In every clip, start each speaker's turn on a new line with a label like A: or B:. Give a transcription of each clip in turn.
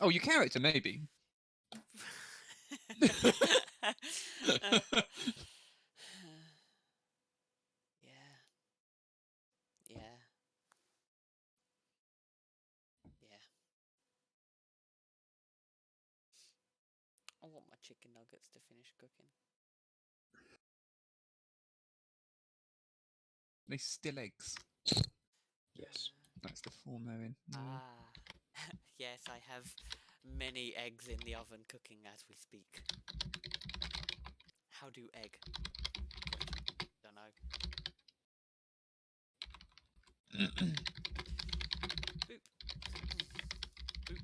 A: Oh, your character, maybe.
B: Yeah. Yeah. Yeah. I want my chicken nuggets to finish cooking.
A: They still eggs.
C: Yes.
A: That's the form they're in.
B: Ah. Yes, I have many eggs in the oven cooking as we speak. How do egg? Don't know. Boop. Boop.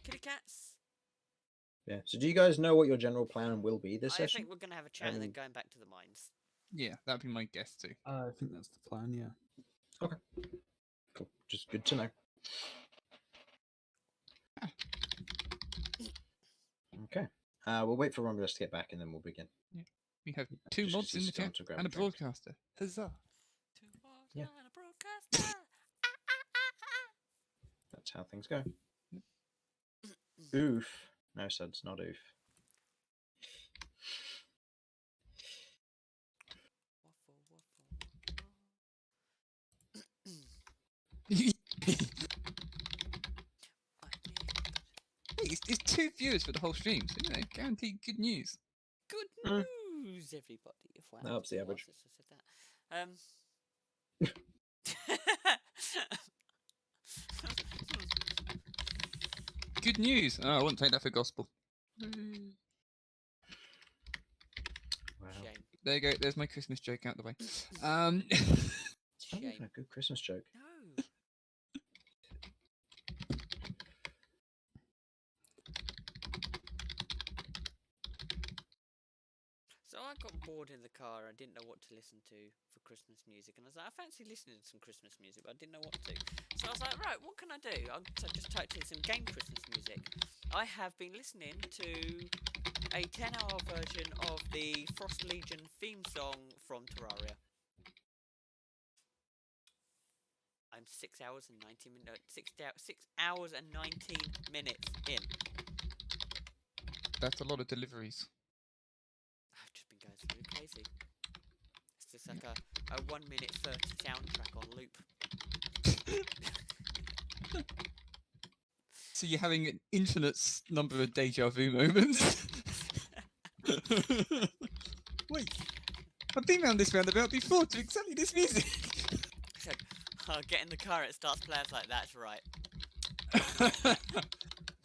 B: Kitty cats.
C: Yeah. So do you guys know what your general plan will be this
B: I
C: session?
B: think we're going to have a chat and then going back to the mines.
A: Yeah, that'd be my guess too.
D: I think that's the plan, yeah.
C: Okay. Cool. Just good to know. Okay. We'll wait for Romulus to get back and then we'll begin.
A: Yeah. We have two
C: Just
A: mods in the
C: he's gone
A: chat
C: to grab
A: and a
C: a drink.
A: broadcaster. Huzzah!
C: Yeah.
B: And a broadcaster.
C: That's how things go. Oof. No, suds, not oof.
A: It's 2 viewers for the whole stream, so you know, guaranteed good news.
B: Good
C: Mm.
B: news, everybody. If
C: That helps the average.
A: Good news. Oh, I wouldn't take that for gospel.
C: Wow.
B: Shame.
A: There you go. There's my Christmas joke out the way.
C: It's not
B: Shame.
C: even a good Christmas joke.
B: No. So I got bored in the car. I didn't know what to listen to for Christmas music, and I was like, I fancy listening to some Christmas music, but I didn't know what to. So I was like, right, what can I do? So I just typed in some game Christmas music. I have been listening to a 10-hour version of the Frost Legion theme song from Terraria. I'm 6 hours and 19 minutes. 6 hours and 19 minutes in.
A: That's a lot of deliveries.
B: I've just been going through crazy. It's just like a 1 minute 30 soundtrack on loop.
A: So you're having an infinite number of deja vu moments. Wait, I've been round this roundabout before to exactly this music.
B: So, I'll get in the car, it starts playing like that's right.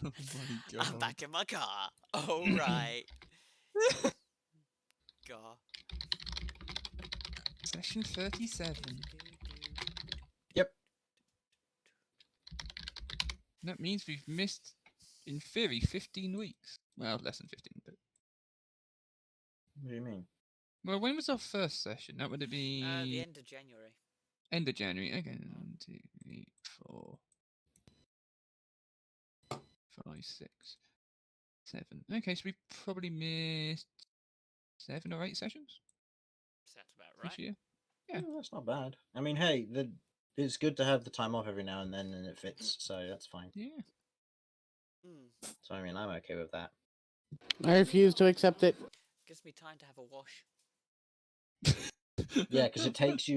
A: Oh my god.
B: I'm back in my car. All right. God.
A: Session 37.
C: Yep.
A: That means we've missed, in theory, 15 weeks. Well, less than 15, but...
C: What do you mean?
A: Well, when was our first session? That would it be...
B: The end of January.
A: End of January. Okay, 1, 2, 3, 4, 5, 6, 7. Okay, so we probably missed 7 or 8 sessions
B: Sounds about right.
A: this year. Yeah.
C: Oh, that's not bad. I mean, hey, it's good to have the time off every now and then, and it fits, so that's fine.
A: Yeah.
C: So, I mean, I'm okay with that.
D: I refuse to accept it.
B: Gives me time to have a wash.
C: Yeah, because it takes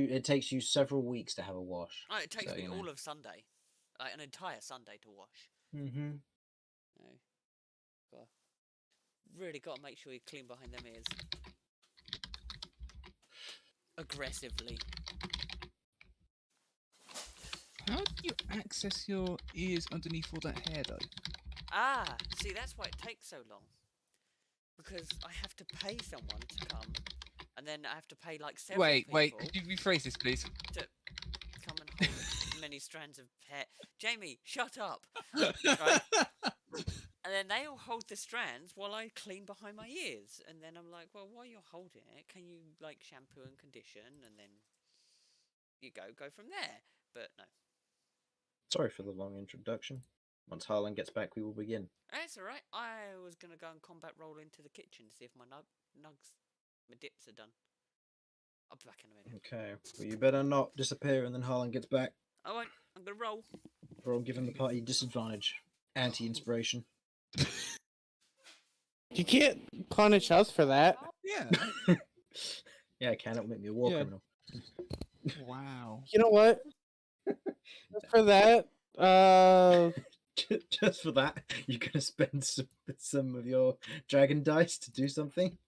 C: you several weeks to have a wash.
B: Oh, it takes
C: So,
B: me
C: you know.
B: all of Sunday. Like an entire Sunday to wash.
C: Mm-hmm.
B: No. Really got to make sure you clean behind them ears. Aggressively.
A: How do you access your ears underneath all that hair, though?
B: Ah, see, that's why it takes so long. Because I have to pay someone to come, and then I have to pay like several people
A: Wait, could you rephrase this, please?
B: to come and hold many strands of hair. Jamie, shut up. Right? And then they all hold the strands while I clean behind my ears. And then I'm like, well, while you're holding it, can you like shampoo and condition? And then you go from there. But no.
C: Sorry for the long introduction. Once Harlan gets back, we will begin.
B: That's alright. I was going to go and combat roll into the kitchen to see if my my dips are done. I'll be back in a minute.
C: Okay. Well, you better not disappear and then Harlan gets back,
B: I won't. I'm going to roll.
C: or I'll give him the party disadvantage. Anti-inspiration.
D: You can't punish us for that.
A: Yeah.
C: Yeah, I can. It'll make me a war
D: Yeah.
C: criminal.
A: Wow.
D: You know what? Just for that,
C: Just for that, you're gonna spend some of your dragon dice to do something.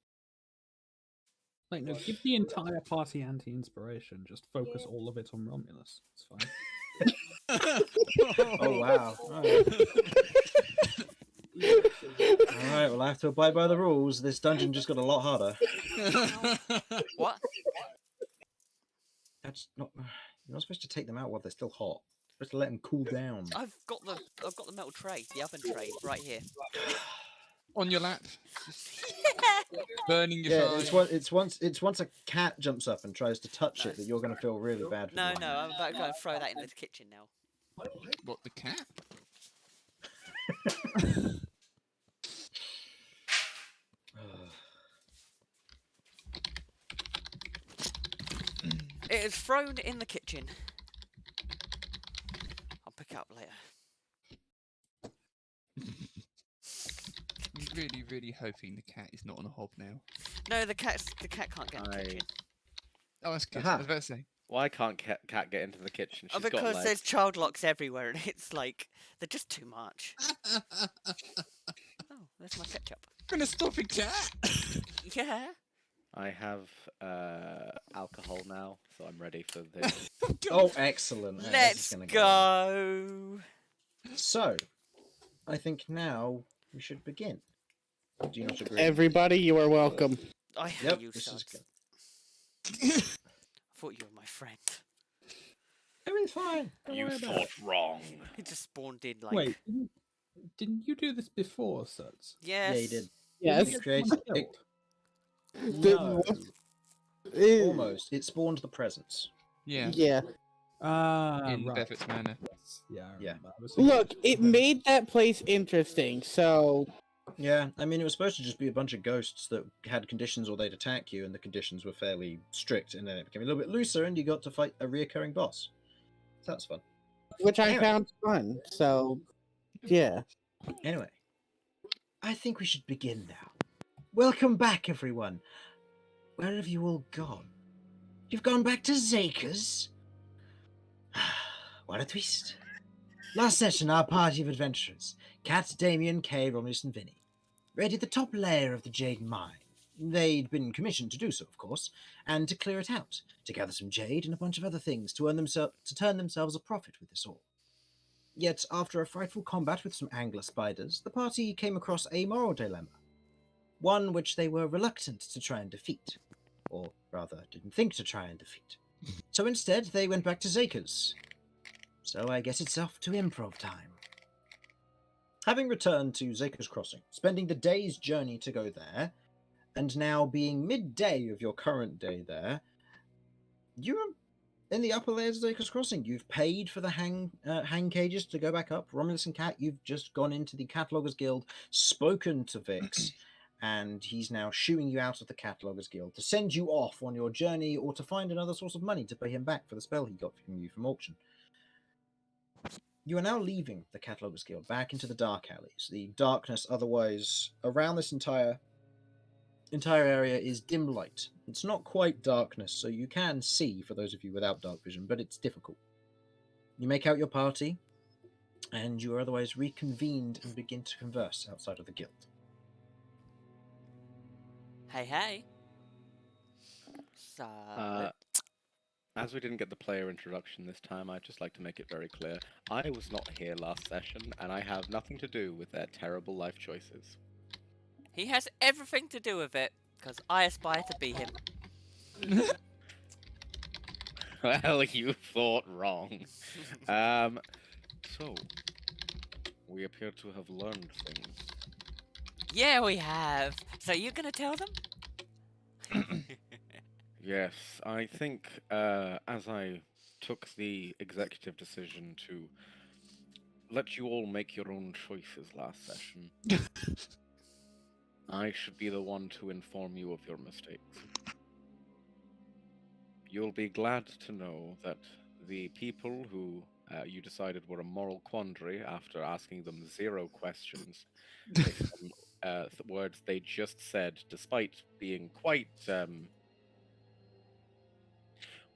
E: Like, no, give the entire party anti-inspiration. Just focus all of it on Romulus. It's fine.
C: Oh wow! All right. All right, well, I have to abide by the rules. This dungeon just got a lot harder.
B: What?
C: That's not. You're not supposed to take them out while they're still hot. You're supposed to let them cool down.
B: I've got the metal tray, the oven tray, right here.
A: On your lap. Burning your
C: Yeah,
A: thigh.
C: it's once a cat jumps up and tries to touch it that you're going to feel really bad for
B: No,
C: doing
B: no, I'm about to go and throw that in the kitchen now.
A: What, the cat?
B: It is thrown in the kitchen. I'll pick it up later.
A: I'm really, really hoping the cat is not on a hob now.
B: No, the cat can't get in the kitchen.
A: Oh, that's good.
C: Aha.
A: I was about to say.
F: Why can't cat get into the kitchen? She's got
B: Because
F: legs.
B: there's child locks everywhere, and it's like they're just too much. Oh, there's my ketchup.
A: Gonna stop a cat.
B: Yeah.
F: I have alcohol now, so I'm ready for this.
C: Oh, excellent! Yeah, this
B: Let's
C: is gonna
B: go.
C: So, I think now we should begin. Do you not agree?
D: everybody, you are welcome.
B: I hate
C: Yep,
B: you,
C: this is
B: sods.
C: good.
B: I thought you were my friend.
C: Everything's fine. Don't
F: You
C: worry about
F: thought
C: it.
F: wrong.
B: He just spawned in like.
E: Wait, didn't you do this before, Suts?
B: Yes.
C: Yeah, you did.
D: Yes.
C: It created it,
E: No.
C: almost. It spawned the presence.
A: Yeah.
D: Yeah.
A: In
E: Right.
A: Bevet's manor.
E: Yeah. I
C: Yeah.
E: remember. I was thinking-
D: Look, it made that place interesting, so
C: Yeah, I mean, it was supposed to just be a bunch of ghosts that had conditions or they'd attack you, and the conditions were fairly strict, and then it became a little bit looser, and you got to fight a reoccurring boss. So that's fun.
D: which I
C: Anyway.
D: found fun. So, yeah.
C: Anyway, I think we should begin now. Welcome back, everyone. Where have you all gone? You've gone back to Zaker's? What a twist. Last session, our party of adventurers, Kat, Damien, Kay, Romulus, and Vinny, raided the top layer of the Jade Mine. They'd been commissioned to do so, of course, and to clear it out, to gather some jade and a bunch of other things to turn themselves a profit with this all. Yet, after a frightful combat with some angler spiders, the party came across a moral dilemma. One which they were reluctant to try and defeat. Or, rather, didn't think to try and defeat. So instead, they went back to Zaker's. So I guess it's off to improv time. Having returned to Zaker's Crossing, spending the day's journey to go there, and now being midday of your current day there, you're in the upper layers of Zaker's Crossing. You've paid for the hang cages to go back up. Romulus and Cat, you've just gone into the Catalogers Guild, spoken to Vix, and he's now shooing you out of the Catalogers Guild to send you off on your journey or to find another source of money to pay him back for the spell he got from you from auction. You are now leaving the Catalogers Guild back into the dark alleys. The darkness otherwise around this entire area is dim light. It's not quite darkness, so you can see for those of you without dark vision, but it's difficult. You make out your party, and you are otherwise reconvened and begin to converse outside of the guild.
B: Hey, hey. So.
F: As we didn't get the player introduction this time, I'd just like to make it very clear. I was not here last session, and I have nothing to do with their terrible life choices.
B: He has everything to do with it, because I aspire to be him.
F: Well, you thought wrong. So, we appear to have learned things.
B: Yeah, we have. So you're gonna tell them?
F: Yes, I think as I took the executive decision to let you all make your own choices last session, I should be the one to inform you of your mistakes. You'll be glad to know that the people who you decided were a moral quandary after asking them 0 questions based on words they just said, despite being quite, well,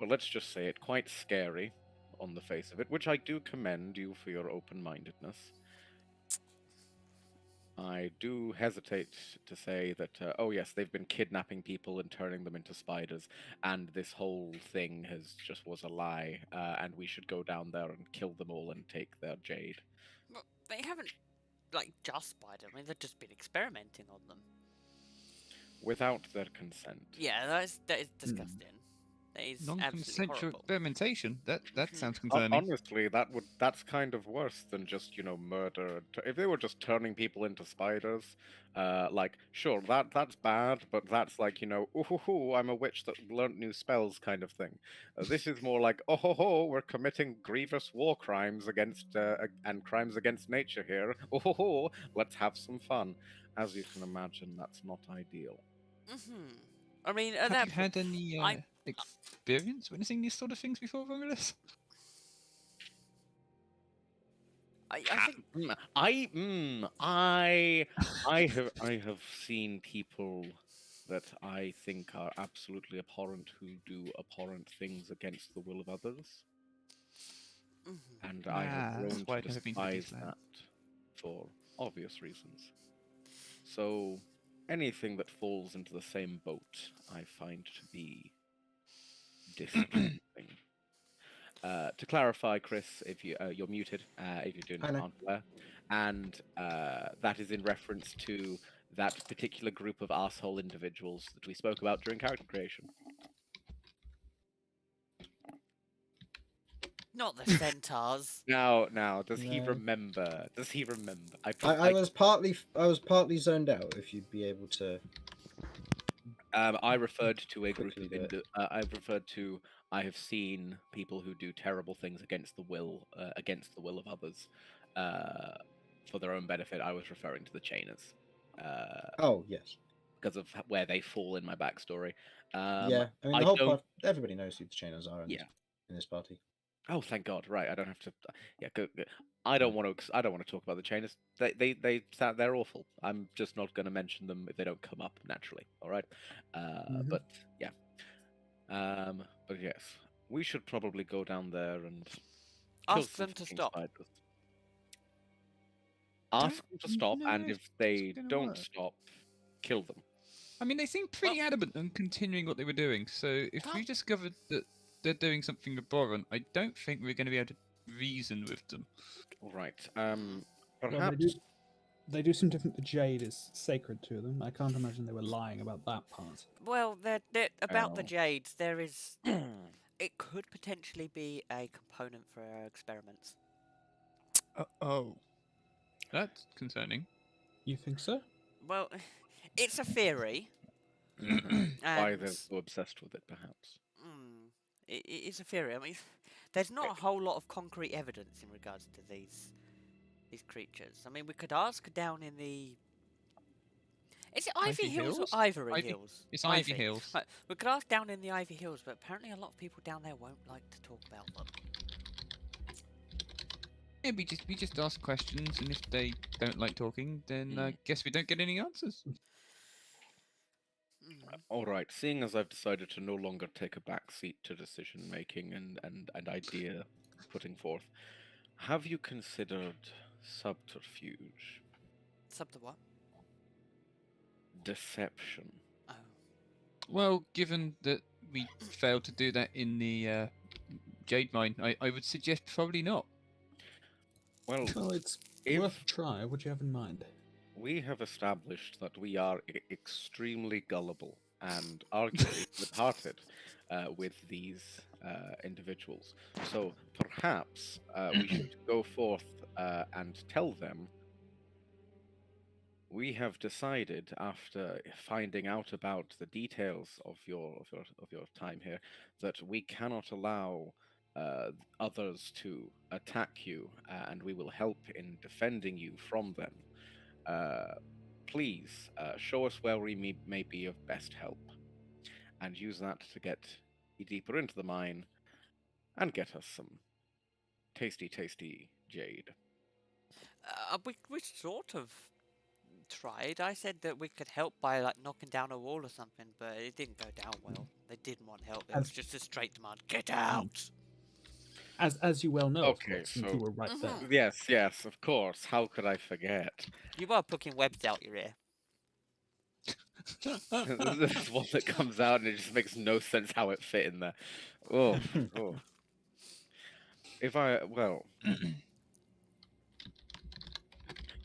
F: let's just say it, quite scary on the face of it, which I do commend you for your open-mindedness. I do hesitate to say that, oh yes, they've been kidnapping people and turning them into spiders, and this whole thing just was a lie, and we should go down there and kill them all and take their jade.
B: Well, they haven't, like, just spider. I mean, they've just been experimenting on them.
F: Without their consent.
B: Yeah, that is disgusting. That is absolutely
A: Non-consensual
B: horrible.
A: experimentation. That
B: Mhm.
A: sounds concerning.
F: Honestly, that's kind of worse than just, murder. If they were just turning people into spiders, like, sure, that's bad, but that's like, ooh, hoo, hoo, I'm a witch that learnt new spells kind of thing. This is more like, oh, ho, ho, we're committing grievous war crimes against, and crimes against nature here. Oh, ho, ho, let's have some fun. As you can imagine, that's not ideal.
B: I mean, at
A: Have
B: that
A: you had
B: point,
A: any experience witnessing these sort of things before, Romulus?
B: I think
F: I have seen people that I think are absolutely abhorrent who do abhorrent things against the will of others, and I have
A: That's
F: grown
A: why
F: to
A: I've never been to
F: despise
A: these lands.
F: that for obvious reasons. So anything that falls into the same boat, I find to be distressing. To clarify, Chris, if you're muted, if you're doing
C: I know.
F: aren't aware, and that is in reference to that particular group of asshole individuals that we spoke about during character creation.
B: not the centaurs.
F: Now, does he
C: No.
F: remember? Does he remember?
C: I was partly zoned out. If you'd be able to.
F: I referred to a group
C: Quickly
F: of
C: do it.
F: I have seen people who do terrible things against the will of others, for their own benefit. I was referring to the Chainers,
C: Oh yes.
F: because of where they fall in my backstory.
C: Yeah. I mean,
F: I
C: the whole
F: don't-
C: part. Everybody knows who the Chainers are.
F: Yeah.
C: In this party.
F: Oh, thank God! Right, I don't have to. Yeah, I don't want to. I don't want to talk about the Chainers. They're awful. I'm just not going to mention them if they don't come up naturally. All right. But yeah. But yes, we should probably go down there and kill
B: Ask
F: some
B: them to
F: fucking
B: stop.
F: spiders. Ask them to stop,
A: know
F: and
A: if
F: if they
A: it's gonna
F: don't
A: work.
F: stop, kill them.
A: I mean, they seem pretty adamant on continuing what they were doing. So if we discovered that they're doing something abhorrent, I don't think we're going to be able to reason with them.
F: All right.
E: Well,
F: Perhaps.
E: they do seem to think the jade is sacred to them. I can't imagine they were lying about that part.
B: Well, about the
F: Oh.
B: jades, there is. It could potentially be a component for our experiments.
A: Oh, that's concerning.
E: You think so?
B: Well, it's a theory.
F: Why they're
B: And-
F: so obsessed with it, perhaps.
B: It is a theory. I mean, there's not a whole lot of concrete evidence in regards to these creatures. I mean, we could ask down in the. Is it Ivy
A: Ivy
B: Hills
A: Hills?
B: or Ivory
A: Ivy-
B: Hills?
A: It's Ivy Hills.
B: Right, we could ask down in the Ivy Hills, but apparently a lot of people down there won't like to talk about them.
A: Yeah, we just ask questions, and if they don't like talking, then I guess we don't get any answers.
F: All right. Seeing as I've decided to no longer take a back seat to decision making and idea putting forth, have you considered subterfuge,
B: Sub to what?
F: deception?
B: Oh.
A: Well, given that we failed to do that in the jade mine, I would suggest probably not.
F: Well,
E: Well, it's
F: if
E: worth a try. What do you have in mind?
F: we have established that we are extremely gullible and arguably good-hearted with these individuals, so perhaps we should go forth and tell them. We have decided, after finding out about the details of your time here, that we cannot allow others to attack you, and we will help in defending you from them. Please show us where we may be of best help, and use that to get deeper into the mine and get us some tasty, tasty jade.
B: We sort of tried. I said that we could help by like knocking down a wall or something, but it didn't go down well. They didn't want help. It was just a straight demand: get out.
E: As you well know, of
F: Okay,
E: course, since
F: so-
E: you were right there.
B: Mhm.
F: Yes, of course. How could I forget?
B: You are poking webs out your ear.
F: This is one that comes out and it just makes no sense how it fit in there. Oh, oh. If I well,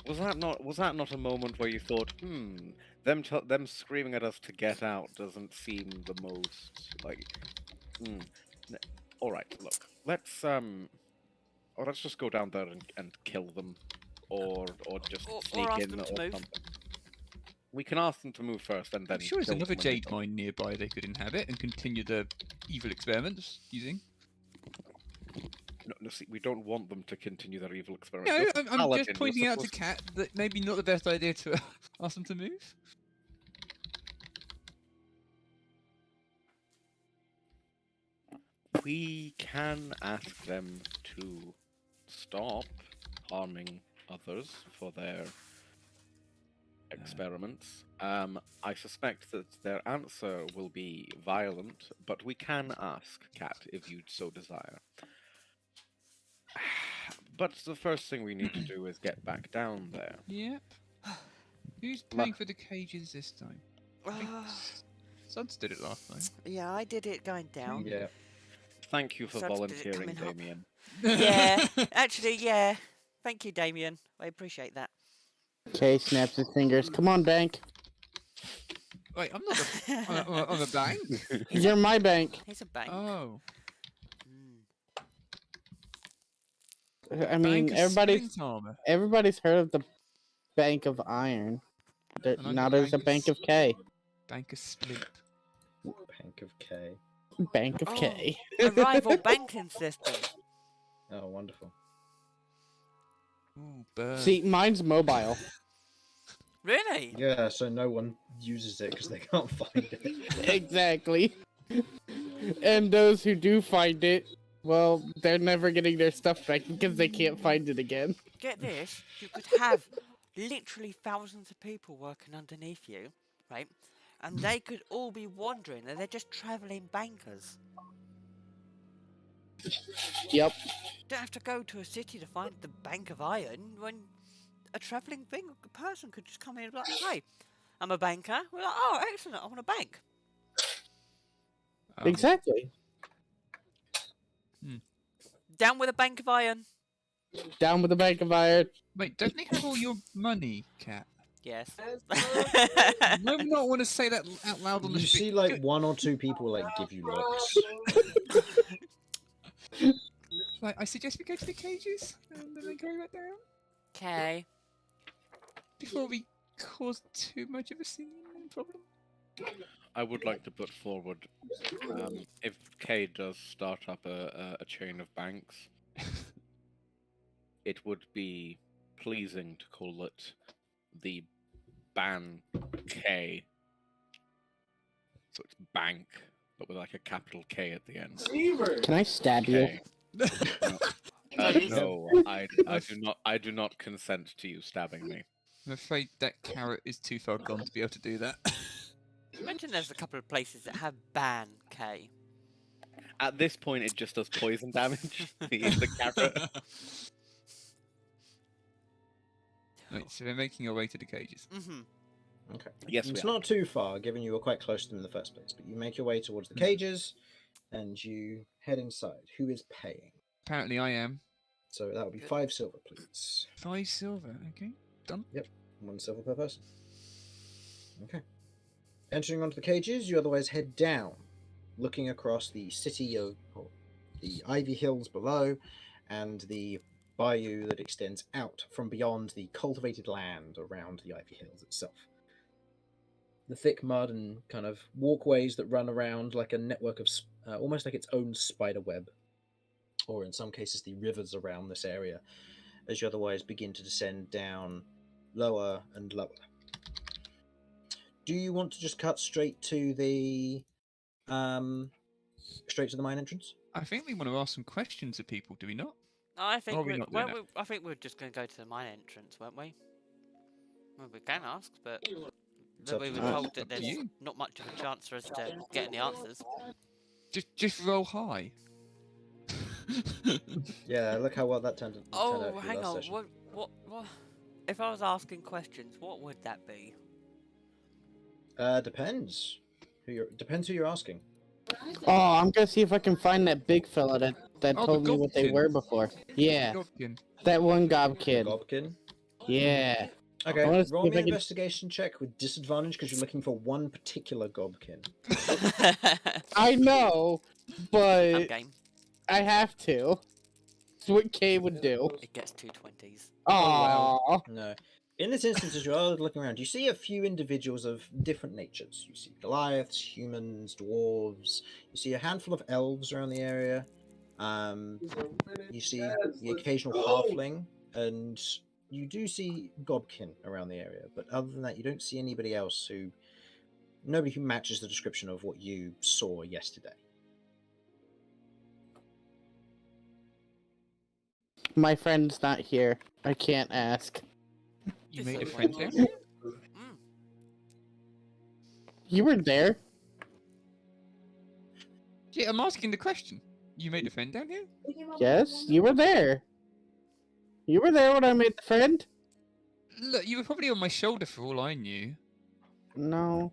F: was that not a moment where you thought, them screaming at us to get out doesn't seem the most like, all right, look, let's just go down there and kill them, or just
B: Or
F: sneak
B: ask
F: in
B: them to
F: or
B: move.
F: something. We can ask them to move first and then.
A: I'm sure there's
F: kill
A: another
F: them when they
A: jade
F: don't.
A: mine nearby they could inhabit and continue the evil experiments using.
F: No, see, we don't want them to continue their evil experiment.
A: No,
F: You're
A: I'm
F: paladin,
A: just
F: you're
A: pointing out to
F: supposed
A: Cat that maybe not the best idea to ask them to move.
F: We can ask them to stop harming others for their experiments. I suspect that their answer will be violent, but we can ask, Cat, if you'd so desire. But the first thing we need to do is get back down there.
A: Yep. Who's
F: Ma-
A: paying for the cages this time? I think Suds did it last time.
B: Yeah, I did it going down.
C: Yeah.
F: Thank you for
B: Suds did it
F: volunteering,
B: coming up.
F: Damien.
B: Yeah, actually, yeah. Thank you, Damien. I appreciate that.
D: Kay snaps his fingers. Come on, bank.
A: Wait, I'm not on a bank.
D: You're my bank.
B: Here's a bank.
A: Oh,
B: Mm.
D: I mean,
A: bank of
D: everybody's
A: splint armor.
D: heard of the Bank of Iron.
A: And I
D: Now
A: got
D: there's a
A: Bank
D: Bank
A: of
D: of K.
A: Bank of splint.
C: Bank of K.
D: Bank of
B: Oh.
D: K.
B: A rival banking system.
C: Oh, wonderful.
A: Ooh, burn.
D: See, mine's mobile.
B: Really?
C: Yeah, so no one uses it because they can't find it.
D: Exactly. And those who do find it, well, they're never getting their stuff back because they can't find it again.
B: Get this. You could have literally thousands of people working underneath you, right? And they could all be wandering, and they're just travelling bankers.
D: Yep.
B: Don't have to go to a city to find the Bank of Iron when a travelling person could just come in and be like, "Hi, I'm a banker." We're like, "Oh, excellent! I want a bank."
D: Exactly.
B: Down with a Bank of Iron.
D: Down with the Bank of Iron.
A: Wait, don't they have all your money, Cat?
B: Yes.
A: You might not want to say that out loud on the
C: You
A: street.
C: see, like, one or two people, like, give you looks.
A: Like, I suggest we go to the cages and then go back down
B: Okay.
A: before we cause too much of a scene and problem.
F: I would like to put forward, if Kay does start up a chain of banks, it would be pleasing to call it the Ban K. So it's bank, but with like a capital K at the end.
D: Can I stab you?
F: K. No, I do not consent to you stabbing me.
A: I'm afraid that carrot is too far gone to be able to do that.
B: Imagine there's a couple of places that have ban K.
F: At this point, it just does poison damage. the carrot.
A: Right, so we're making our way to the cages.
B: Mm-hmm.
C: Okay.
F: Yes, we
C: It's
F: are.
C: not too far, given you were quite close to them in the first place, but you make your way towards the cages, and you head inside. Who is paying?
A: Apparently I am.
C: So that would be
B: Good.
C: 5 silver, please.
A: 5 silver, okay. Done.
C: 1 silver per person. Okay. Entering onto the cages, you otherwise head down, looking across the city of the Ivy Hills below, and the bayou that extends out from beyond the cultivated land around the Ivy Hills itself. The thick mud and kind of walkways that run around like a network of, almost like its own spider web, or in some cases the rivers around this area, as you otherwise begin to descend down lower and lower. Do you want to just cut straight to the mine entrance?
A: I think we want to ask some questions of people, do we not?
B: I think
A: Are we not doing that?
B: I think we're just going to go to the mine entrance, weren't we? Well, we can ask, but
C: up
B: we
C: to
B: were
C: you.
B: told
A: Up
B: that
A: to
B: there's
A: you.
B: not much of a chance for us to get any answers.
A: Just roll high.
C: Yeah, look how well that turned out
B: Oh,
C: for you
B: hang
C: last
B: on.
C: session.
B: What? If I was asking questions, what would that be?
C: Depends. Depends who you're asking.
D: Oh, I'm gonna see if I can find that big fella that
A: Oh, the
D: told me what they
A: Gobkin.
D: were before. Yeah,
A: Gobkin.
D: that one gob kid.
C: Gobkin.
D: Yeah.
C: Okay,
D: wanna see
C: roll
D: if
C: me
D: I
C: an
D: can-
C: investigation check with disadvantage because you're looking for one particular Gobkin.
D: I know,
B: I'm
D: but
B: game.
D: I have to. It's what Kay would do.
B: It gets 220s.
D: Oh,
C: No. In this instance, as you're looking around, you see a few individuals of different natures. You see Goliaths, humans, dwarves. You see a handful of elves around the area. You see the occasional halfling, and you do see Gobkin around the area. But other than that, you don't see anybody else nobody who matches the description of what you saw yesterday.
D: my friend's not here. I can't ask.
A: You made a
B: Disappointing.
A: friend down here?
B: Mm.
D: You were there.
A: Yeah, I'm asking the question. You made a friend down here?
D: Yes, you were there. You were there when I made the friend.
A: Look, you were probably on my shoulder for all I knew.
D: No,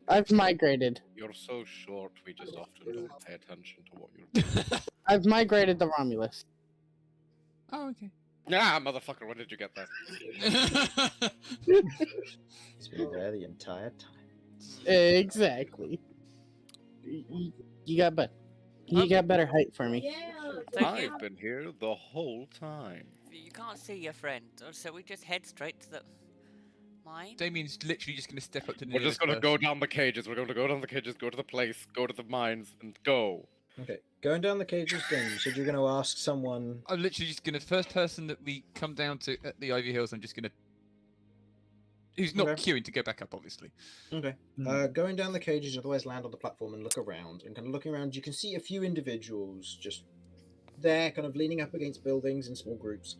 D: I've migrated.
F: You're so short, we just often don't pay attention to what you're doing.
D: I've migrated to Romulus.
A: Oh, okay.
F: Ah, motherfucker, when did you get there?
C: He's been there the entire time.
D: Exactly. You got better. You got better height for me.
B: So
F: I've been here the whole time.
B: you can't see your friend, so we just head straight to the mine.
A: Damien's literally just going to step up to the
F: We're just
A: nearest
F: gonna go
A: person.
F: down the cages. We're going to go down the cages, go to the place, go to the mines, and go.
C: Okay, going down the cages thing, you said you're going to ask someone.
A: I'm literally just going to... First person that we come down to at the Ivy Hills, I'm just going to... Who's not
C: Okay.
A: queuing to go back up, obviously.
C: Okay. Going down the cages, you otherwise land on the platform and look around. And kind of looking around, you can see a few individuals just there, kind of leaning up against buildings in small groups.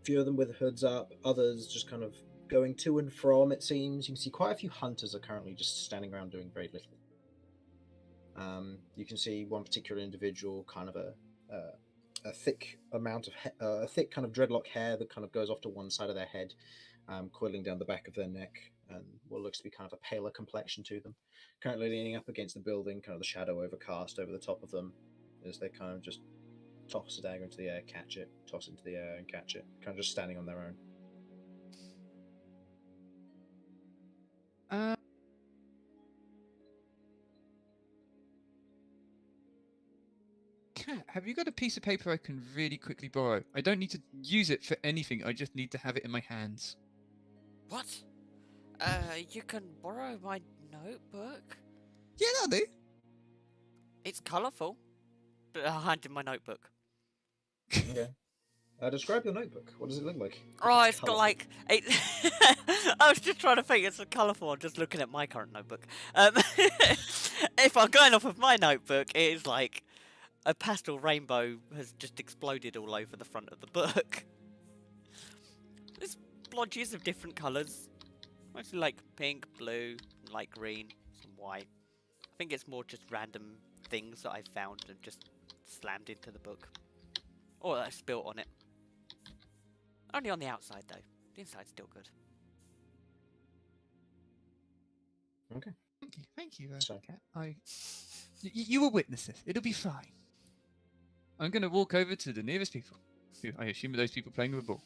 C: A few of them with hoods up, others just kind of going to and from, it seems. You can see quite a few hunters are currently just standing around doing very little. You can see one particular individual, kind of a thick amount of a thick kind of dreadlock hair that kind of goes off to one side of their head, coiling down the back of their neck, and what looks to be kind of a paler complexion to them. Currently leaning up against the building, kind of the shadow overcast over the top of them, as they kind of just toss a dagger into the air, catch it, toss it into the air, and catch it, kind of just standing on their own.
A: Cat, have you got a piece of paper I can really quickly borrow? I don't need to use it for anything, I just need to have it in my hands.
B: What? You can borrow my notebook.
A: Yeah, that'll do.
B: It's colourful. But I handed my notebook.
C: Okay. Describe your notebook. What does it look like?
B: Oh, it's got
C: colourful.
B: like it. I was just trying to think. It's a colourful. I'm just looking at my current notebook. If I'm going off of my notebook, it is like a pastel rainbow has just exploded all over the front of the book. There's blotches of different colours, mostly like pink, blue, light green, some white. I think it's more just random things that I found and just slammed into the book, or that I spilt on it. Only on the outside though. The inside's still good.
C: Okay.
A: Thank you,
C: So-
A: Cat. You will witness this. It'll be fine. I'm going to walk over to the nearest people. Who I assume are those people playing with a ball.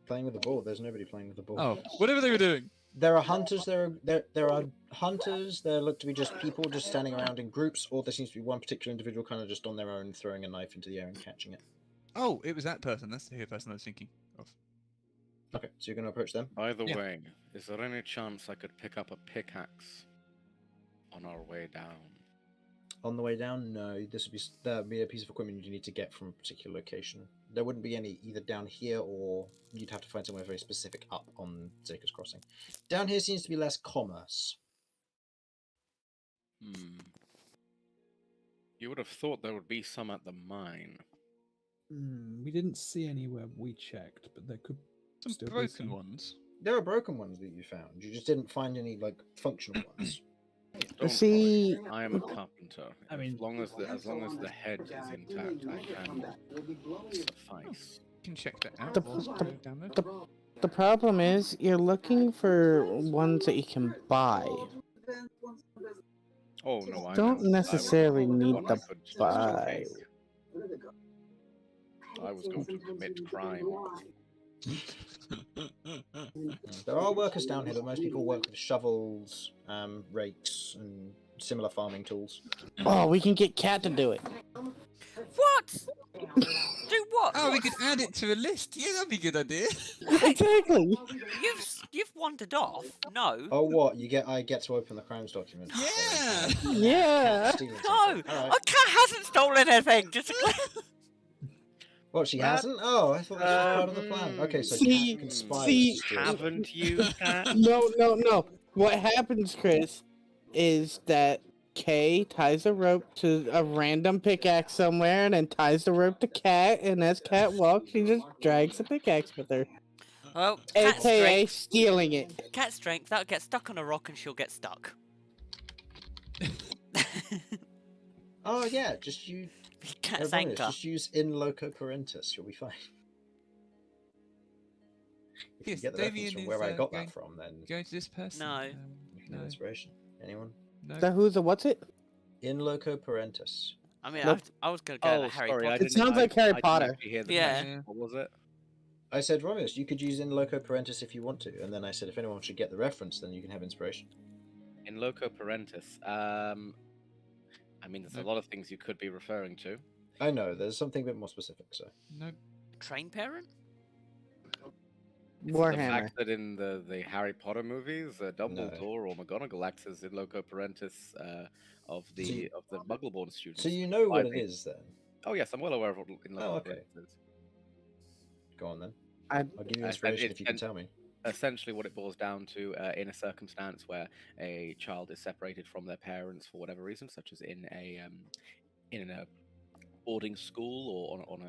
C: Playing with the ball. There's nobody playing with the ball.
A: Oh, whatever they were doing.
C: There are hunters. There are hunters. There look to be just people just standing around in groups, or there seems to be one particular individual kind of just on their own, throwing a knife into the air and catching it.
A: Oh, it was that person. That's the person I was thinking of.
C: Okay, so you're going to approach them.
F: By the
A: Yeah.
F: way, is there any chance I could pick up a pickaxe on our way down?
C: On the way down, no. That would be a piece of equipment you need to get from a particular location. There wouldn't be any either down here, or you'd have to find somewhere very specific up on Zaker's Crossing. Down here seems to be less commerce.
F: You would have thought there would be some at the mine.
E: We didn't see anywhere we checked, but there could
A: Some
E: still be
A: broken
E: some.
A: ones.
C: There are broken ones that you found. You just didn't find any like functional ones.
F: Don't
D: See-
F: worry, I am a carpenter.
E: I mean-
F: as long as the head is intact, I can suffice.
A: You can check that out.
D: The-
A: whilst
D: the-
A: we're down there.
D: The problem is you're looking for ones that you can buy.
F: Oh no, I
D: Don't
F: meant
D: necessarily need
F: one I
D: to
F: could just
D: buy.
F: take. I was going to commit crime.
C: There are workers down here, but most people work with shovels, rakes, and similar farming tools.
D: Oh, we can get Cat to do it.
B: What? Do what?
A: Oh, we could add it to a list. Yeah, that'd be a good idea.
D: Exactly.
B: You've wandered off. No.
C: Oh, what? I get to open the crimes document.
A: Yeah.
D: Yeah.
C: Stealing
B: No.
C: something. All right.
B: A cat hasn't stolen anything. Just to
C: What, she
F: That-
C: hasn't? Oh, I thought that was part of the plan. Okay, so
D: See-
C: Cat conspires
D: see-
C: to steal.
F: Haven't you, Cat?
D: No. What happens, Chris, is that Kay ties a rope to a random pickaxe somewhere and then ties the rope to Cat, and as Cat walks, she just drags the pickaxe with her.
B: Well, cat
D: AKA
B: strength.
D: stealing it.
B: Cat strength. That'll get stuck on a rock and she'll get stuck.
C: Oh, yeah, just use...
B: Cat's
C: Everyone,
B: anchor.
C: just use in loco parentis. You'll be fine. If you
A: Yes,
C: get the reference
A: Damien
C: from
A: is,
C: where I got
A: going-
C: that from, then
A: Going to this person.
B: No.
C: you can have
A: No.
C: inspiration. Anyone?
A: No.
D: So who's the what's it?
C: In loco parentis.
B: I mean,
D: Nope.
B: I was gonna go
F: Oh,
B: with Harry
F: sorry, I
B: Potter.
D: It
F: didn't.
D: sounds like Harry
F: I didn't
D: Potter.
F: actually hear the
B: Yeah.
F: question.
A: Yeah.
F: What was it?
C: I said, Romius, you could use in loco parentis if you want to, and then I said, if anyone should get the reference, then you can have inspiration.
F: In loco parentis. I mean, there's a
A: Nope.
F: lot of things you could be referring to.
C: I know, there's something a bit more specific, so.
A: No.
B: Train parent?
F: The
D: Warhammer.
F: fact that in the Harry Potter movies, Dumbledore or McGonagall acts as in loco parentis of the
C: So you-
F: Muggleborn students.
C: So you know what
F: I
C: it
F: think-
C: is, then?
F: Oh yes, I'm well aware of what in loco
C: Oh, okay.
F: parentis is.
C: Go on, then.
D: I-
C: I'll give you
F: I said
C: inspiration
F: it-
C: if you can
F: and-
C: ta me.
F: Essentially, what it boils down to in a circumstance where a child is separated from their parents for whatever reason, such as in a boarding school or on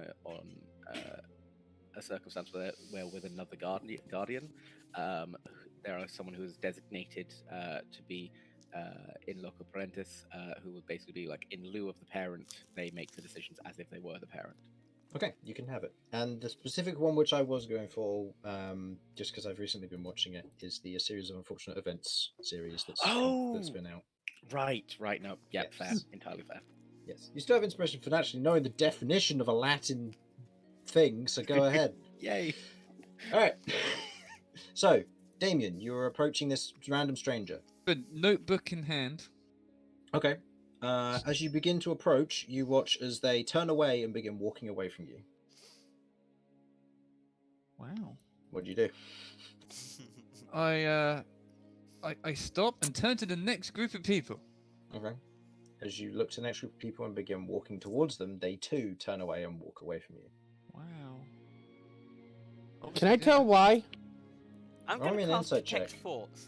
F: a circumstance where with another guardian, there are someone who is designated to be in loco parentis, who would basically be like in lieu of the parent. They make the decisions as if they were the parent.
C: Okay, you can have it. And the specific one which I was going for, just because I've recently been watching it, is the A Series of Unfortunate Events series that's
F: Oh!
C: been out.
F: Right. No. Yeah. Fair.
C: Yes.
F: Entirely fair.
C: Yes. You still have inspiration for actually knowing the definition of a Latin thing, so go ahead.
F: Yay.
C: Alright. So, Damien, you're approaching this random stranger.
A: But notebook in hand.
C: Okay. As you begin to approach, you watch as they turn away and begin walking away from you.
A: Wow.
C: What do you do?
A: I stop and turn to the next group of people.
C: Okay. As you look to the next group of people and begin walking towards them, they too turn away and walk away from you.
A: Wow. What was
D: Can
A: it
D: I
A: doing?
D: tell why?
B: I'm
C: Roll
B: going
C: me
B: to
C: an
B: cast
C: insight
B: Detect
C: check.
B: Thoughts.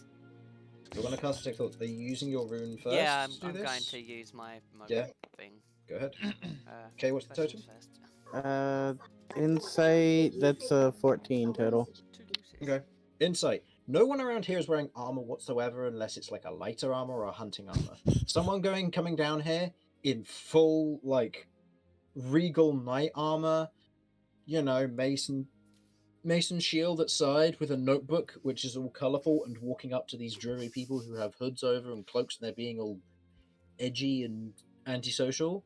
C: You're going to cast Detect Thoughts. Are you using your rune first?
B: Yeah,
C: to do
B: I'm going
C: this?
B: to use my
C: Yeah.
B: thing.
C: Go ahead.
B: Uh,
C: Okay, what's the
B: questions
C: total?
B: first.
D: Insight, that's a 14 total.
B: 2d6.
C: Okay. Insight. No one around here is wearing armor whatsoever unless it's like a lighter armor or a hunting armor. Someone coming down here in full, like, regal knight armor, you know, mason shield at side with a notebook which is all colourful and walking up to these dreary people who have hoods over and cloaks and they're being all edgy and antisocial.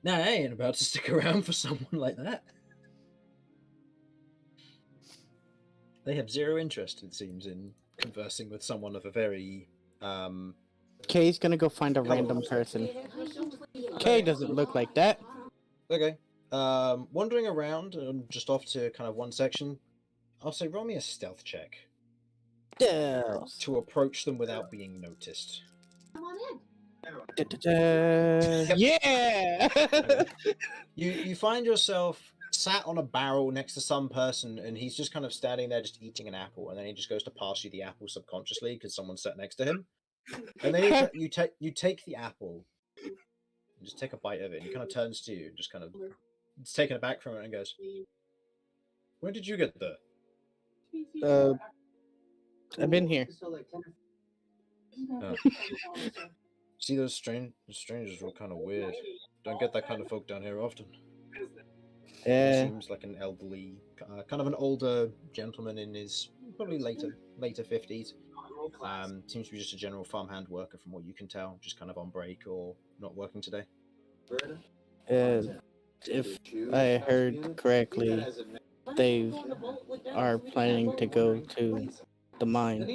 C: Nah, I ain't about to stick around for someone like that. They have zero interest, it seems, in conversing with someone of a very
D: Kay's gonna go find a random person. Kay doesn't look like that.
C: Okay. Wandering around and just off to kind of one section, I'll say roll me a stealth check
D: Stealth.
C: to approach them without being noticed.
D: Yeah!
C: You find yourself sat on a barrel next to some person, and he's just kind of standing there just eating an apple, and then he just goes to pass you the apple subconsciously because someone's sat next to him. And then you take the apple, and just take a bite of it, and he kind of turns to you and just kind of taken aback from it and goes, "When did you get there?"
D: I've been here.
C: Oh. See, those strangers were kind of weird. Don't get that kind of folk down here often. He
D: Yeah.
C: seems like an elderly, kind of an older gentleman in his probably later 50s. Seems to be just a general farmhand worker from what you can tell, just kind of on break or not working today.
D: If I heard correctly, they are planning to go to the mine.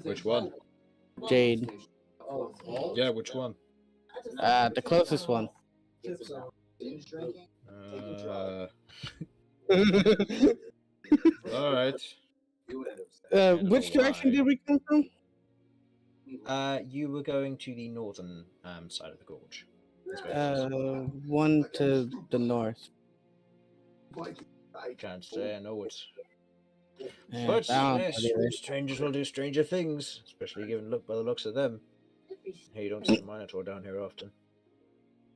C: Which one?
D: Jade.
C: Yeah, which one?
D: The closest one.
C: All right.
D: Which direction did we come from?
C: You were going to the northern side of the gorge.
D: One to the north.
C: Can't say I know it.
D: Yeah,
C: But
D: I don't know
C: yes,
D: either.
C: strangers will do stranger things, especially given by the looks of them. Hey, you don't see a Minotaur down here often.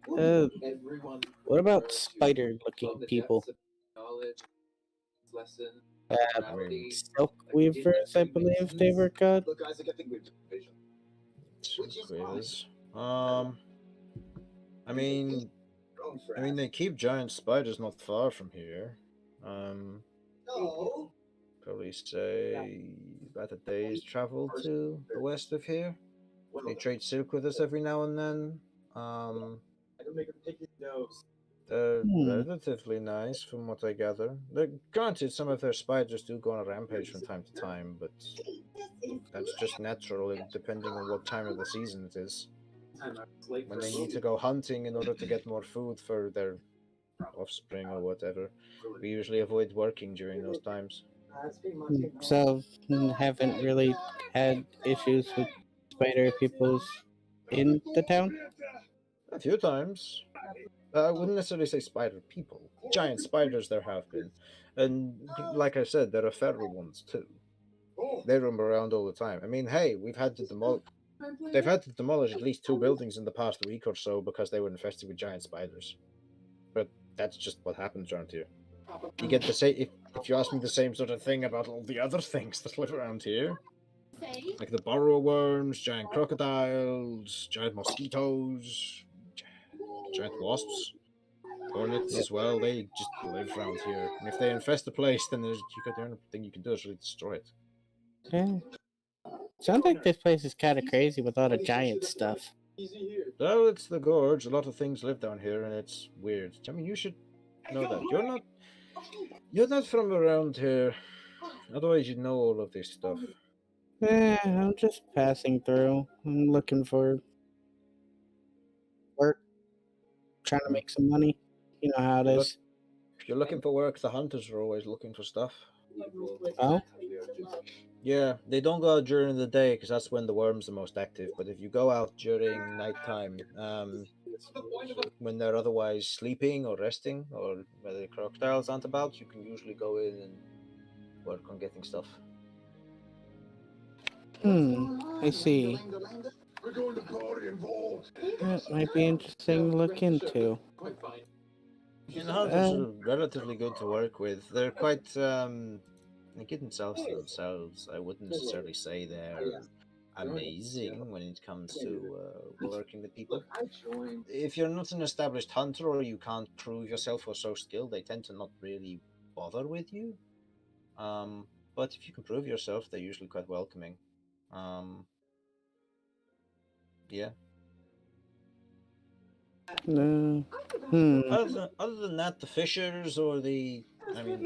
D: What about spider-looking people? Silk weavers, I believe they were called.
C: Weavers. I mean, they keep giant spiders not far from here. Probably say about a day's travel to the west of here. They trade silk with us every now and then. They're relatively nice from what I gather. Granted, some of their spiders do go on a rampage from time to time, but that's just natural depending on what time of the season it is. When they need to go hunting in order to get more food for their offspring or whatever, we usually avoid working during those times.
D: So, haven't really had issues with spider peoples in the town?
C: A few times. I wouldn't necessarily say spider people. Giant spiders there have been. And like I said, there are feral ones too. They roam around all the time. I mean, hey, they've had to demolish at least 2 buildings in the past week or so because they were infested with giant spiders. But that's just what happens around here. You get the same if you ask me the same sort of thing about all the other things that live around here. Like the burrow worms, giant crocodiles, giant mosquitoes, giant wasps, hornets as well. They just live around here. And if they infest the place, then the only thing you can do is really destroy it.
D: Yeah. Sounds like this place is kind of crazy with all the giant stuff.
C: Well, it's the gorge. A lot of things live down here, and it's weird. I mean, you should know that. You're not from around here. Otherwise, you'd know all of this stuff.
D: I'm just passing through. I'm looking for work, trying to make some money. You know how it is.
C: If you're looking for work, the hunters are always looking for stuff.
D: Oh?
C: Yeah, they don't go out during the day because that's when the worms are most active. But if you go out during nighttime, when they're otherwise sleeping or resting, or whether the crocodiles aren't about, you can usually go in and work on getting stuff.
D: I see. That might be interesting to look into.
C: And the hunters are relatively good to work with. They're quite, they get themselves to themselves. I wouldn't necessarily say they're amazing when it comes to working with people. If you're not an established hunter or you can't prove yourself or so skilled, they tend to not really bother with you. But if you can prove yourself, they're usually quite welcoming. Yeah. Other than that, the fishers or the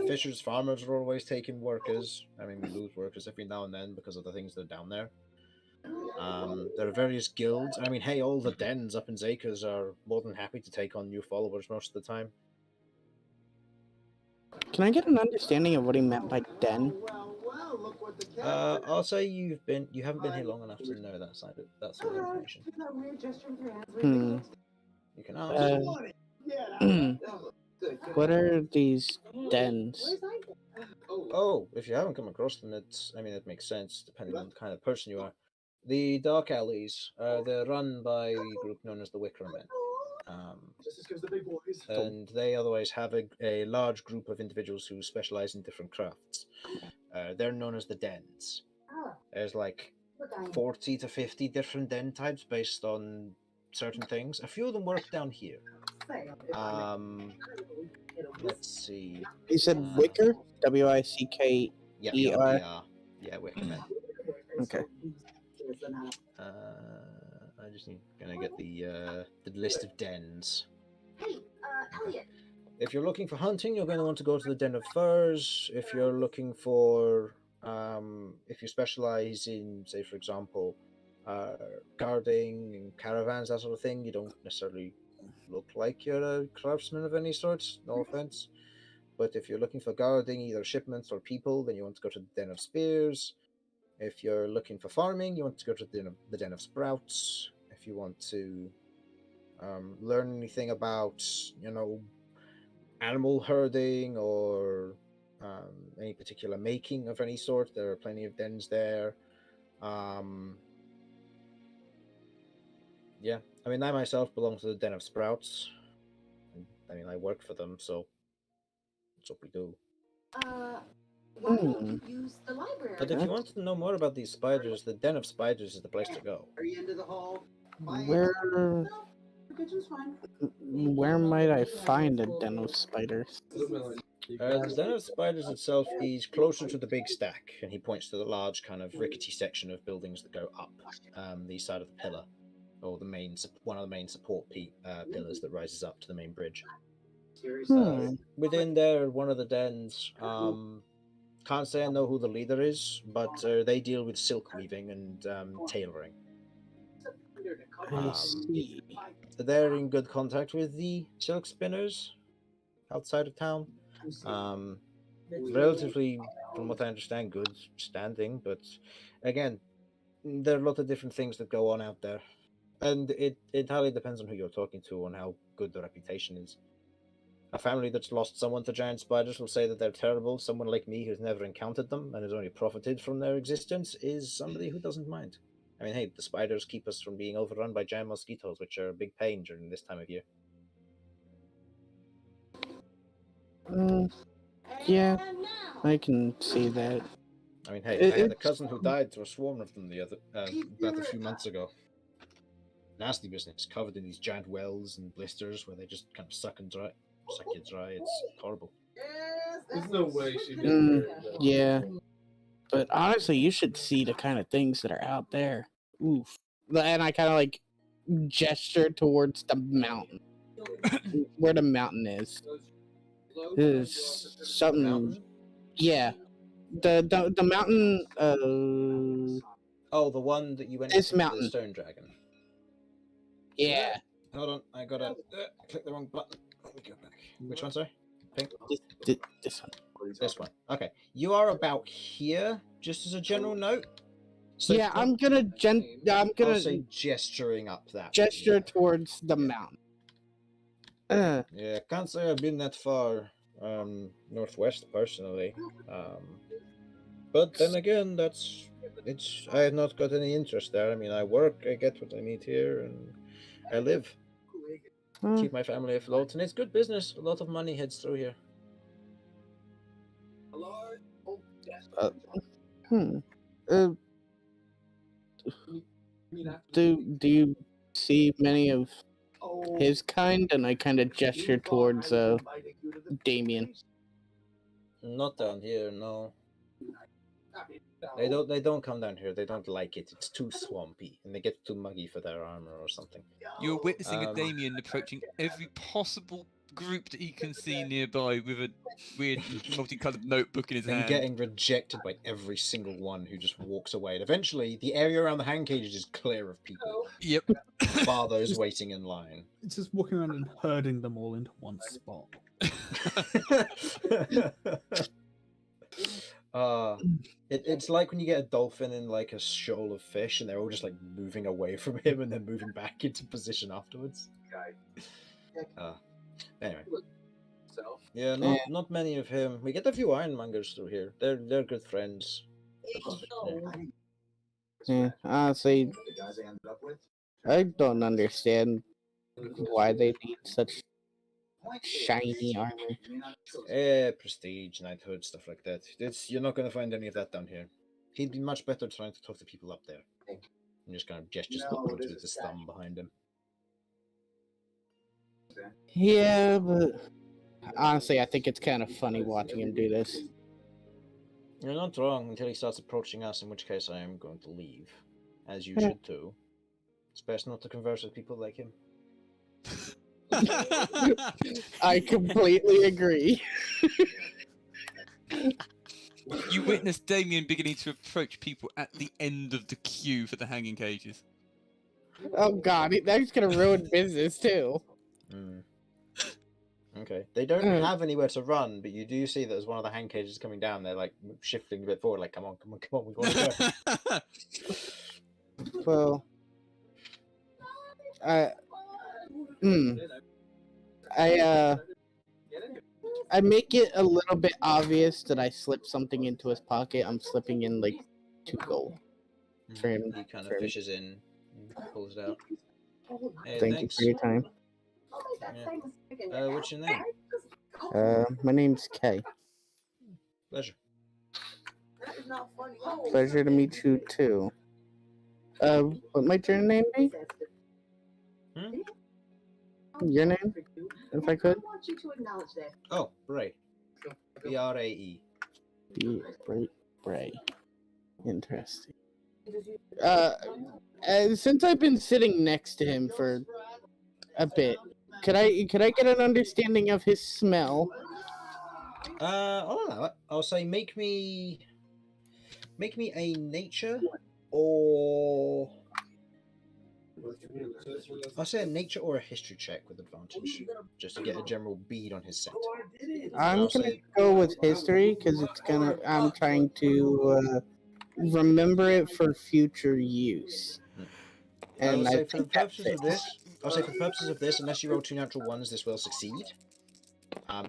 C: fishers, farmers are always taking workers. I mean, we lose workers every now and then because of the things that are down there. There are various guilds. I mean, hey, all the dens up in Zakers are more than happy to take on new followers most of the time.
D: Can I get an understanding of what he meant by den?
C: I'll say you haven't been here long enough to know that sort of information. You can ask.
D: What are these dens?
C: Oh, if you haven't come across them, it makes sense depending on the kind of person you are. The dark alleys, they're run by a group known as the Wicker Men. And they otherwise have a large group of individuals who specialize in different crafts. They're known as the dens. There's like 40 to 50 different den types based on certain things. A few of them work down here. Let's see.
D: You said Wicker? W-I-C-K.
C: Yeah,
D: ER.
C: WICR. Yeah, Wickerman.
D: Okay.
C: I just need gonna get the list of dens. If you're looking for hunting, you're going to want to go to the Den of Furs. If you're looking for, if you specialize in, say, for example, guarding and caravans, that sort of thing, you don't necessarily look like you're a craftsman of any sort. No offense. But if you're looking for guarding, either shipments or people, then you want to go to the Den of Spears. If you're looking for farming, you want to go to the Den of Sprouts. If you want to learn anything about, animal herding or any particular making of any sort, there are plenty of dens there. Yeah, I mean, I myself belong to the Den of Sprouts. I mean, I work for them, so that's what we do.
G: Why don't you use the library?
C: But if you want to know more about these spiders, the Den of Spiders is the place to go.
G: Are you into the whole?
D: Where might I find a den of spiders?
C: The Den of Spiders itself is closer to the big stack, and he points to the large kind of rickety section of buildings that go up the side of the pillar, or one of the main support pillars that rises up to the main bridge. Within there, one of the dens, can't say I know who the leader is, but they deal with silk weaving and tailoring.
D: I see.
C: They're in good contact with the silk spinners outside of town. Relatively, from what I understand, good standing, but again, there are a lot of different things that go on out there, and it entirely depends on who you're talking to and how good the reputation is. A family that's lost someone to giant spiders will say that they're terrible. Someone like me who's never encountered them and has only profited from their existence is somebody who doesn't mind. I mean, hey, the spiders keep us from being overrun by giant mosquitoes, which are a big pain during this time of year.
D: Yeah, I can see that.
C: I mean, hey, I had a cousin who died to a swarm of them about a few months ago. Nasty business, covered in these giant wells and blisters where they just kind of suck you dry. It's horrible.
H: There's no way she did.
D: Yeah. But honestly, you should see the kind of things that are out there. Oof. And I kind of like gesture towards the mountain. Where the mountain is. There's something.
C: Mountain?
D: Yeah. The mountain.
C: Oh, the one that you went
D: This
C: to,
D: mountain.
C: the Stone Dragon.
D: Yeah.
C: Hold on, I gotta click the wrong button. Let me go back. Which one, sorry? Pink?
D: This one.
C: This one. Okay. You are about here, just as a general note. So
D: Yeah, I'm gonna
C: I'll say gesturing up that.
D: gesture towards the mountain.
C: Yeah, can't say I've been that far northwest personally. But then again, I have not got any interest there. I mean, I work, I get what I need here, and I live. Keep my family afloat, and it's good business. A lot of money heads through here.
D: Do you see many of his kind? And I kind of gesture towards Damien.
C: Not down here, no. They don't come down here. They don't like it. It's too swampy, and they get too muggy for their armor or something.
A: You're witnessing a Damien approaching every possible group that he can see nearby with a weird multicolored notebook in his
C: And
A: hand.
C: getting rejected by every single one who just walks away. And eventually, the area around the hand cages is clear of people.
A: Yep.
C: Bar those waiting in line.
E: It's just walking around and herding them all into one spot.
C: It's like when you get a dolphin in like a shoal of fish, and they're all just like moving away from him and then moving back into position afterwards. Anyway, yeah, not many of him. We get a few ironmongers through here. They're good friends.
D: Yeah, honestly, I don't understand why they need such shiny armor.
C: Prestige, knighthood, stuff like that. You're not going to find any of that down here. He'd be much better trying to talk to people up there. And just kind of gestures upwards with his thumb behind him.
D: Yeah, but honestly, I think it's kind of funny watching him do this.
C: You're not wrong until he starts approaching us, in which case I am going to leave. As you should too. It's best not to converse with people like him.
D: I completely agree.
A: You witness Damien beginning to approach people at the end of the queue for the hanging cages.
D: Oh god, that's gonna ruin business too.
C: Okay. They don't have anywhere to run, but you do see that as one of the hang cages coming down, they're like shifting a bit forward, like, come on, we want to go.
D: Well, I make it a little bit obvious that I slip something into his pocket. I'm slipping in like 2 gold for him.
C: He kind of fishes in, and pulls it out. Hey,
D: Thank
C: thanks.
D: you for your time.
C: What's your name?
D: My name's Kay.
C: Pleasure.
D: Pleasure to meet you too. What might your name be? Your name, if I could.
C: Oh, Bray. B-R-A-E.
D: Bray. Interesting. Since I've been sitting next to him for a bit, could I get an understanding of his smell?
C: I'll allow it. I'll say make me a nature or I'll say a nature or a history check with advantage, just to get a general bead on his scent.
D: I'm gonna go with history because I'm trying to remember it for future use. And
C: I'll say for the purposes of this, unless you roll 2 natural ones, this will succeed.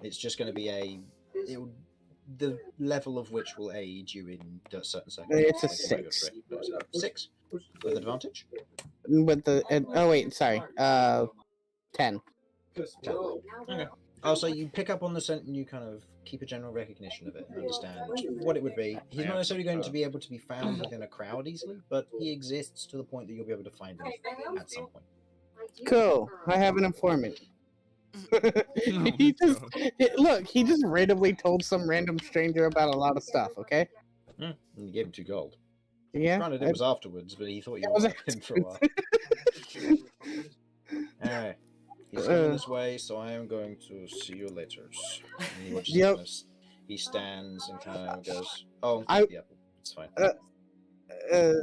C: It's just going to be the level of which will aid you in certain circumstances.
D: It's a 6.
C: 6 with advantage.
D: With the oh wait, sorry, 10.
C: Okay. Also, you pick up on the scent and you kind of keep a general recognition of it and understand what it would be. He's not necessarily going to be able to be found within a crowd easily, but he exists to the point that you'll be able to find him at some point.
D: Cool. I have an informant. He just randomly told some random stranger about a lot of stuff. Okay.
C: And you gave him 2 gold.
D: Yeah.
C: Granted, it was afterwards, but he thought you were with him for a while. Alright. He's going this way, so I am going to see you later.
D: Yep.
C: He stands and kind of goes, "Oh, yep, it's fine."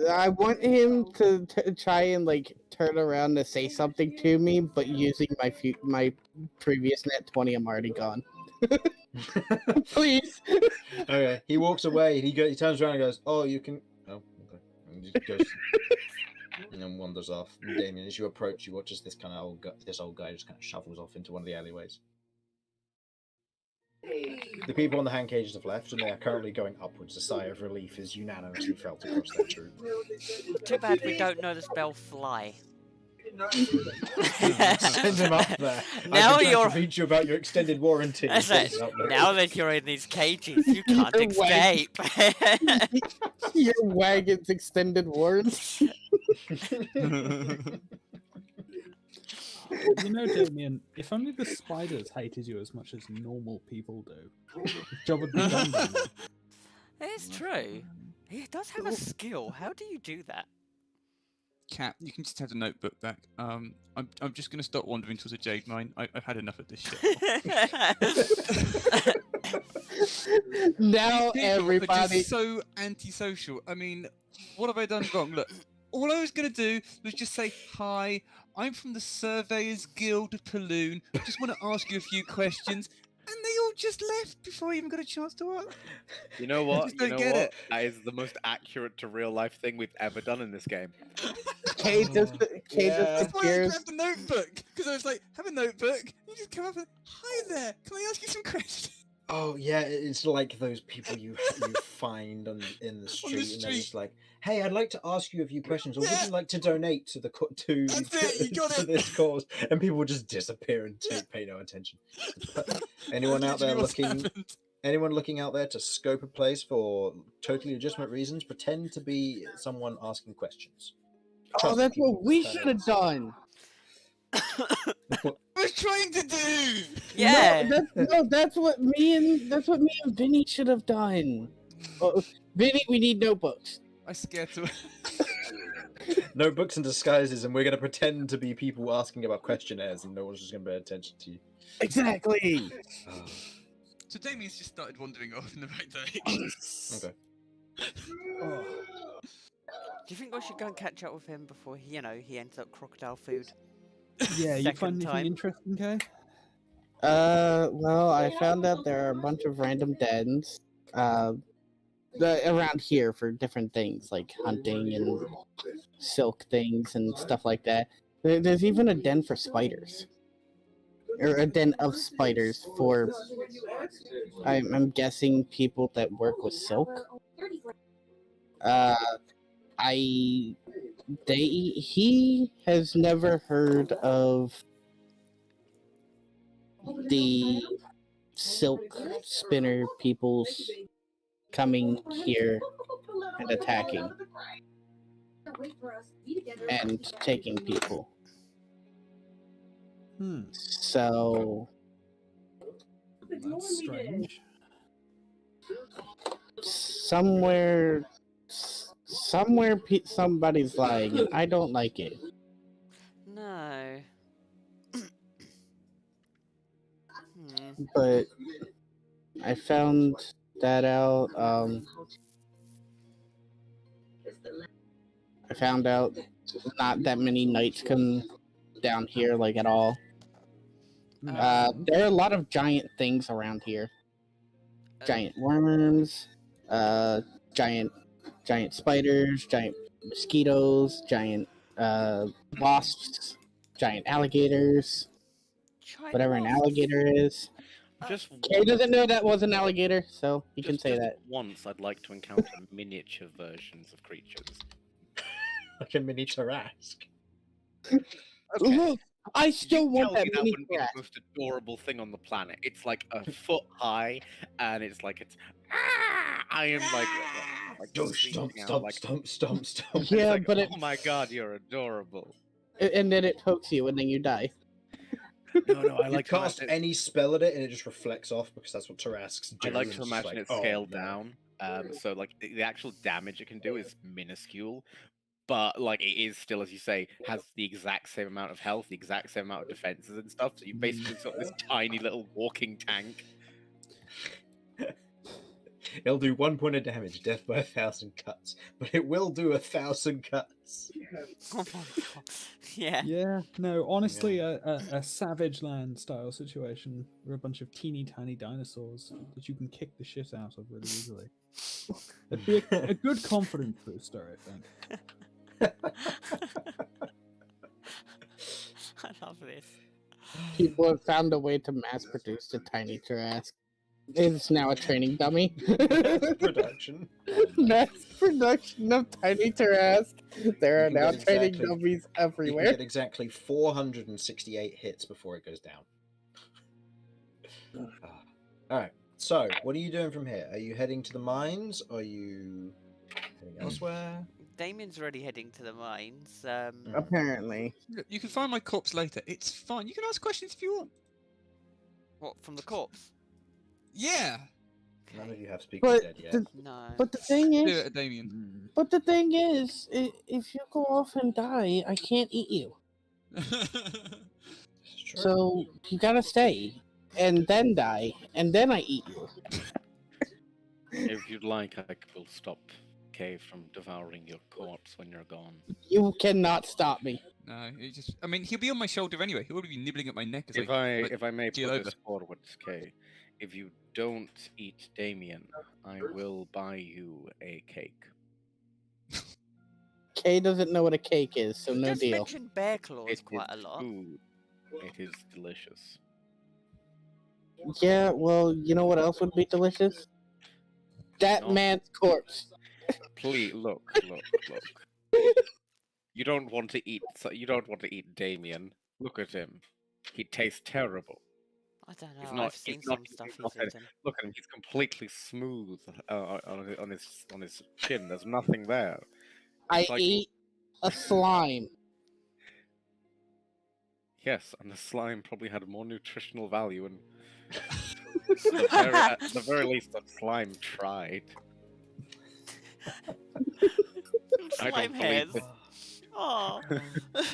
D: I want him to try and like turn around to say something to me, but using my previous net 20, I'm already gone. Please.
C: Okay. He walks away. He turns around and goes, "Oh, you can." Oh, okay. And he just goes. And then wanders off. And Damien, as you approach, you watch as this old guy just kind of shuffles off into one of the alleyways. The people on the hand cages have left, and they are currently going upwards. A sigh of relief is unanimously felt across that troop.
B: Too bad we don't know the spell fly.
C: Send him up there.
B: Now
C: I've been trying
B: you're.
C: to read you about your extended warranty.
B: That's it. Now that you're in these cages, you can't escape.
D: Your wagon's extended warranty.
E: You know, Damien, if only the spiders hated you as much as normal people do, the job would be done by now.
B: It's true. He does have a skill. How do you do that?
A: Cat, you can just have the notebook back. I'm just going to stop wandering towards a jade mine. I've had enough of this shit.
D: Now
A: People
D: everybody.
A: are just so antisocial. I mean, what have I done wrong? Look, all I was going to do was just say, "Hi, I'm from the Surveyors Guild of Paloon. I just want to ask you a few questions." And they all just left before I even got a chance to ask.
F: You know what?
A: just don't get it.
F: That is the most accurate to real life thing we've ever done in this game.
D: Kay just
A: That's why I
D: appears.
A: grabbed the notebook, because I was like, have a notebook. You just come up and, "Hi there, can I ask you some questions?"
C: Oh yeah, it's like those people you find in the street, and they're
A: street.
C: just like, "Hey, I'd like to ask you a few questions, or would
A: Yeah.
C: you like to donate to the
A: That's it, you got
C: to
A: it.
C: this cause?" And people would just disappear and pay no attention. Anyone
A: That's
C: out there
A: literally what's
C: looking?
A: happened.
C: Anyone looking out there to scope a place for totally legitimate reasons? Pretend to be someone asking questions.
D: Oh,
C: Trust
D: that's
C: people,
D: what we
C: that
D: should have
C: is-
D: done.
A: I was trying to do.
B: Yeah.
D: That's what me and Vinny should have done. Oh, Vinny, we need notebooks.
A: I scared to.
C: Notebooks and disguises, and we're going to pretend to be people asking about questionnaires, and no one's just going to pay attention to you.
D: Exactly.
A: So Damien's just started wandering off in the right direction.
C: Okay.
B: Do you think I should go and catch up with him before he ends up crocodile food?
E: Yeah, you
B: Second
E: find anything
B: time.
E: interesting, Kay?
D: Well, I found out there are a bunch of random dens, around here for different things like hunting and silk things and stuff like that. There's even a den for spiders, or a den of spiders for, I'm guessing, people that work with silk. He has never heard of the silk spinner peoples coming here and attacking and taking people. So
E: That's strange.
D: somewhere somebody's lying. I don't like it.
B: No.
D: But I found that out. I found out not that many knights come down here, like, at all. There are a lot of giant things around here. Giant worms, giant spiders, giant mosquitoes, giant wasps, giant alligators, whatever an alligator is.
F: Just
D: Kay doesn't know that was an alligator, so he can
F: just
D: say that.
F: once, I'd like to encounter miniature versions of creatures.
C: Like a mini Tarask.
D: Look, I still want
F: Tell
D: that
F: me that
D: mini
F: wouldn't be
D: rat.
F: the most adorable thing on the planet. It's like a foot high, and it's I am like
C: Stomp,
F: freaking out,
C: stomp,
F: like,
C: stomp, stomp, stomp.
D: Yeah,
F: like,
D: but
F: oh my god, you're adorable.
D: and then it pokes you, and then you die.
F: No, I
C: You
F: like to
C: cast
F: imagine,
C: any spell at it, and it just reflects off because that's what Tarasks do.
F: I like
C: and
F: to
C: it's just
F: imagine
C: like,
F: it
C: oh,
F: scaled
C: no.
F: down. So like the actual damage it can do is minuscule, but like it is still, as you say, has the exact same amount of health, the exact same amount of defenses and stuff. So you basically got this tiny little walking tank.
C: It'll do 1 point of damage, death by 1,000 cuts, but it will do 1,000 cuts.
B: Oh my god. Yeah.
E: Yeah, no, honestly, a Savage Land style situation where a bunch of teeny tiny dinosaurs that you can kick the shit out of really easily. It'd be a good confidence booster, I think.
B: I love this.
D: People have found a way to mass produce a tiny Tarrasque. It's now a training dummy.
C: Production.
D: Mass production of tiny Tarrasque. There are
C: You can
D: now
C: get
D: training
C: exactly-
D: dummies
C: You can
D: everywhere.
C: get exactly 468 hits before it goes down. Alright, so what are you doing from here? Are you heading to the mines? Or are you heading elsewhere?
B: Damien's already heading to the mines.
D: Apparently.
A: Look, you can find my corpse later. It's fine. You can ask questions if you want.
B: What, from the corpse?
A: Yeah.
C: None of
B: Okay.
C: you have speak
D: But
C: dead yet.
B: No.
D: But the thing
A: Do
D: is,
A: it, Damien.
D: if you go off and die, I can't eat you.
C: This is true.
D: So you gotta stay, and then die, and then I eat you.
F: If you'd like, I will stop Kay from devouring your corpse when you're gone.
D: You cannot stop me.
A: No, he just. I mean, he'll be on my shoulder anyway. He'll be nibbling at my neck as
F: If I may put
A: keel over.
F: this forward, Kay, if you don't eat Damien, I will buy you a cake.
D: Kay doesn't know what a cake is, so
B: He
D: no
B: does
D: deal.
B: mention bear claws
F: It
B: quite a
F: is
B: lot.
F: food. It is delicious.
D: Yeah, well, you know what else would be delicious? That
F: Not-
D: man's corpse.
F: Please look. You don't want to eat. You don't want to eat Damien. Look at him. He tastes terrible.
B: I don't know.
F: He's not.
B: I've seen
F: He's not.
B: some stuff
F: He's
B: he's
F: not
B: eaten.
F: look at him. He's completely smooth on his chin. There's nothing there.
D: I
F: It's like-
D: ate a slime.
F: Yes, and the slime probably had more nutritional value, and at the very least, that slime tried. I
B: Slime
F: don't
B: hairs.
F: believe
B: Oh.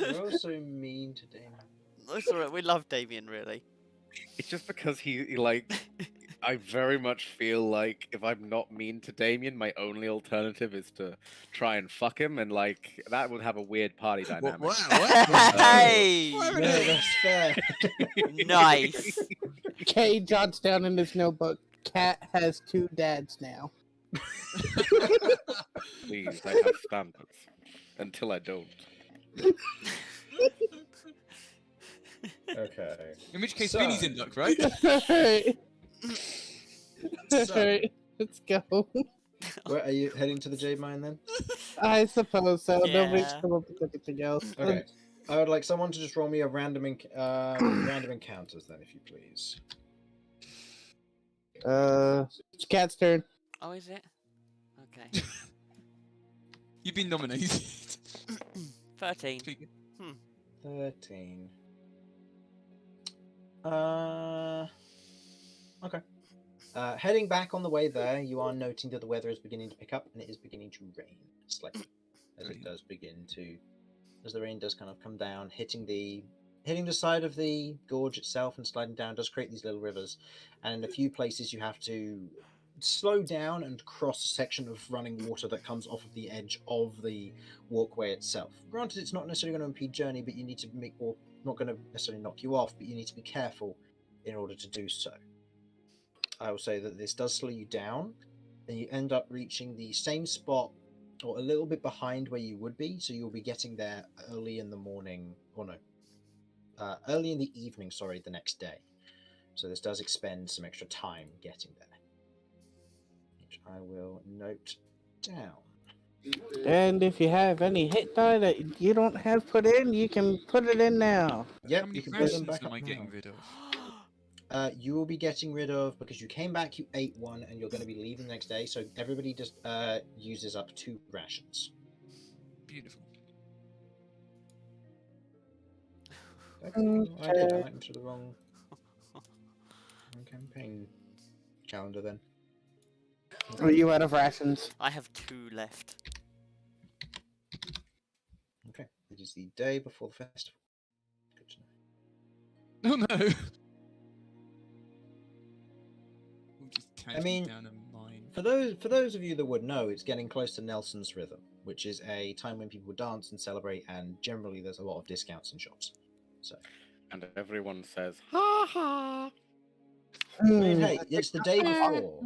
C: You're also mean to Damien.
B: That's alright. We love Damien, really.
F: It's just because he like. I very much feel like if I'm not mean to Damien, my only alternative is to try and fuck him, and like that would have a weird party dynamic.
B: Hey!
C: Yeah, that's fair.
B: Nice.
D: Kay jots down in his notebook. Cat has 2 dads now.
F: Please, I have standards. Until I don't.
C: Okay.
A: In which case,
C: So-
A: Vinny's in luck, right?
D: Alright,
C: So,
D: alright, let's go.
C: where are you heading to the jade mine then?
D: I suppose so. Nobody's
B: Yeah.
D: come up with anything else.
C: Okay. I would like someone to just roll me a random random encounters then, if you please.
D: It's Cat's turn.
B: Oh, is it? Okay.
A: You've been nominated.
B: 13.
C: 13. Okay. Heading back on the way there, you are noting that the weather is beginning to pick up and it is beginning to rain slightly as it does begin to, as the rain does kind of come down, hitting the side of the gorge itself and sliding down. Does create these little rivers, and in a few places you have to slow down and cross a section of running water that comes off of the edge of the walkway itself. Granted, it's not necessarily going to impede journey, but you need to make, or not going to necessarily knock you off, but you need to be careful in order to do so. I will say that this does slow you down, and you end up reaching the same spot or a little bit behind where you would be, so you'll be getting there early in the morning, or no, early in the evening, sorry, the next day. So this does expend some extra time getting there, which I will note down.
D: And if you have any hit die that you don't have put in, you can put it in now.
C: Yep,
A: How many
C: you can put them
A: rations
C: back
A: am
C: up
A: I getting
C: now.
A: rid of?
C: You will be getting rid of, because you came back, you ate one, and you're going to be leaving the next day, so everybody just uses up 2 rations.
A: Beautiful.
C: I did. I went into the wrong campaign calendar then.
D: Are you out of rations?
B: I have 2 left.
C: Okay, it is the day before the festival. Good to know.
A: Oh no. We'll just casually
C: mean,
A: down a mine.
C: For those of you that would know, it's getting close to Nelson's Rhythm, which is a time when people dance and celebrate, and generally there's a lot of discounts in shops. So,
F: And everyone says, "Ha ha!"
C: I mean, hey, it's the day before.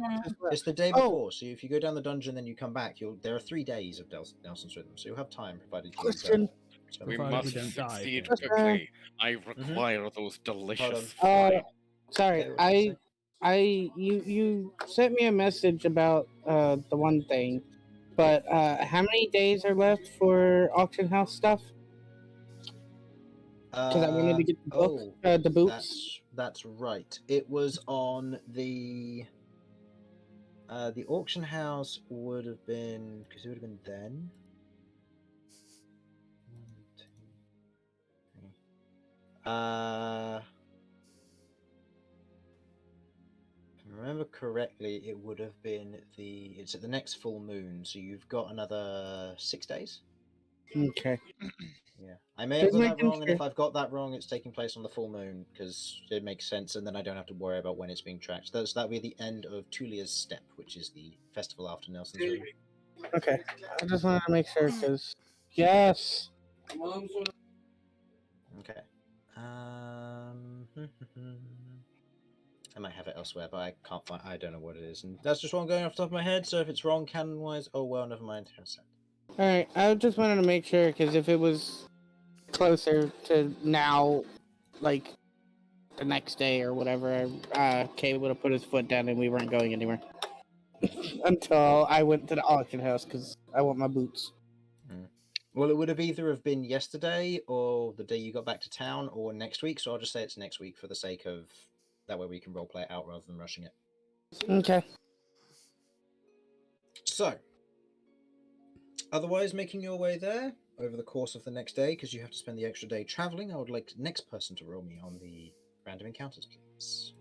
C: It's the day
D: Oh.
C: before. So if you go down the dungeon, then you come back. There are 3 days of Nelson's Rhythm, so you'll have time provided you.
D: Question.
C: So
F: We
E: Provided
F: must
E: we don't die.
F: succeed
D: Okay.
F: quickly. I require those delicious.
C: Hold
D: Sorry,
C: Okay, what did you say?
D: you sent me a message about the one thing, but how many days are left for auction house stuff? Because I wanted to get the book, the boots.
C: That's right. It was on the auction house would have been, because it would have been then. 1, 2, 3. If I remember correctly, it would have been it's at the next full moon, so you've got another 6 days.
D: Okay.
C: Yeah, I may have
D: Just
C: got that
D: making
C: wrong, and if
D: sure.
C: I've got that wrong, it's taking place on the full moon because it makes sense, and then I don't have to worry about when it's being tracked. So that'll be the end of Tulia's Step, which is the festival after Nelson's Rhythm.
D: Okay. I just wanted to make sure because yes.
C: Okay. I might have it elsewhere, but I can't find. I don't know what it is, and that's just what I'm going off the top of my head. So if it's wrong canon-wise, oh well, never mind.
D: All right. I just wanted to make sure because if it was closer to now, like the next day or whatever, Kay would have put his foot down and we weren't going anywhere. Until I went to the auction house because I want my boots.
C: Well, it would have either have been yesterday or the day you got back to town or next week. So I'll just say it's next week for the sake of that way we can roleplay it out rather than rushing it.
D: Okay.
C: So, otherwise, making your way there over the course of the next day, because you have to spend the extra day traveling, I would like the next person to roll me on the random encounters, please.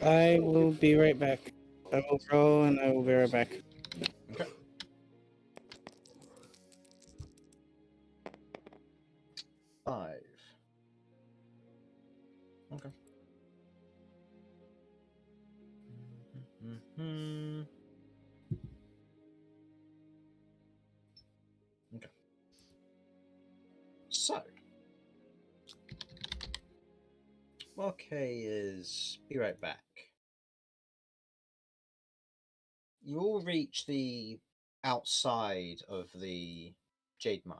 D: I will be right back. I will roll and I will be right back.
C: Okay. Five. Okay. Mm-hmm. Okay. So, okay, is be right back. You all reach the outside of the jade mine.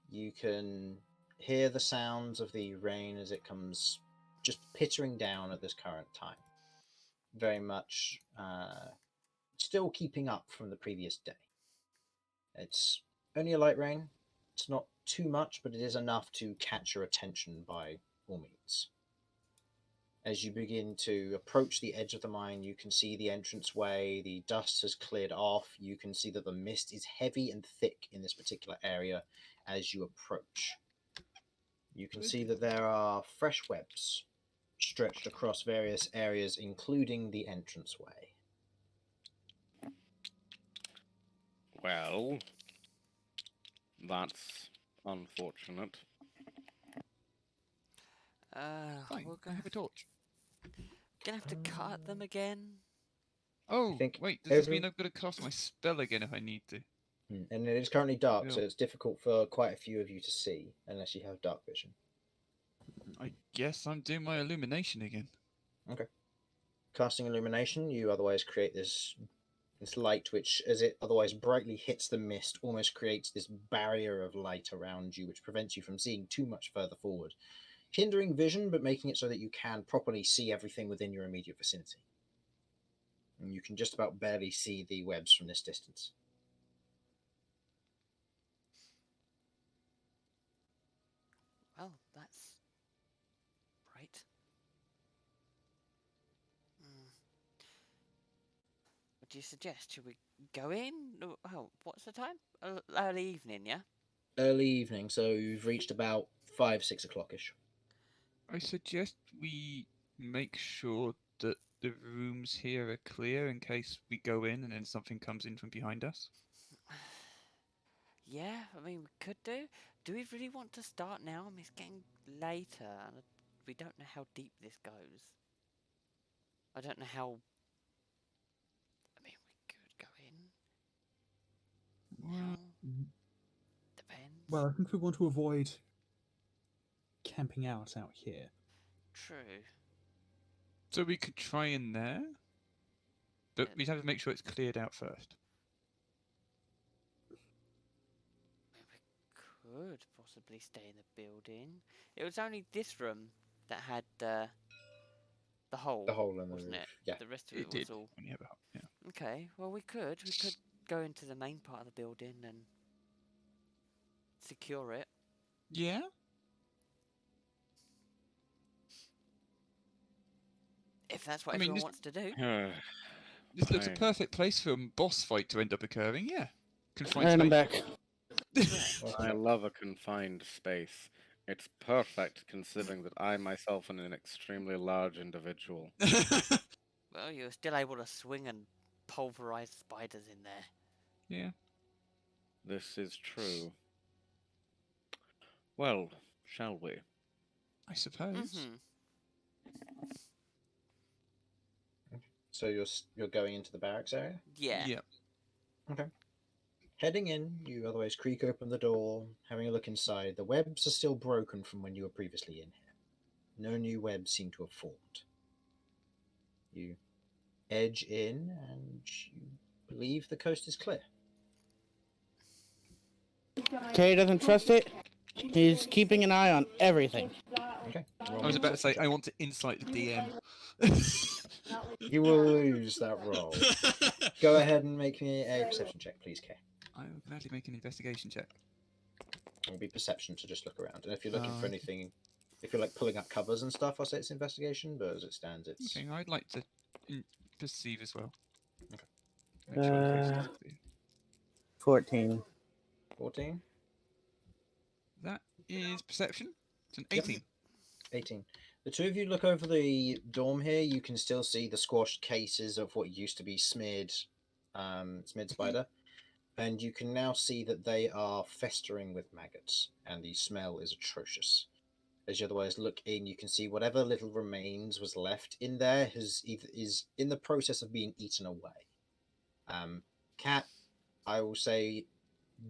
C: You can hear the sounds of the rain as it comes just pittering down at this current time. Very much still keeping up from the previous day. It's only a light rain. It's not too much, but it is enough to catch your attention by all means. As you begin to approach the edge of the mine, you can see the entranceway, the dust has cleared off, you can see that the mist is heavy and thick in this particular area as you approach. You can see that there are fresh webs stretched across various areas, including the entranceway.
F: Well, that's unfortunate.
A: Fine,
B: We're
A: I
B: gonna
A: have a torch.
B: have to cut them again.
A: Oh,
C: think
A: wait, does this
C: every-
A: mean I've got to cast my spell again if I need to?
C: And it is currently dark, so
A: Yeah.
C: it's difficult for quite a few of you to see, unless you have dark vision.
A: I guess I'm doing my illumination again.
C: Casting illumination, you otherwise create this light which, as it otherwise brightly hits the mist, almost creates this barrier of light around you which prevents you from seeing too much further forward, hindering vision but making it so that you can properly see everything within your immediate vicinity. And you can just about barely see the webs from this distance.
B: Well, that's right. What do you suggest? Should we go in? Oh, what's the time? Early evening, yeah?
C: Early evening, so you've reached about 5-6 o'clock-ish.
A: I suggest we make sure that the rooms here are clear in case we go in and then something comes in from behind us.
B: Yeah, I mean, we could do. Do we really want to start now? I mean, it's getting later, and we don't know how deep this goes. I don't know how. I mean, we could go in.
E: Well,
B: No, depends.
E: well, I think we want to avoid camping out here.
B: True.
A: So we could try in there, but
B: Yeah.
A: we'd have to make sure it's cleared out first.
B: We could possibly stay in the building. It was only this room that had the hole.
C: The hole in the
B: wasn't
C: roof.
B: it?
C: Yeah.
B: The rest of
A: It
B: it was
A: did.
B: all.
A: When you have a, yeah.
B: Okay. Well, we could go into the main part of the building and secure it.
A: Yeah?
B: If that's what
A: I mean,
B: everyone
A: this-
B: wants to do.
A: This looks a
F: Fine.
A: perfect place for a boss fight to end up occurring, yeah. Confined
D: And I'm
A: space.
D: back.
F: I love a confined space. It's perfect considering that I myself am an extremely large individual.
B: Well, you're still able to swing and pulverize spiders in there.
A: Yeah.
F: This is true. Well, shall we?
A: I suppose.
B: Mm-hmm.
C: So you're going into the barracks area?
B: Yeah.
A: Yeah.
C: Heading in, you otherwise creak open the door, having a look inside. The webs are still broken from when you were previously in here. No new webs seem to have formed. You edge in, and you believe the coast is clear.
D: Kay doesn't trust it. He's keeping an eye on everything.
A: I was about to say I want to insight the DM.
C: You will lose that roll. Go ahead and make me a perception check, please, Kay.
A: I will gladly make an investigation check.
C: It'll be perception to just look around. And if you're looking for
A: Oh.
C: anything, if you're like pulling up covers and stuff, I'll say it's investigation, but as it stands, it's.
A: Okay, I'd like to perceive as well.
C: Okay.
A: Make sure I'm close enough to you.
D: 14.
C: 14?
A: That is perception. It's an
C: Yep.
A: 18.
C: 18. The two of you look over the dorm here. You can still see the squashed cases of what used to be smeared spider. And you can now see that they are festering with maggots, and the smell is atrocious. As you otherwise look in, you can see whatever little remains was left in there is in the process of being eaten away. Cat, I will say,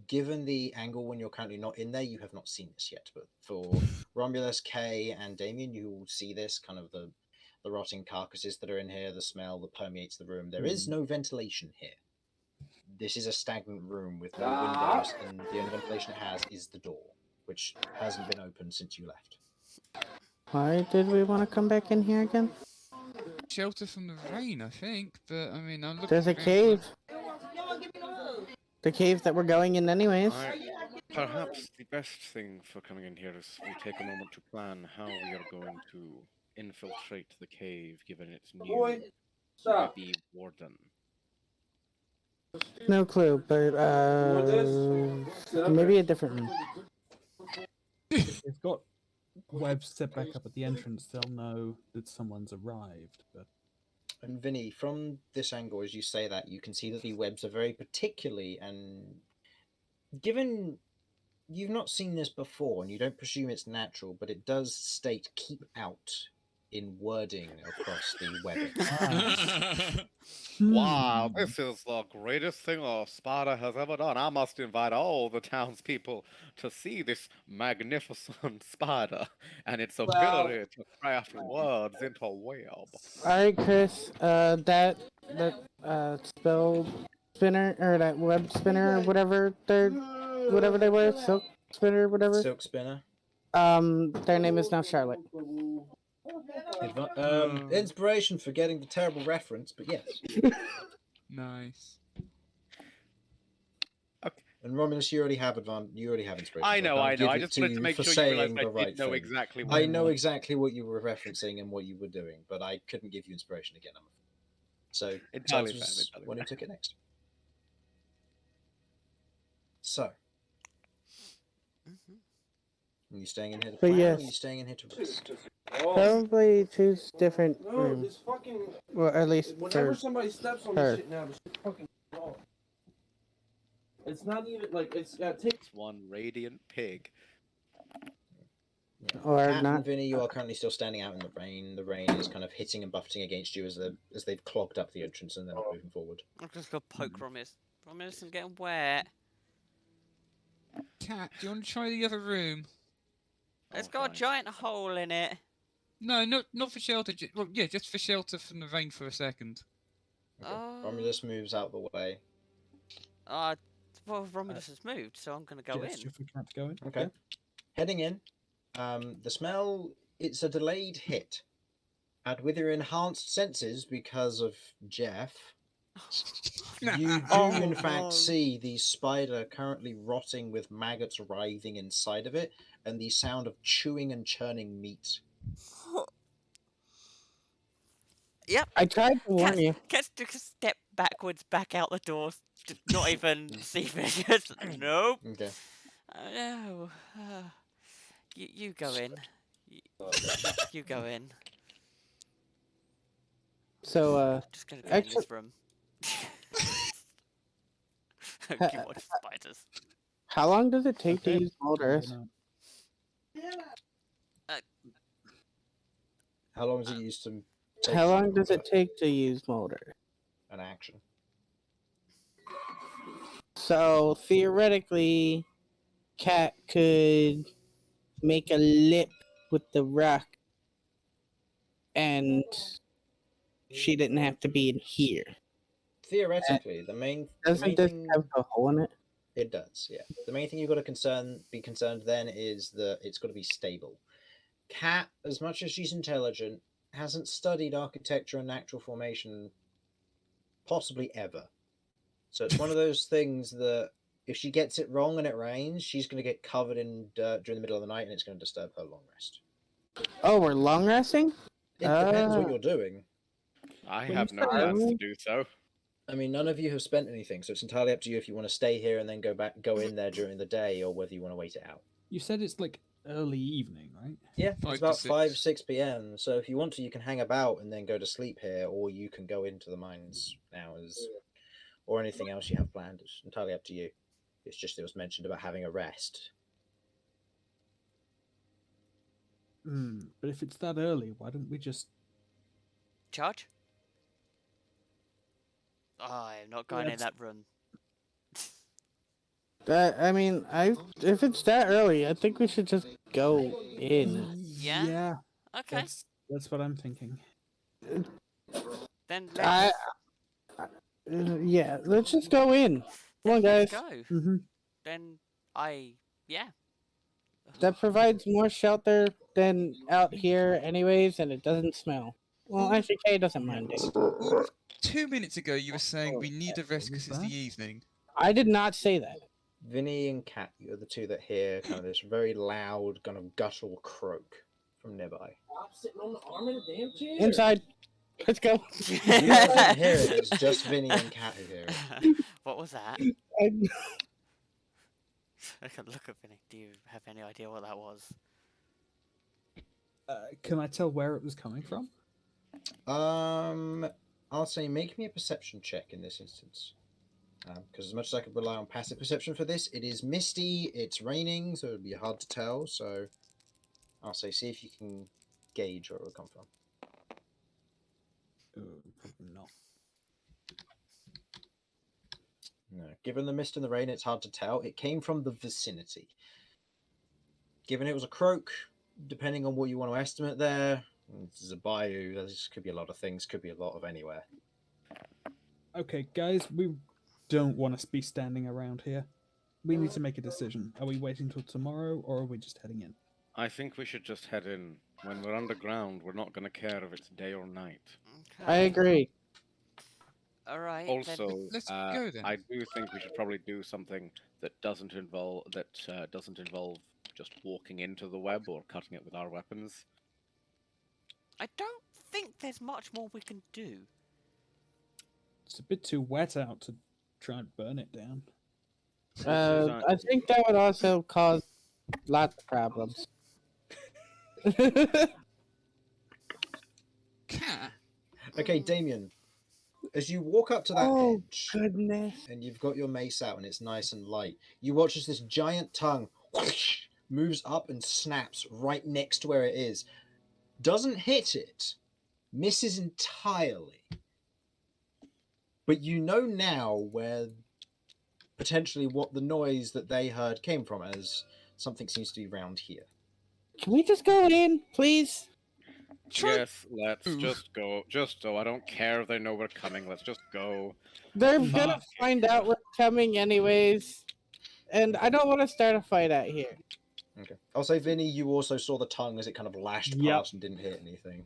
C: given the angle when you're currently not in there, you have not seen this yet. But for Romulus, Kay, and Damien, you will see this kind of the rotting carcasses that are in here, the smell that permeates the room. There is no ventilation here. This is a stagnant room with no windows, and the only ventilation it has is the door, which hasn't been opened since you left.
D: Why did we want to come back in here again?
A: Shelter from the rain, I think. But I mean, I'm looking.
D: There's a cave. The cave that we're going in anyways.
F: Perhaps the best thing for coming in here is we take a moment to plan how we are going to infiltrate the cave, given its new creepy warden.
D: No clue, but maybe a different room.
E: If they've got webs set back up at the entrance, they'll know that someone's arrived. But
C: And Vinny, from this angle, as you say that, you can see that the webs are very particularly, and given you've not seen this before and you don't presume it's natural, but it does state "keep out" in wording across the webbing.
F: Wow, this is the greatest thing a spider has ever done. I must invite all the townspeople to see this magnificent spider and its ability to craft words into a web.
D: Alright, Chris, that spell spinner, or that web spinner, or whatever they were, silk spinner, whatever.
C: Silk spinner.
D: Their name is now Charlotte.
C: Inspiration for getting the terrible reference, but yes.
A: Nice.
C: And Romulus, you already have inspiration.
F: I know.
C: I'll give
F: I
C: it
F: just wanted to
C: you
F: make
C: for
F: sure you
C: saying
F: realized
C: the
F: I
C: right
F: did know
C: thing.
F: exactly what
C: I
F: you
C: know
F: wanted.
C: exactly what you were referencing and what you were doing, but I couldn't give you inspiration again. So
F: Entirely
C: Charles
F: fair,
C: was
F: entirely
C: one who
F: fair.
C: took it next. So, are you staying in here to
D: But
C: plan, or are
D: yes.
C: you staying in here to rest?
D: Probably choose different
H: No,
D: rooms.
H: this fucking.
D: Well, at least
H: Whenever
D: for
H: somebody steps on
D: her.
H: this shit now, this shit fucking off. It's not even like it's got take.
F: It's one radiant pig.
C: Yeah.
D: Or
C: Cat and
D: not.
C: Vinny, you are currently still standing out in the rain. The rain is kind of hitting and buffeting against you as they've clogged up the entrance and they're not moving forward.
B: I'm just gonna poke Romulus. Romulus, I'm getting wet.
A: Cat, do you want to try the other room?
B: It's
F: Oh,
B: got a
F: nice.
B: giant hole in it.
A: No, not for shelter. Well, yeah, just for shelter from the rain for a second.
C: Okay.
B: Oh.
C: Romulus moves out the way.
B: Well, Romulus has moved, so I'm gonna go in.
E: gesture for Cat to go in.
C: Okay. Heading in, the smell, it's a delayed hit. And with your enhanced senses because of Jeff, you do
B: Oh,
C: in fact
B: no.
C: see the spider currently rotting with maggots writhing inside of it, and the sound of chewing and churning meat.
B: Yep.
D: I tried to warn you.
B: Cat's took a step backwards, back out the door, not even see just nope.
C: Okay.
B: No. You go in. You go in.
D: So,
B: Just gonna go in this
D: actually-
B: room. You watch spiders.
D: how long does it take to
E: Okay.
D: use mold earth?
C: How long does it use to take
D: How
C: to
D: long does it
C: convert
D: take to use mold earth?
C: an action?
D: So theoretically, Cat could make a lip with the rock, and she didn't have to be in here.
C: Theoretically, the main
D: Doesn't this
C: thing
D: have a hole in it?
C: it does, yeah. The main thing you've got to be concerned then is that it's got to be stable. Cat, as much as she's intelligent, hasn't studied architecture and natural formation possibly ever. So it's one of those things that if she gets it wrong and it rains, she's going to get covered in dirt during the middle of the night and it's going to disturb her long rest.
D: Oh, we're long resting?
C: It depends what
D: Ah.
C: you're doing.
F: I
E: When
F: have
E: you
F: no
E: say
F: plans to
D: early-
F: do so.
C: I mean, none of you have spent anything, so it's entirely up to you if you want to stay here and then go in there during the day, or whether you want to wait it out.
E: You said it's like early evening, right?
C: Yeah,
A: 5
C: it's
A: to
C: about 5,
A: 6.
C: 6 p.m. So if you want to, you can hang about and then go to sleep here, or you can go into the mines now, or anything else you have planned. It's entirely up to you. It's just it was mentioned about having a rest.
E: But if it's that early, why don't we just...
B: Charge? Oh, I'm not going in
E: Let's-
B: that run.
D: I mean, if it's that early, I think we should just go in.
B: Yeah?
E: Yeah,
B: Okay,
E: that's what I'm thinking.
B: then
D: I,
B: let's,
D: yeah, let's just go in. Come on,
B: let's
D: guys.
B: go.
E: Mm-hmm.
B: Then yeah.
D: That provides more shelter than out here, anyways, and it doesn't smell. Well, actually, Kay doesn't mind it.
A: Well, 2 minutes ago, you were saying we need a rest because it's the evening.
D: I did not say that.
C: Vinny and Kat, you're the two that hear kind of this very loud, kind of guttural croak from nearby.
H: Stop sitting on the arm of the damn chair.
D: Inside. Let's go.
C: You guys don't hear it, it's just Vinny and Kat who hear it.
B: What was that?
D: I-
B: I can look at Vinny. Do you have any idea what that was?
E: Can I tell where it was coming from?
C: I'll say make me a perception check in this instance. Because as much as I could rely on passive perception for this, it is misty, it's raining, so it would be hard to tell. So I'll say see if you can gauge where it would come from.
E: Probably not.
C: No, given the mist and the rain, it's hard to tell. It came from the vicinity. Given it was a croak, depending on what you want to estimate there, this is a bayou, this could be a lot of things, could be a lot of anywhere.
E: Okay, guys, we don't want to be standing around here. We need to make a decision. Are we waiting till tomorrow, or are we just heading in?
F: I think we should just head in. When we're underground, we're not going to care if it's day or night.
B: Okay.
D: I agree.
B: All right.
F: Also,
A: Let's go then.
F: I do think we should probably do something that doesn't involve just walking into the web or cutting it with our weapons.
B: I don't think there's much more we can do.
E: It's a bit too wet out to try and burn it down.
D: I think that would also cause lots of problems.
A: Cat?
C: Okay, Damien, as you walk up to that
D: Oh,
C: edge,
D: goodness.
C: and you've got your mace out and it's nice and light, you watch as this giant tongue whoosh, moves up and snaps right next to where it is. Doesn't hit it, misses entirely. But you know now where potentially what the noise that they heard came from, as something seems to be round here.
D: Can we just go in, please?
F: Yes, let's
A: Ooh.
F: just go. Just go. I don't care if they know we're coming. Let's just go.
D: They're gonna
A: Fuck.
D: find out we're coming anyways. And I don't want to start a fight out here.
C: Okay. I'll say, Vinny, you also saw the tongue as it kind of lashed
E: Yep.
C: past and didn't hit anything.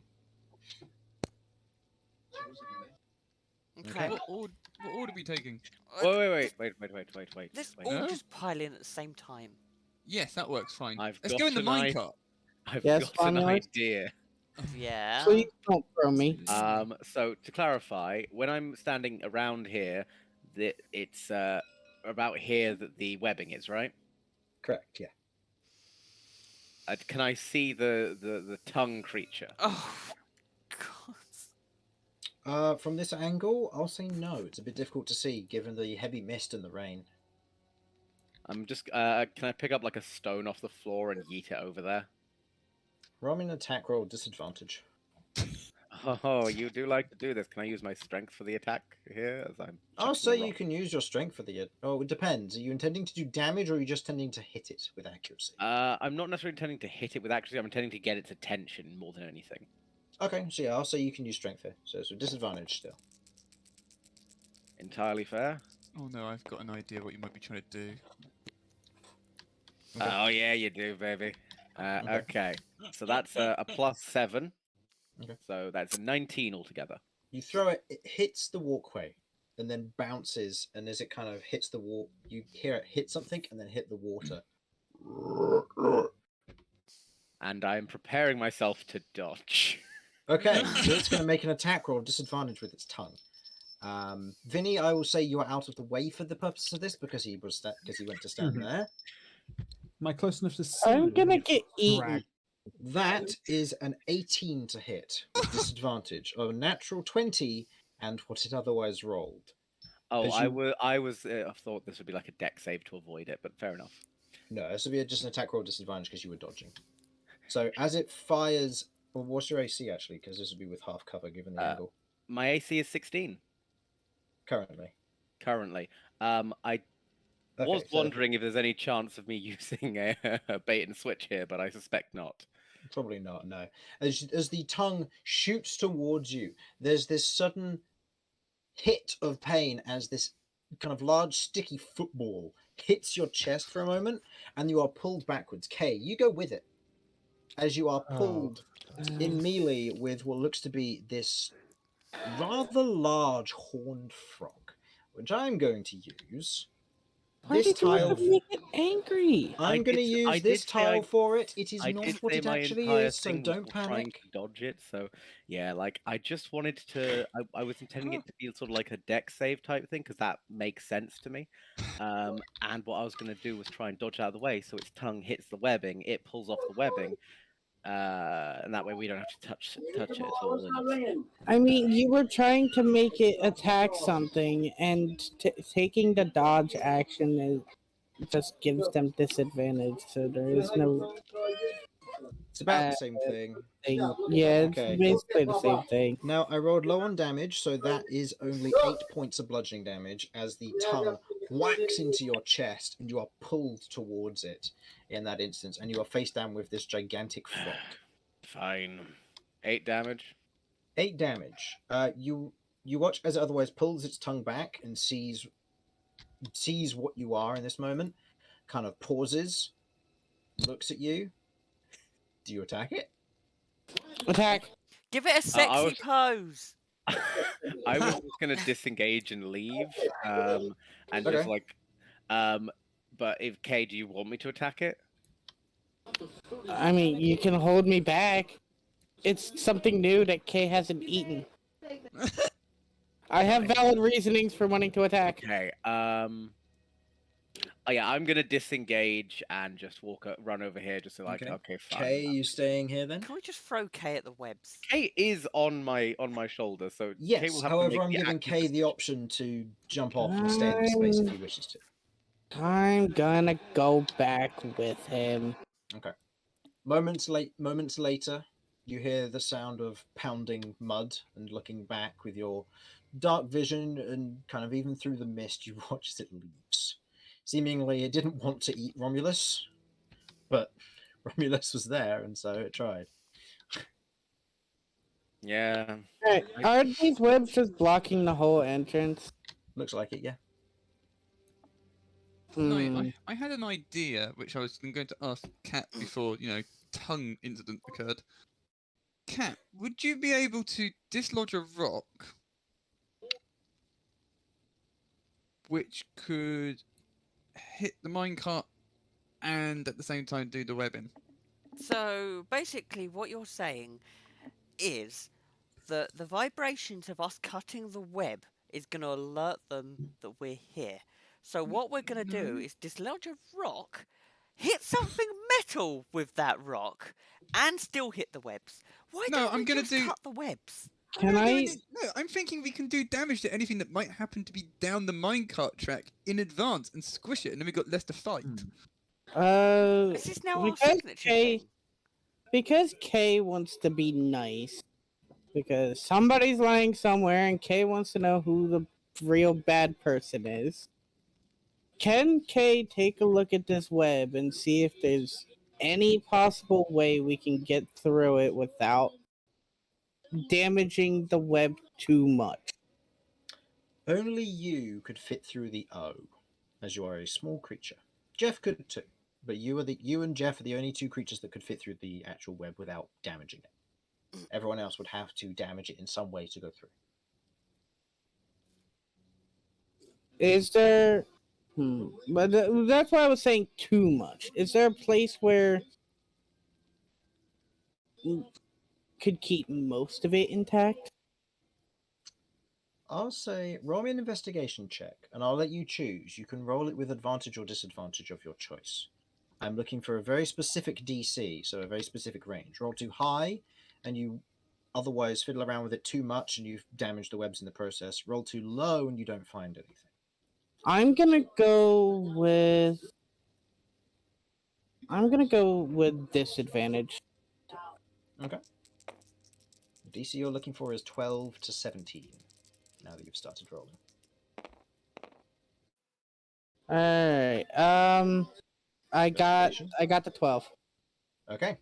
B: Okay.
A: What order are we taking?
F: Wait.
B: Let's
F: wait.
B: all
A: No?
B: just pile in at the same time.
A: Yes, that works fine.
F: I've
A: Let's
F: got
A: go in the
F: an i-
A: minecart.
F: I've
D: Yes,
F: got an
D: Conrad?
F: idea.
B: Yeah.
D: Please don't throw me.
F: So to clarify, when I'm standing around here, it's about here that the webbing is, right?
C: Correct, yeah.
F: Can I see the tongue creature?
B: Oh, God.
C: From this angle, I'll say no. It's a bit difficult to see given the heavy mist and the rain.
F: I'm just. Can I pick up like a stone off the floor and yeet it over there?
C: Roll me an attack roll disadvantage.
F: Oh, you do like to do this. Can I use my strength for the attack here? As I'm.
C: I'll
F: chucking
C: say
F: a
C: you
F: rock?
C: can use your strength for the. Oh, it depends. Are you intending to do damage or are you just intending to hit it with accuracy?
F: I'm not necessarily intending to hit it with accuracy. I'm intending to get its attention more than anything.
C: Okay, so yeah, I'll say you can use strength here. So it's a disadvantage still.
F: Entirely fair.
A: Oh no, I've got an idea what you might be trying to do.
C: Okay.
F: Oh yeah, you do, baby. Okay. So that's a +7.
C: Okay.
F: So that's a 19 altogether.
C: You throw it, it hits the walkway, and then bounces. And as it kind of hits the wall, you hear it hit something, and then hit the water.
F: And I'm preparing myself to dodge.
C: Okay, so it's going to make an attack roll disadvantage with its tongue. Vinny, I will say you are out of the way for the purpose of this because he went to stand
E: Mhm.
C: there.
E: Am I close enough to see?
D: I'm
E: or
D: gonna
E: you
D: get eaten.
E: drag-
C: That is an 18 to hit with disadvantage of a natural 20 and what it otherwise rolled.
F: Oh,
C: As
F: I
C: you-
F: I thought this would be like a deck save to avoid it, but fair enough.
C: No, this would be just an attack roll disadvantage because you were dodging. So as it fires, well, what's your AC actually? Because this would be with half cover given the angle
F: My AC is 16
C: currently.
F: currently. I
C: Okay,
F: was
C: so
F: wondering if there's any chance of me using a bait and switch here, but I suspect not.
C: probably not. No, as the tongue shoots towards you, there's this sudden hit of pain as this kind of large sticky football hits your chest for a moment, and you are pulled backwards. Kay, you go with it as you are pulled in melee with what looks to be this rather large horned frog, which I'm going to use.
D: Why
C: This
D: did you have
C: tile.
D: to make it angry?
C: I'm going to
F: I
C: use this
F: did say I-
C: tile for it. It is
F: I
C: not
F: did
C: what
F: say
C: it
F: my
C: actually
F: entire
C: is, so
F: thing was
C: don't
F: trying
C: panic.
F: to dodge it. So yeah, like I just wanted to. I was intending it to be sort of like a deck save type thing because that makes sense to me. And what I was going to do was try and dodge out of the way, so its tongue hits the webbing, it pulls off the webbing, and that way we don't have to touch it at all. And
D: I mean, you were trying to make it attack something, and taking the dodge action just gives them disadvantage. So there is no
C: It's about the same thing.
D: thing. Yeah, it's
C: Okay.
D: basically the same thing.
C: Now, I rolled low on damage, so that is only 8 points of bludgeoning damage as the tongue whacks into your chest and you are pulled towards it in that instance, and you are face down with this gigantic frog.
F: fine, 8 damage.
C: 8 damage. You watch as it otherwise pulls its tongue back and sees what you are in this moment, kind of pauses, looks at you. Do you attack it?
D: Attack.
B: Give it a sexy
F: was-
B: pose.
F: I was just gonna disengage and leave, and just
C: Okay.
F: like, but if Kay, do you want me to attack it?
D: I mean, you can hold me back. It's something new that Kay hasn't eaten. I have valid reasonings for wanting to attack.
F: Okay. Oh, yeah, I'm gonna disengage and just run over here, just to like,
C: Okay.
F: okay, fine.
C: Kay, you staying here then?
B: Can we just throw Kay at the webs?
F: Kay is on my shoulder, so Kay
C: Yes,
F: will have to
C: however,
F: make
C: I'm
F: the
C: giving
F: active
C: Kay the
F: decision.
C: option to jump off and stay in the space if he wishes to.
D: I'm gonna go back with him.
C: Moments later, you hear the sound of pounding mud, and looking back with your dark vision and kind of even through the mist, you watch as it leaves. Seemingly, it didn't want to eat Romulus, but Romulus was there, and so it tried.
F: Yeah.
D: Alright, are these webs just blocking the whole entrance?
C: Looks like it, yeah.
A: No,
D: Hmm.
A: I had an idea which I was going to ask Kat before, tongue incident occurred. Kat, would you be able to dislodge a rock which could hit the minecart and at the same time do the webbing?
B: So basically, what you're saying is that the vibrations of us cutting the web is going to alert them that we're here. So what we're going to do is dislodge a rock, hit something metal with that rock, and still hit the webs. Why
A: No,
B: don't
A: I'm
B: we
A: gonna
B: just
A: do-
B: cut the webs?
D: Can I?
A: No, I'm thinking we can do damage to anything that might happen to be down the minecart track in advance and squish it, and then we got less to fight.
B: This is now our
D: because
B: signature
D: Kay,
B: thing.
D: because Kay wants to be nice, because somebody's lying somewhere, and Kay wants to know who the real bad person is. Can Kay take a look at this web and see if there's any possible way we can get through it without damaging the web too much?
C: Only you could fit through the O, as you are a small creature. Jeff could too. But you and Jeff are the only two creatures that could fit through the actual web without damaging it. Everyone else would have to damage it in some way to go through.
D: Is there? But that's why I was saying too much. Is there a place where you could keep most of it intact?
C: I'll say roll me an investigation check, and I'll let you choose. You can roll it with advantage or disadvantage of your choice. I'm looking for a very specific DC, so a very specific range. Roll too high, and you otherwise fiddle around with it too much, and you've damaged the webs in the process. Roll too low, and you don't find anything.
D: I'm gonna go with disadvantage.
C: Okay. The DC you're looking for is 12 to 17. Now that you've started rolling.
D: Alright. I got the 12.
C: Okay.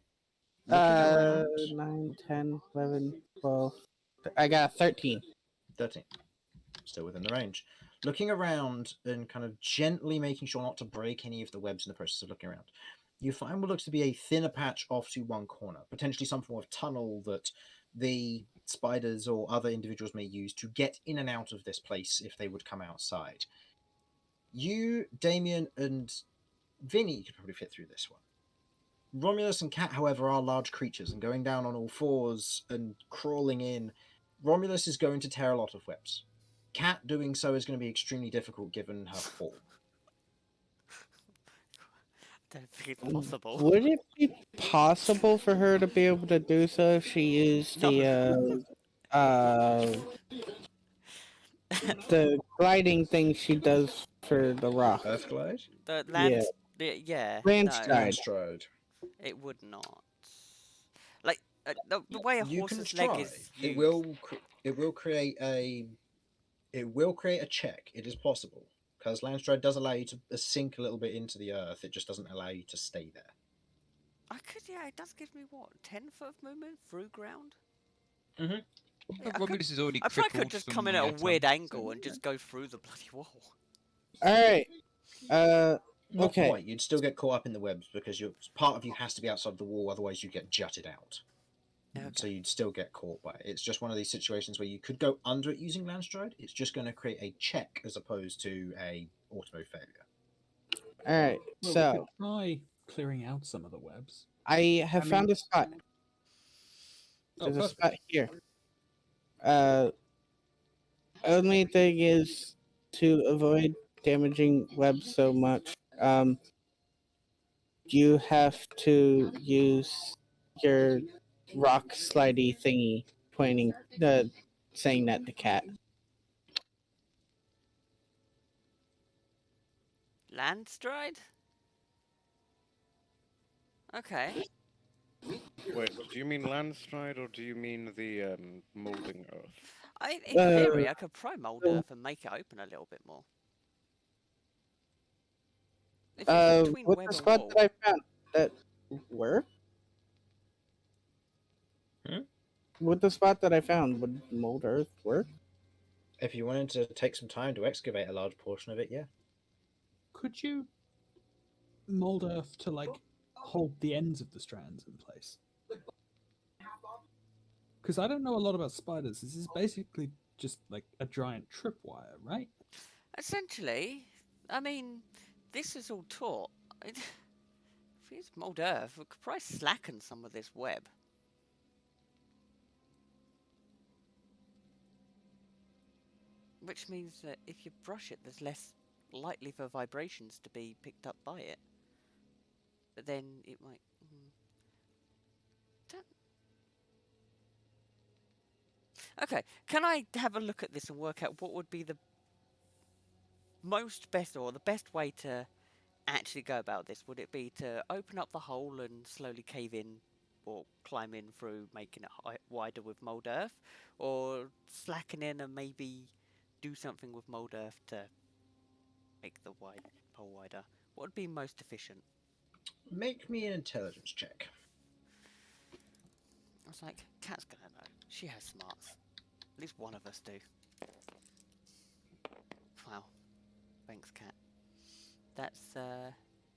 C: Looking around.
D: 9, 10, 11, 12. I got 13.
C: 13. Still within the range. Looking around and kind of gently making sure not to break any of the webs in the process of looking around, you find what looks to be a thinner patch off to one corner, potentially some form of tunnel that the spiders or other individuals may use to get in and out of this place if they would come outside. You, Damien, and Vinny could probably fit through this one. Romulus and Cat, however, are large creatures, and going down on all fours and crawling in, Romulus is going to tear a lot of webs. Cat doing so is going to be extremely difficult given her fall.
B: I don't think it's possible.
D: Would it be possible for her to be able to do so if she used the gliding thing she does for the rock?
C: Earth glide?
B: The land, yeah,
D: Landslide.
B: no,
C: Landstride.
B: it would not. Like the way a
C: You can
B: horse's leg
C: try.
B: is
C: It
B: used.
C: will create a check. It is possible because Landstride does allow you to sink a little bit into the earth. It just doesn't allow you to stay there.
B: I could, yeah, it does give me what, 10 foot of movement through ground.
C: Mm-hmm.
B: Yeah,
A: Romulus is already
B: I probably
A: crippled
B: could just
A: from
B: come in
A: the
B: at a
A: atom,
B: weird
A: so-
B: angle and just go through the bloody wall.
D: Alright.
C: Not
D: Okay.
C: quite. You'd still get caught up in the webs because part of you has to be outside the wall, otherwise you get jutted out.
B: Okay.
C: So you'd still get caught by it. It's just one of these situations where you could go under it using Landstride. It's just going to create a check as opposed to a auto failure.
D: Alright.
E: Well, we
D: So
E: could try clearing out some of the webs.
D: I have found a spot.
E: Oh,
D: There's a
E: perfect.
D: spot here. Only thing is to avoid damaging webs so much. You have to use your rock slidey thingy, saying that to Cat.
B: Landstride? Okay.
F: Wait, do you mean landslide or do you mean the molding earth?
B: In theory, I could pry mold earth and make it open a little bit more. If it's between
D: With
B: web
D: the
B: and
D: spot
B: wall,
D: that I found, that where? With the spot that I found, would mold earth work?
C: If you wanted to take some time to excavate a large portion of it, yeah.
E: Could you mold earth to like hold the ends of the strands in place? Because I don't know a lot about spiders. This is basically just like a giant tripwire, right?
B: essentially, I mean, this is all taught. If we use mold earth, we could probably slacken some of this web. Which means that if you brush it, there's less likely for vibrations to be picked up by it. But then it might... Okay, can I have a look at this and work out what would be the most best or the best way to actually go about this? Would it be to open up the hole and slowly cave in or climb in through making it wider with mold earth? Or slacken in and maybe do something with mold earth to make the hole wider? What would be most efficient?
C: Make me an intelligence check.
B: I was like, Kat's gonna know. She has smarts. At least one of us do. Wow. Thanks, Kat. That's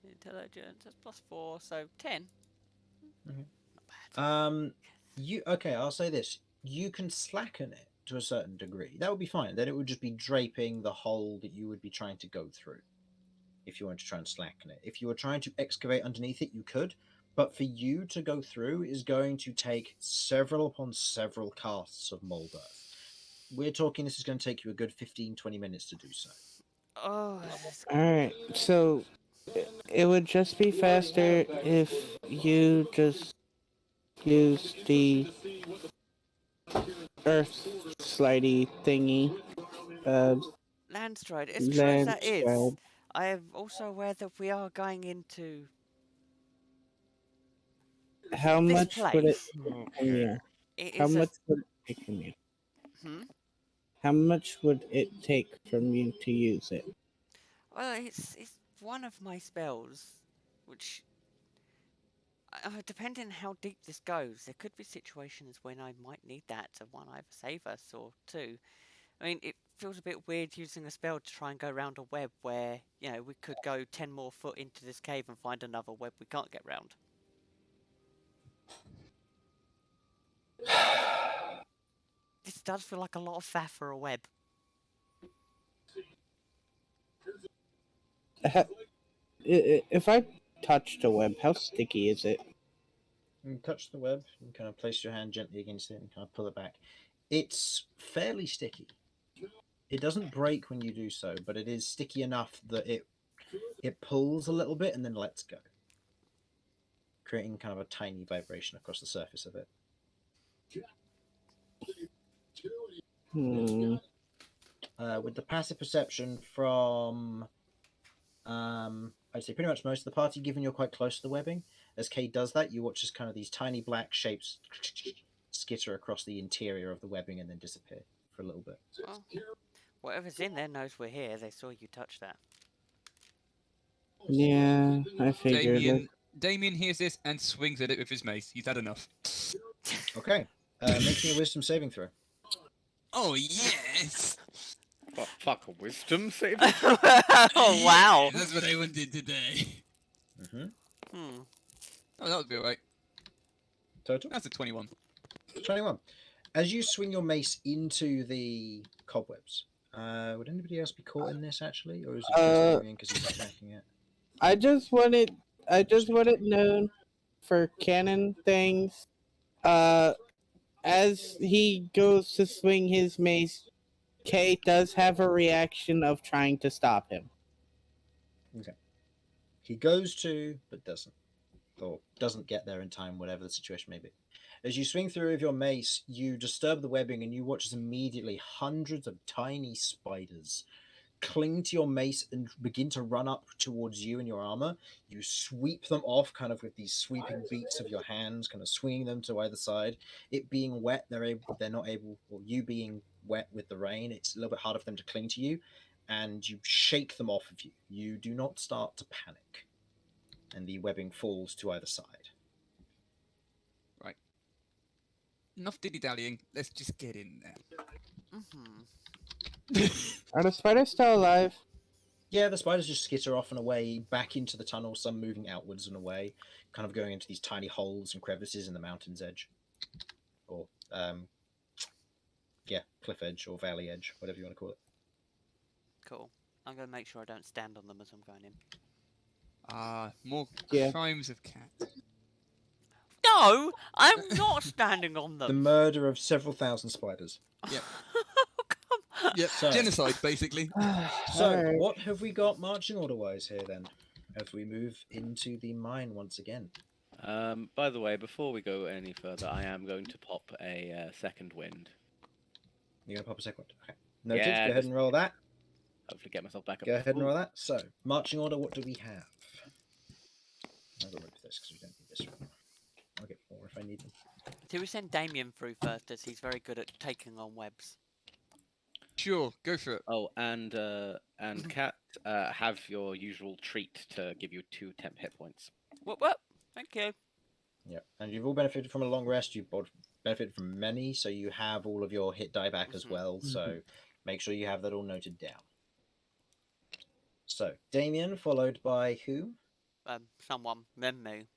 B: Intelligence, that's +4, so 10.
C: Okay.
B: Not bad.
C: I'll say this. You can slacken it to a certain degree. That would be fine. Then it would just be draping the hole that you would be trying to go through. If you wanted to try and slacken it. If you were trying to excavate underneath it, you could. But for you to go through is going to take several upon several casts of mold earth. We're talking this is going to take you a good 15-20 minutes to do so.
B: Oh,
D: Alright, so it would just be faster if you just use the earth slidey thingy.
B: Landstride. As true as that is,
D: Landstride.
B: I am also aware that we are going into
D: How
B: this
D: much would it
B: place.
D: take from you?
B: It
D: How
B: is
D: much would it take from you?
B: Hmm?
D: How much would it take from you to use it?
B: Well, it's one of my spells, which, depending how deep this goes, there could be situations when I might need that to one either save us or two. I mean, it feels a bit weird using a spell to try and go around a web where, you know, we could go 10 more foot into this cave and find another web we can't get round. This does feel like a lot of faff for a web.
D: If I touched a web, how sticky is it?
C: You touch the web, you kind of place your hand gently against it and kind of pull it back. It's fairly sticky. It doesn't break when you do so, but it is sticky enough that it pulls a little bit and then lets go, creating kind of a tiny vibration across the surface of it. With the passive perception from, I'd say pretty much most of the party, given you're quite close to the webbing, as Kay does that, you watch as kind of these tiny black shapes skitter across the interior of the webbing and then disappear for a little bit.
B: Well, whatever's in there knows we're here. They saw you touch that.
D: Yeah, I figured.
A: Damien hears this and swings at it with his mace. He's had enough.
C: Okay, make me a wisdom saving throw.
A: Oh, yes!
F: Fuck a wisdom save.
B: Oh, wow.
A: Yeah, that's what I wanted today.
C: Mm-hmm.
A: Oh, that would be alright.
C: Total?
A: That's a 21.
C: 21. As you swing your mace into the cobwebs, would anybody else be caught in this actually, or is it just Damien because he's attacking it?
D: I just want it known for canon things. As he goes to swing his mace, Kay does have a reaction of trying to stop him.
C: Okay. He goes to, but doesn't. Or doesn't get there in time, whatever the situation may be. As you swing through with your mace, you disturb the webbing and you watch as immediately hundreds of tiny spiders cling to your mace and begin to run up towards you and your armor. You sweep them off kind of with these sweeping beats of your hands, kind of swinging them to either side. It being wet, they're not able, or you being wet with the rain, it's a little bit harder for them to cling to you, and you shake them off of you. You do not start to panic, and the webbing falls to either side.
A: Right. Enough dilly-dallying. Let's just get in there.
D: Are the spiders still alive?
C: Yeah, the spiders just skitter off and away, back into the tunnel, some moving outwards and away, kind of going into these tiny holes and crevices in the mountain's edge. Or, cliff edge or valley edge, whatever you want to call it.
B: Cool. I'm going to make sure I don't stand on them as I'm going in.
A: More
D: Yeah.
A: crimes of cat.
B: No! I'm not standing on
C: The
B: them!
C: murder of several thousand spiders.
A: Yep.
B: Come on.
A: Yep.
C: So-
A: Genocide, basically.
C: So,
D: Alright.
C: what have we got marching order-wise here, then, as we move into the mine once again?
F: By the way, before we go any further, I am going to pop a second wind.
C: You're going to pop a second? Okay. Noted.
F: Yeah,
C: Go ahead and roll that.
F: Hopefully, get myself back up.
C: Go
F: to
C: ahead and
F: full.
C: roll that. So, marching order, what do we have? I'll go with this because we don't need this one. I'll get more if I need them.
B: Do we send Damien through first, as he's very good at taking on webs?
A: Sure, go for it.
F: Oh, and Cat, have your usual treat to give you 2 temp hit points.
B: What? Thank you.
C: Yeah, and you've all benefited from a long rest. You've both benefited from many, so you have all of your hit die back as well. So make sure you have that all noted down. So Damien, followed by who?
B: someone, then me.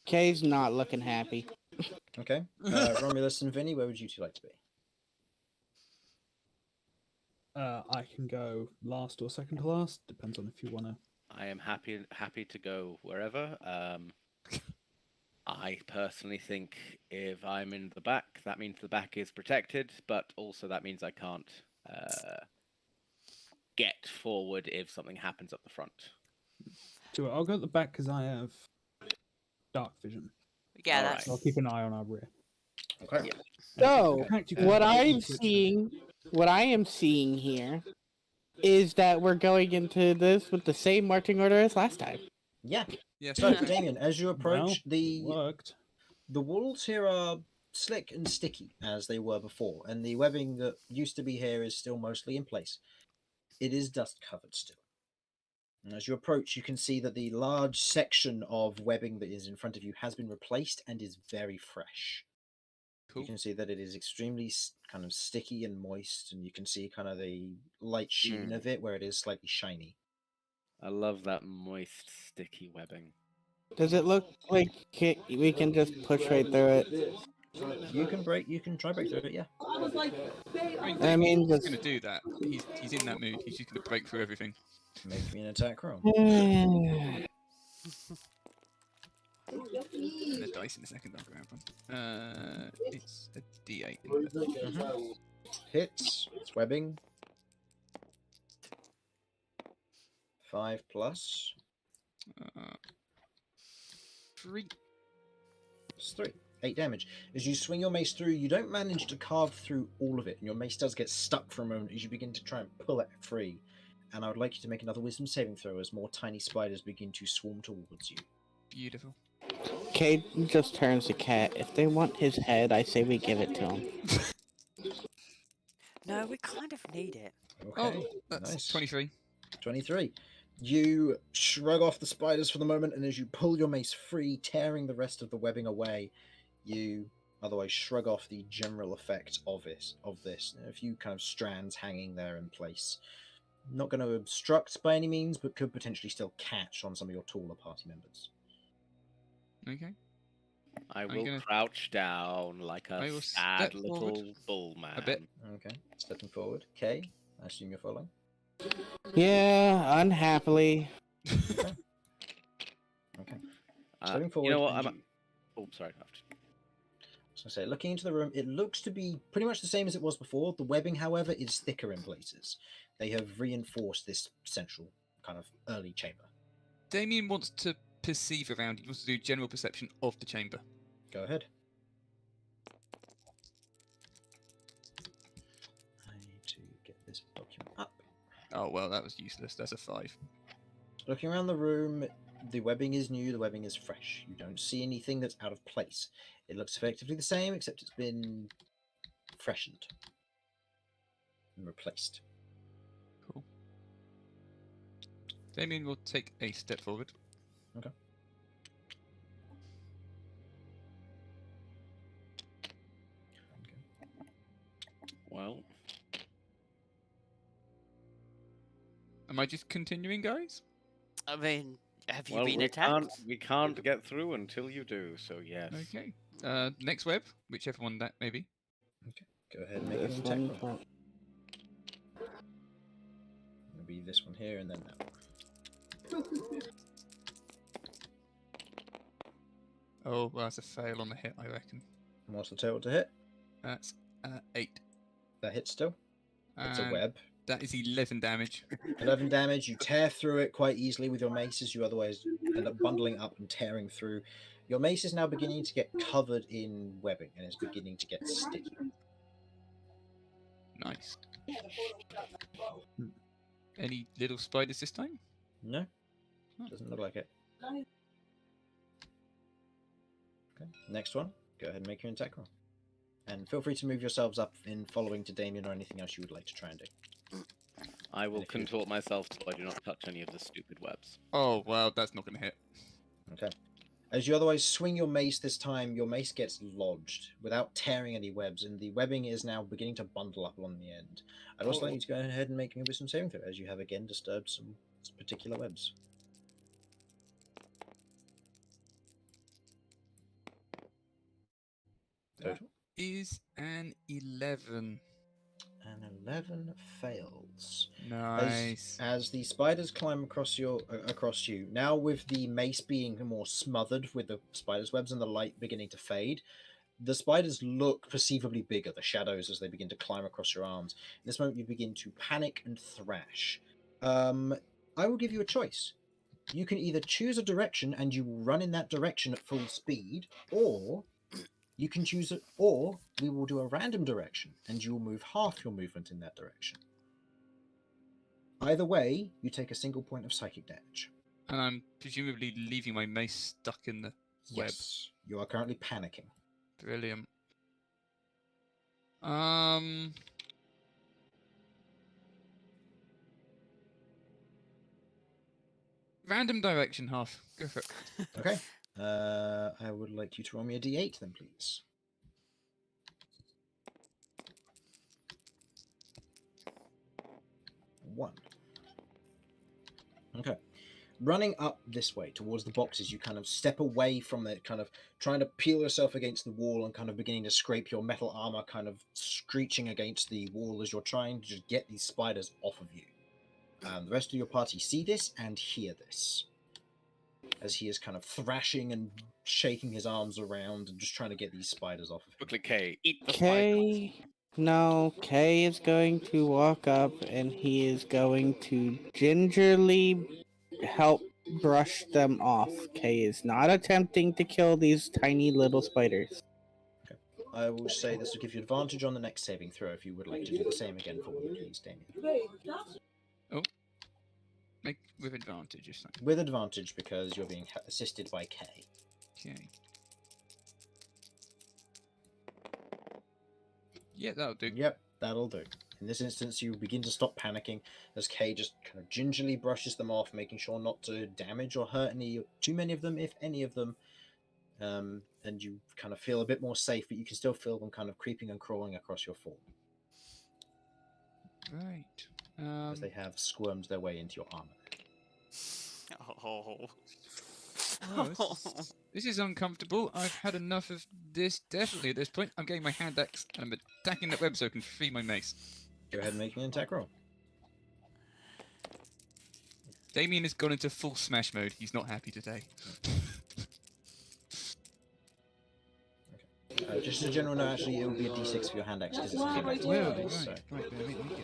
D: Kay's not looking happy.
C: Okay. Romulus and Vinny, where would you two like to be?
E: I can go last or second to last. Depends on if you want to.
F: I am happy to go wherever. I personally think if I'm in the back, that means the back is protected, but also that means I can't get forward if something happens up the front.
E: So I'll go at the back because I have dark vision.
B: Yeah,
F: Alright.
B: that's.
E: So I'll keep an eye on our rear.
C: Okay.
D: So,
E: In fact, you can
D: what
E: actually
D: I'm
E: switch them.
D: seeing, what I am seeing here, is that we're going into this with the same marching order as last time.
C: Yeah.
A: Yes.
C: So,
A: okay.
C: Damien, as you approach,
E: Well, worked.
C: the walls here are slick and sticky as they were before, and the webbing that used to be here is still mostly in place. It is dust covered still. And as you approach, you can see that the large section of webbing that is in front of you has been replaced and is very fresh.
A: Cool.
C: You can see that it is extremely kind of sticky and moist, and you can see kind of the light sheen of it where it is slightly shiny.
F: I love that moist, sticky webbing.
D: Does it look like we can just push right through it?
C: You can try break through it, yeah.
D: I mean,
A: he's
D: just-
A: going to do that. He's in that mood. He's just going to break through everything.
C: Make me an attack roll.
A: And the dice in a second. I'll grab them. It's a D8. Isn't it?
C: Hits, it's webbing. 5 plus.
A: 3.
C: It's 3. 8 damage. As you swing your mace through, you don't manage to carve through all of it, and your mace does get stuck for a moment as you begin to try and pull it free. And I would like you to make another wisdom saving throw as more tiny spiders begin to swarm towards you.
A: Beautiful.
D: Kate just turns to Cat. If they want his head, I say we give it to him.
B: No, we kind of need it.
C: Okay,
A: That's
C: nice.
A: 23.
C: 23. You shrug off the spiders for the moment, and as you pull your mace free, tearing the rest of the webbing away, you otherwise shrug off the general effect of this. A few kind of strands hanging there in place. Not going to obstruct by any means, but could potentially still catch on some of your taller party members.
A: Okay.
F: I
A: I'm
F: will
A: gonna-
F: crouch down like
A: I
F: a
A: will
F: sad
A: step forward
F: little bull man.
A: a bit.
C: Okay, stepping forward. Kay, I assume you're following.
D: Yeah, unhappily.
C: Okay. Stepping forward.
F: You know what?
C: and
F: I'm.
C: you-
F: Oh, sorry.
C: I was going to say, looking into the room, it looks to be pretty much the same as it was before. The webbing, however, is thicker in places. They have reinforced this central kind of early chamber.
A: Damien wants to perceive around. He wants to do general perception of the chamber.
C: Go ahead. I need to get this document up.
A: Oh, well, that was useless. That's a 5.
C: Looking around the room, the webbing is new, the webbing is fresh. You don't see anything that's out of place. It looks effectively the same, except it's been freshened and replaced.
A: Cool. Damien will take a step forward.
C: Okay.
F: Well,
A: Am I just continuing, guys?
B: I mean, have you
F: well,
B: been
F: we
B: attacked?
F: can't get through until you do. So yes.
A: Okay. Next web, whichever one that may be.
C: Go ahead and make an
D: This
C: attack
D: one.
C: roll. It'll be this one here and then that one.
A: Oh, well, that's a fail on the hit, I reckon.
C: And what's the total to hit?
A: That's 8.
C: That hits still. It's a
A: And
C: web.
A: That is 11 damage.
C: 11 damage. You tear through it quite easily with your mace as you otherwise end up bundling up and tearing through. Your mace is now beginning to get covered in webbing and is beginning to get sticky.
A: Nice. Any little spiders this time?
C: No?
A: Oh.
C: Doesn't look like it. Okay, next one. Go ahead and make your attack roll. And feel free to move yourselves up in following to Damien or anything else you would like to try and do.
F: I will
C: And if you-
F: contort myself so I do not touch any of the stupid webs.
A: Oh, well, that's not going to hit.
C: Okay. As you otherwise swing your mace this time, your mace gets lodged without tearing any webs, and the webbing is now beginning to bundle up along the end. I'd also like you to go ahead and make me a wisdom saving throw, as you have again disturbed some particular webs.
A: That is an 11.
C: An 11 fails.
A: Nice.
C: As the spiders climb across you, now with the mace being more smothered with the spiders' webs and the light beginning to fade, the spiders look perceivably bigger, the shadows, as they begin to climb across your arms. In this moment, you begin to panic and thrash. I will give you a choice. You can either choose a direction and you will run in that direction at full speed, or you can choose it, or we will do a random direction and you will move half your movement in that direction. Either way, you take a single point of psychic damage.
A: And I'm presumably leaving my mace stuck in the web.
C: Yes, you are currently panicking.
A: Brilliant. Random direction half. Go for it.
C: Okay. I would like you to roll me a d8 then, please. 1. Okay. Running up this way towards the boxes, you kind of step away from it, kind of trying to peel yourself against the wall and kind of beginning to scrape your metal armor, kind of screeching against the wall as you're trying to just get these spiders off of you. The rest of your party see this and hear this, as he is kind of thrashing and shaking his arms around and just trying to get these spiders off of him.
F: Quickly, Kay, eat the spider.
D: Kay is going to walk up and he is going to gingerly help brush them off. Kay is not attempting to kill these tiny little spiders.
C: I will say this will give you advantage on the next saving throw if you would like to do the same again for me, please, Damien.
A: Make with advantage, or something.
C: With advantage because you're being assisted by Kay.
A: Okay. Yeah, that'll do.
C: Yep, that'll do. In this instance, you begin to stop panicking as Kay just kind of gingerly brushes them off, making sure not to damage or hurt too many of them, if any of them. And you kind of feel a bit more safe, but you can still feel them kind of creeping and crawling across your form
A: Right.
C: as they have squirmed their way into your armor.
B: Oh.
A: Oh, this is uncomfortable. I've had enough of this, definitely, at this point. I'm getting my hand axe, and I'm attacking that web so I can free my mace.
C: Go ahead and make me an attack roll.
A: Damien has gone into full smash mode. He's not happy today.
C: Just a general note, actually, it will be a d6 for your hand axe because it's a hand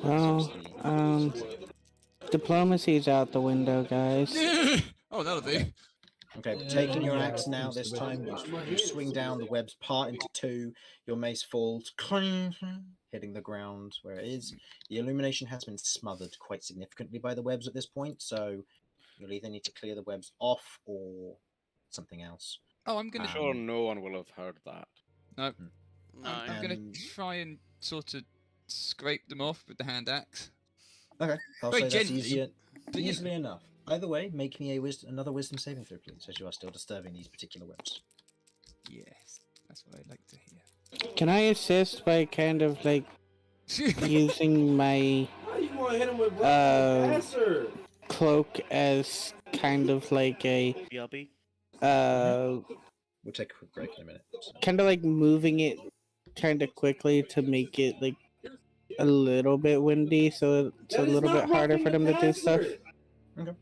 A: Well,
C: axe.
D: Diplomacy's out the window, guys.
A: Oh, that'll do.
C: Okay, taking your axe now, this time you swing down, the webs part into two, your mace falls, clang, hitting the ground where it is. The illumination has been smothered quite significantly by the webs at this point, so you'll either need to clear the webs off or something else.
A: Oh, I'm gonna.
F: Sure, no one will have heard that.
A: No.
B: No.
A: I'm gonna try and sort of scrape them off with the hand axe.
C: Okay, I'll
A: Very
C: say that's
A: gently, but yeah.
C: easily enough. Either way, make me another wisdom saving throw, please, as you are still disturbing these particular webs.
A: Yes, that's what I'd like to hear.
D: Can I assist by kind of like using my cloak as kind of like a
F: BRB?
C: We'll take a quick break in a minute.
D: kind of like moving it kind of quickly to make it like a little bit windy, so it's a little bit harder for them to do stuff.
C: Okay.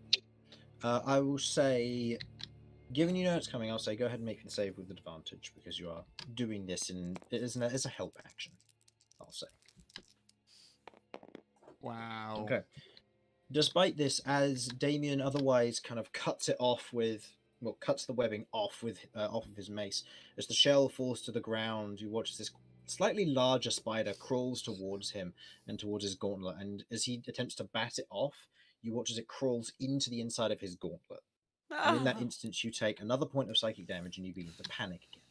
C: I will say, given you know it's coming, I'll say go ahead and make the save with advantage because you are doing this as a help action. I'll say.
A: Wow.
C: Okay. Despite this, as Damien otherwise kind of cuts the webbing off of his mace, as the shell falls to the ground, you watch this slightly larger spider crawls towards him and towards his gauntlet, and as he attempts to bat it off, you watch as it crawls into the inside of his gauntlet. And in that instance, you take another point of psychic damage and you begin to panic again.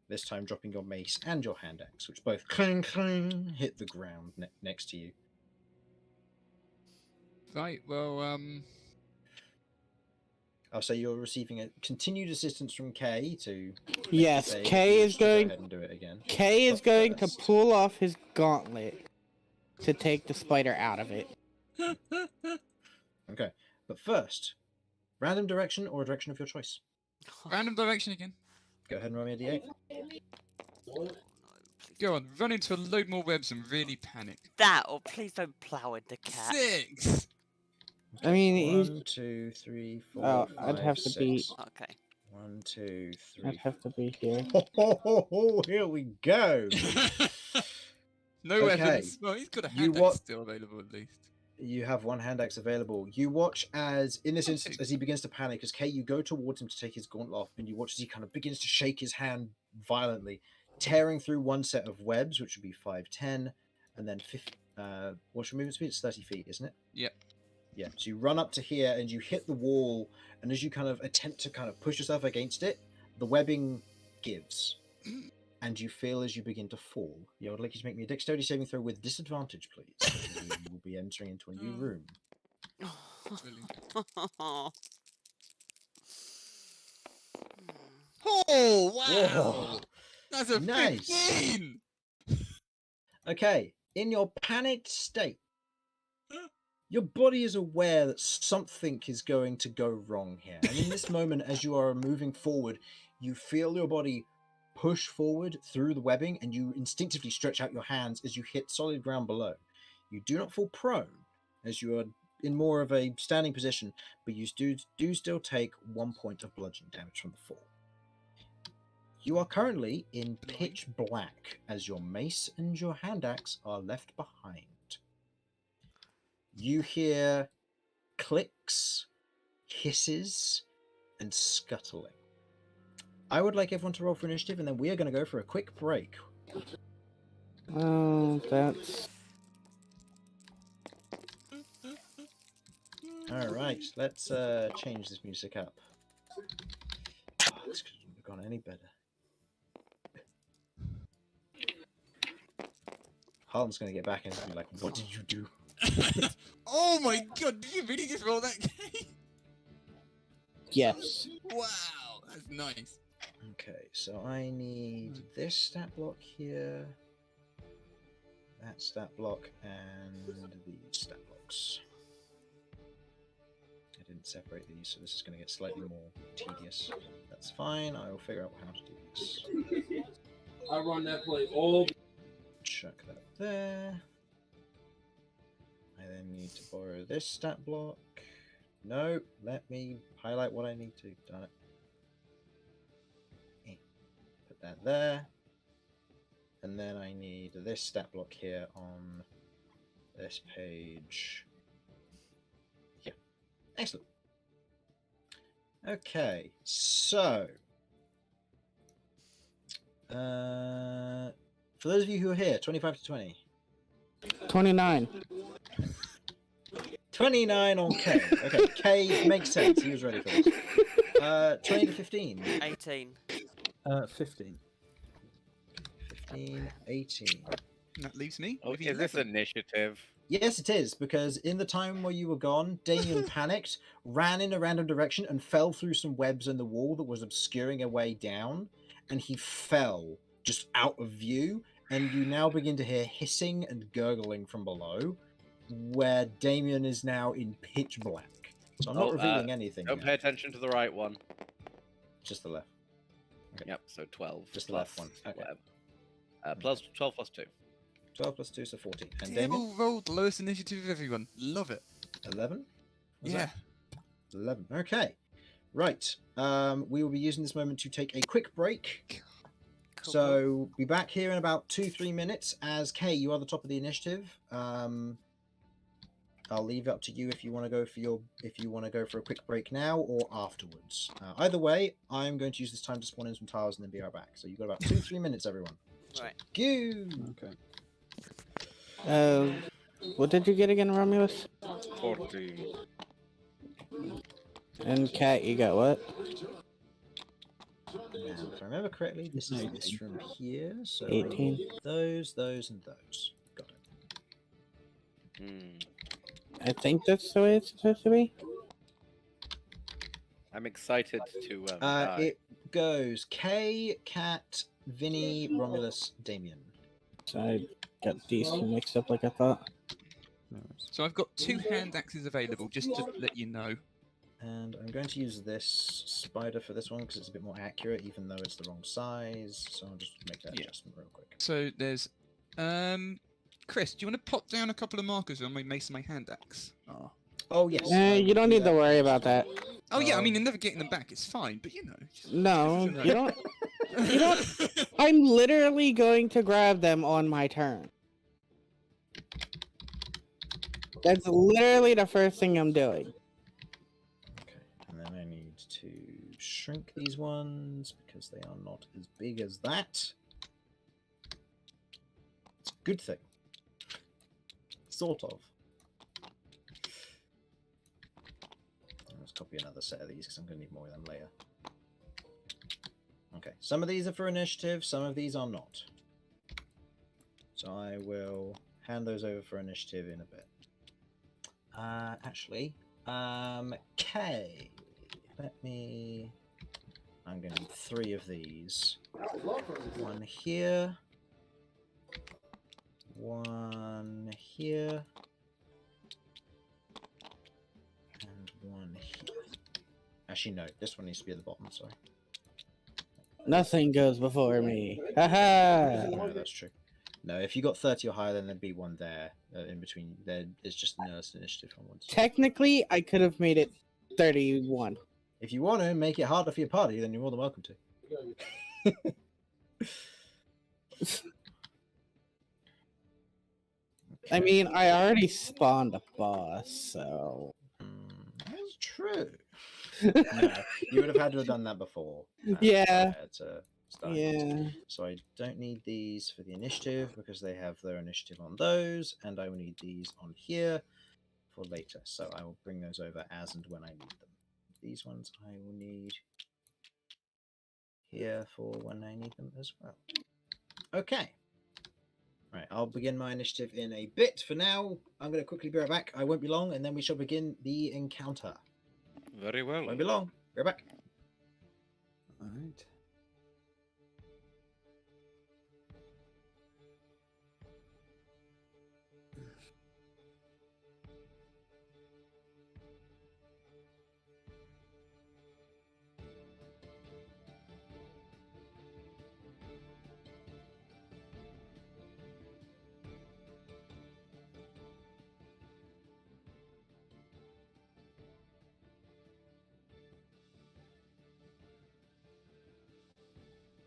C: This time dropping your mace and your hand axe, which both clang clang hit the ground next to you.
A: Right, well,
C: I'll say you're receiving a continued assistance from Kay to.
D: Yes,
C: say
D: Kay
C: he
D: is
C: wishes to go
D: going.
C: ahead and do it again.
D: Kay is
C: But
D: going to
C: first-
D: pull off his gauntlet to take the spider out of it.
C: Okay, but first, random direction or a direction of your choice.
A: Random direction again.
C: Go ahead and roll me a d8.
A: Go on, run into a load more webs and really panic.
B: That, or please don't plow at the cat.
A: 6.
D: I mean, he's.
C: 1, 2, 3, 4,
D: Oh,
C: 5,
D: I'd have to
C: 6.
D: be.
B: Okay.
C: 1, 2, 3.
D: I'd have to be here.
C: Oh, here we go.
A: No
C: Okay,
A: weapons. Well, he's got a
C: you
A: hand
C: what-
A: axe still available at least.
C: You have one hand axe available. You watch as, in this instance, as he begins to panic, as Kay, you go towards him to take his gauntlet off, and you watch as he kind of begins to shake his hand violently, tearing through one set of webs, which would be 5, 10, and then 50. What's your movement speed? It's 30 feet, isn't it?
A: Yep.
C: Yeah. So you run up to here and you hit the wall, and as you kind of attempt to kind of push yourself against it, the webbing gives, and you feel as you begin to fall. Yeah, I would like you to make me a dexterity saving throw with disadvantage, please. Because you will be entering into a new room.
A: Oh, wow!
C: Whoa.
A: That's a
C: Nice.
A: 15!
C: Okay, in your panicked state, your body is aware that something is going to go wrong here. And in this moment, as you are moving forward, you feel your body push forward through the webbing, and you instinctively stretch out your hands as you hit solid ground below. You do not fall prone, as you are in more of a standing position, but you do still take 1 point of bludgeoning damage from the fall. You are currently in pitch black, as your mace and your hand axe are left behind. You hear clicks, hisses, and scuttling. I would like everyone to roll for initiative, and then we are going to go for a quick break.
D: Oh, that's.
C: All right, let's change this music up. Oh, this couldn't have gone any better. Harlan's going to get back and be like, "What did you do?"
A: Oh my god, did you really just roll that game?
D: Yes.
A: Wow, that's nice.
C: Okay, so I need this stat block here, that stat block, and these stat blocks. I didn't separate these, so this is going to get slightly more tedious. That's fine, I will figure out how to do this.
H: I run that play all.
C: Chuck that there. I then need to borrow this stat block. No, let me highlight what I need to. Darn it. Put that there. And then I need this stat block here on this page. Yeah. Excellent. Okay, so for those of you who are here, 25 to 20.
D: 29.
C: 29 on K. Okay, K makes sense. He was ready for this. 20 to 15.
B: 18.
E: 15.
C: 15, 18.
A: That leaves me.
F: Oh,
A: with
F: is this
A: 11.
F: initiative?
C: Yes, it is, because in the time where you were gone, Damien panicked, ran in a random direction, and fell through some webs in the wall that was obscuring a way down, and he fell just out of view, and you now begin to hear hissing and gurgling from below, where Damien is now in pitch black. So I'm not revealing anything
F: Don't
C: yet.
F: pay attention to the right one.
C: Just the left.
F: Yep, so 12.
C: Just the
F: plus
C: left one, okay.
F: whatever. Plus 12 plus 2.
C: 12 plus 2, so 14. And Damien?
A: Devil rolled the lowest initiative of everyone. Love it.
C: 11? Was
A: Yeah.
C: that? 11. Okay. Right. We will be using this moment to take a quick break.
B: Cool.
C: So be back here in about 2-3 minutes. As Kay, you are the top of the initiative. I'll leave it up to you if you want to go for a quick break now or afterwards. Either way, I'm going to use this time to spawn in some tiles and then be right back. So you've got about 2-3 minutes, everyone.
B: Right.
C: Go.
E: Okay.
D: What did you get again, Romulus?
F: 14.
D: And Cat, you got what?
C: Now, if I remember correctly, this is this from here. So I
D: 18.
C: need those, and those. Got it.
F: Hmm.
D: I think that's the way it's supposed to be.
F: I'm excited to die.
C: It goes K, Cat, Vinny, Romulus, Damien.
D: So I got these two mixed up like I thought.
E: No worries.
A: So I've got 2 hand axes available, just to let you know.
C: And I'm going to use this spider for this one because it's a bit more accurate, even though it's the wrong size. So I'll just make that
A: Yeah.
C: adjustment real quick.
A: So there's, Chris, do you want to pop down a couple of markers on my mace and my hand axe? Oh.
C: Oh yes.
D: You don't need to worry about that.
A: Oh yeah, I mean, I'm never getting them back. It's fine, but just...
D: No, you don't. You don't. I'm literally going to grab them on my turn. That's literally the first thing I'm doing.
C: Okay, and then I need to shrink these ones because they are not as big as that. It's a good thing. Sort of. Let's copy another set of these because I'm going to need more of them later. Okay, some of these are for initiative, some of these are not. So I will hand those over for initiative in a bit. Actually, K. I'm going to need 3 of these. One here. One here. And one here. Actually, no, this one needs to be at the bottom, sorry.
D: Nothing goes before me. Haha.
C: No, that's true. No, if you got 30 or higher, then there'd be one there in between. There is just nurse initiative on one side.
D: Technically, I could have made it 31.
C: If you want to make it harder for your party, then you're more than welcome to.
D: I mean, I already spawned a boss, so.
C: That's true. No, you would have had to have done that before.
D: Yeah.
C: prior to starting.
D: Yeah.
C: So I don't need these for the initiative because they have their initiative on those, and I will need these on here for later. So I will bring those over as and when I need them. These ones I will need here for when I need them as well. Okay. Right, I'll begin my initiative in a bit. For now, I'm going to quickly be right back. I won't be long, and then we shall begin the encounter.
F: Very well.
C: Won't be long. Be right back.
E: All right.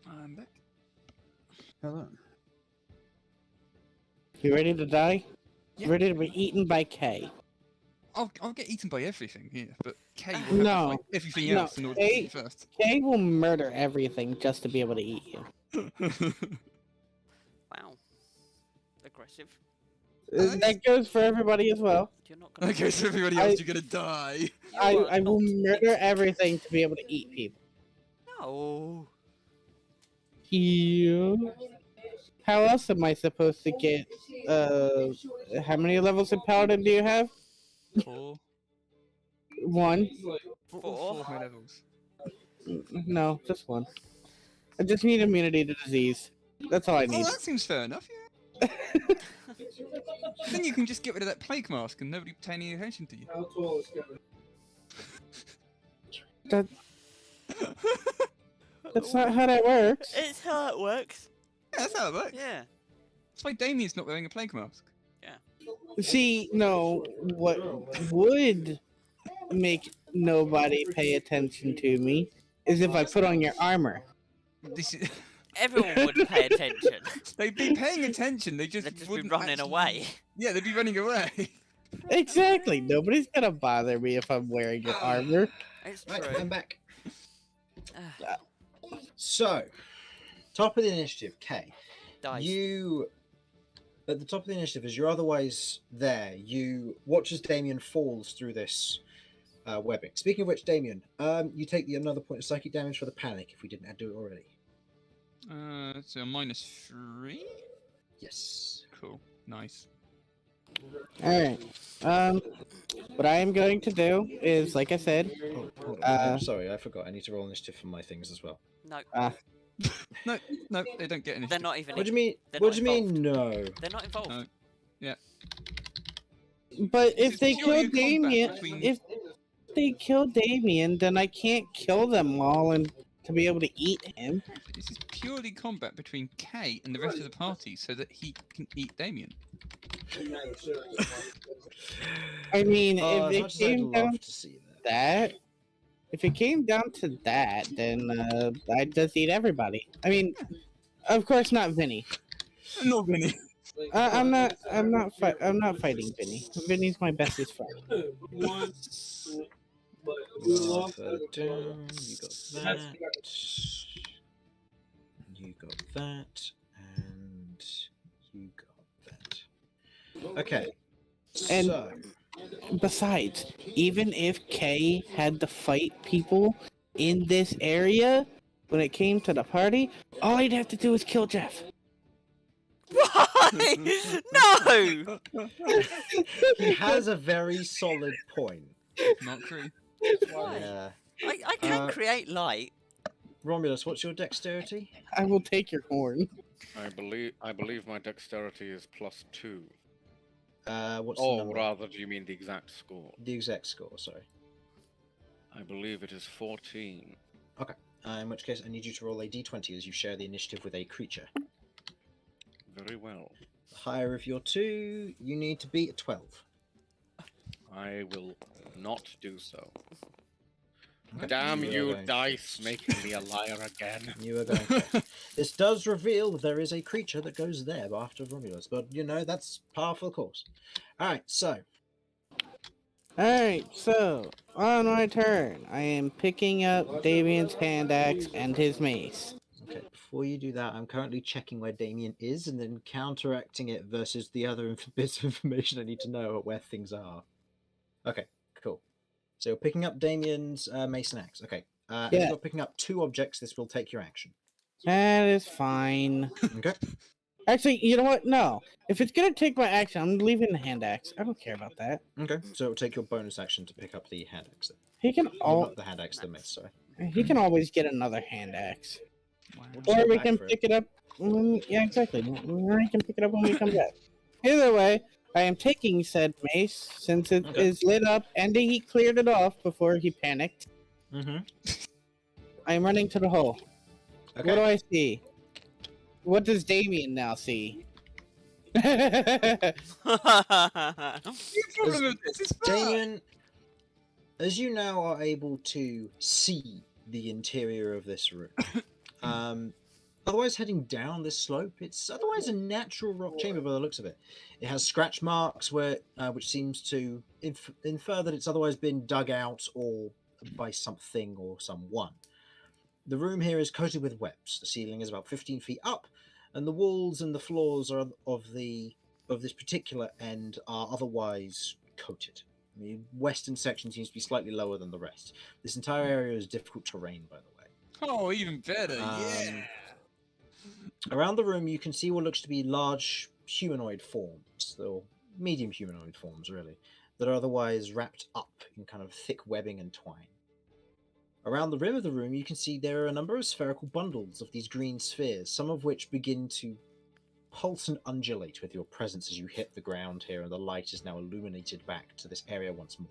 A: I'm back.
E: Hello.
D: You ready to die?
A: Yeah.
D: You ready to be eaten by K?
A: I'll get eaten by everything here, but K will have
D: No.
A: to fight everything
D: No,
A: else in order
D: K-
A: to eat first.
D: K will murder everything just to be able to eat you.
B: Wow. Aggressive.
D: That goes for everybody as well.
B: You're not gonna.
A: Okay, so everybody else, you're gonna die.
D: I
B: You are
D: will
B: not
D: murder everything to be able to eat people.
B: No.
D: You. How else am I supposed to get? How many levels of paladin do you have?
A: 4.
D: 1.
B: 4.
A: My levels.
D: No, just 1. I just need immunity to disease. That's all I
A: Oh,
D: need.
A: that seems fair enough, yeah. Then you can just get rid of that plague mask and nobody pay any attention to you.
H: How tall is Kevin?
D: That, that's not how that works.
B: It's how it works.
A: Yeah, that's how it works.
B: Yeah.
A: That's why Damien's not wearing a plague mask.
D: See, no, what would make nobody pay attention to me is if I put on your armor.
A: This is...
B: Everyone would pay attention.
A: They'd be paying attention, they just
B: They'd just be
A: wouldn't
B: running
A: actually-
B: away.
A: Yeah, they'd be running away.
D: Exactly. Nobody's gonna bother me if I'm wearing your armor.
B: It's
C: Right,
B: true.
C: I'm back.
B: Ah,
C: So, top of the initiative, K.
B: dice.
C: You, at the top of the initiative, as you're otherwise there, you watch as Damien falls through this webbing. Speaking of which, Damien, you take another point of psychic damage for the panic if we didn't do it already.
A: So -3?
C: Yes.
A: Cool. Nice.
D: Alright. What I am going to do is, like I said,
C: Oh, hold on.
D: Uh,
C: I'm sorry, I forgot. I need to roll initiative for my things as well.
B: No,
A: No, no, they don't get
B: they're
A: anything.
B: not even.
C: What do you mean?
B: They're
C: What
B: not
C: do you mean? No.
B: They're not involved.
A: No. Yeah.
D: but
A: This
D: if
A: is
D: they
A: purely
D: kill
A: a combat
D: Damien,
A: between-
D: if they kill Damien, then I can't kill them all and to be able to eat him.
A: This is purely combat between Kay and the rest of the party, so that he can eat Damien.
D: I mean,
C: Oh, as
D: if it
C: much as I'd
D: came down
C: love to see that.
D: if it came down to that, then I'd just eat everybody. I mean, of course not Vinny.
A: Not Vinny.
D: I'm not fighting Vinny. Vinny's my bestest friend.
H: One.
C: Well, further down, you got that. You got that, and you got that. Okay.
D: And-
C: so,
D: Besides, even if Kay had to fight people in this area when it came to the party, all he'd have to do is kill Jeff.
B: Why? No.
C: he has a very solid point.
A: Not true.
B: Why?
C: Yeah.
B: I can create light.
C: Romulus, what's your dexterity?
D: I will take your horn.
F: I believe my dexterity is +2.
C: What's the
F: Oh,
C: number?
F: rather, do you mean the exact score?
C: The exact score, sorry.
F: I believe it is 14.
C: In which case, I need you to roll a d20 as you share the initiative with a creature.
F: Very well.
C: The higher of your two, you need to beat a 12.
F: I will not do so.
C: Okay.
F: Damn
C: are
F: you,
C: going
F: dice,
C: to-
F: making me a liar again.
C: You are going to. This does reveal that there is a creature that goes there after Romulus, but you know, that's par for the course. Alright, so.
D: Alright, so, on my turn, I am picking up Damien's hand axe and his mace.
C: Okay, before you do that, I'm currently checking where Damien is and then counteracting it versus the other bits of information I need to know at where things are. Okay, cool. So you're picking up Damien's mace and axe. Okay. If
D: Yeah.
C: you're picking up two objects, this will take your action.
D: That is fine.
C: Okay.
D: Actually, you know what? No. If it's gonna take my action, I'm leaving the hand axe. I don't care about that.
C: Okay. So it will take your bonus action to pick up the hand axe. Then.
D: He can
C: Not the hand axe, the mace. Sorry.
D: always get another hand axe.
C: We'll just
D: Or
C: go
D: we
C: back
D: can
C: for it.
D: pick it up. Yeah, exactly. Or he can pick it up when we come back. Either way, I am taking said mace since it is
C: Okay.
D: lit up and he cleared it off before he panicked.
C: Mm-hmm.
D: I am running to the hole.
C: Okay.
D: What do I see? What does Damien now see?
A: The problem with this is
C: Damien, as you now are able to see the interior of this room, otherwise heading down this slope, it's otherwise a natural rock chamber by the looks of it. It has scratch marks where, which seems to infer that it's otherwise been dug out or by something or someone. The room here is coated with webs. The ceiling is about 15 feet up, and the walls and the floors are of this particular end are otherwise coated. The western section seems to be slightly lower than the rest. This entire area is difficult terrain, by the way.
A: Oh, even better. Yeah.
C: Around the room, you can see what looks to be large humanoid forms, or medium humanoid forms, really, that are otherwise wrapped up in kind of thick webbing and twine. Around the rim of the room, you can see there are a number of spherical bundles of these green spheres, some of which begin to pulse and undulate with your presence as you hit the ground here, and the light is now illuminated back to this area once more.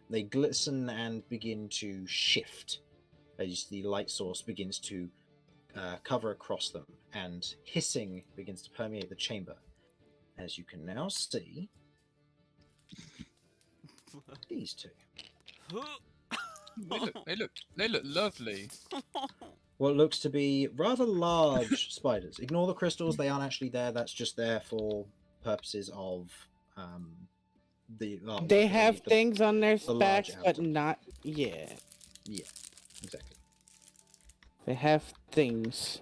C: They glisten and begin to shift as the light source begins to cover across them, and hissing begins to permeate the chamber. As you can now see, these two.
A: They look lovely.
C: What looks to be rather large spiders. Ignore the crystals; they aren't actually there. That's just there for purposes of
D: They have things on their
C: the large
D: backs, but
C: outer.
D: not. Yeah.
C: Yeah, exactly.
D: They have things.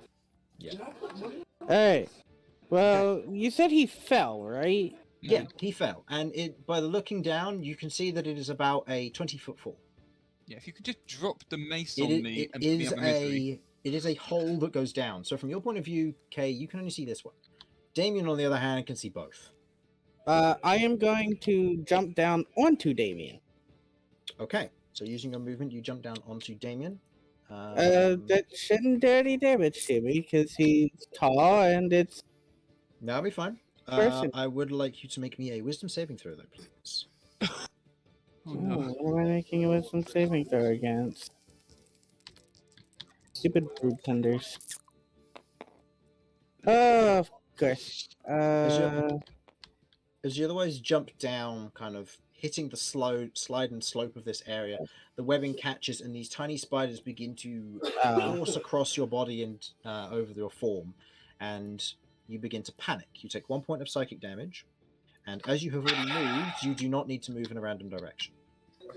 C: Yeah.
D: Alright. Well, you said he fell, right?
C: Yeah, he fell, and by the looking down, you can see that it is about a 20-foot fall.
A: Yeah, if you could just drop the mace
C: It
A: on
C: is,
A: me
C: it
A: and put me
C: is
A: out of misery.
C: it is a hole that goes down. So from your point of view, Kay, you can only see this one. Damien, on the other hand, can see both.
D: I am going to jump down onto Damien.
C: Okay, so using your movement, you jump down onto Damien.
D: That shouldn't do any damage to me because he's tall and it's
C: That'll be fine.
D: person.
C: I would like you to make me a wisdom saving throw, though, please.
A: Oh no.
D: What am I making a wisdom saving throw against? Stupid brood thunders. Oh, of course.
C: As you otherwise jump down, kind of hitting the slide and slope of this area, the webbing catches and these tiny spiders begin to course across your body and over your form, and you begin to panic. You take 1 point of psychic damage, and as you have already moved, you do not need to move in a random direction.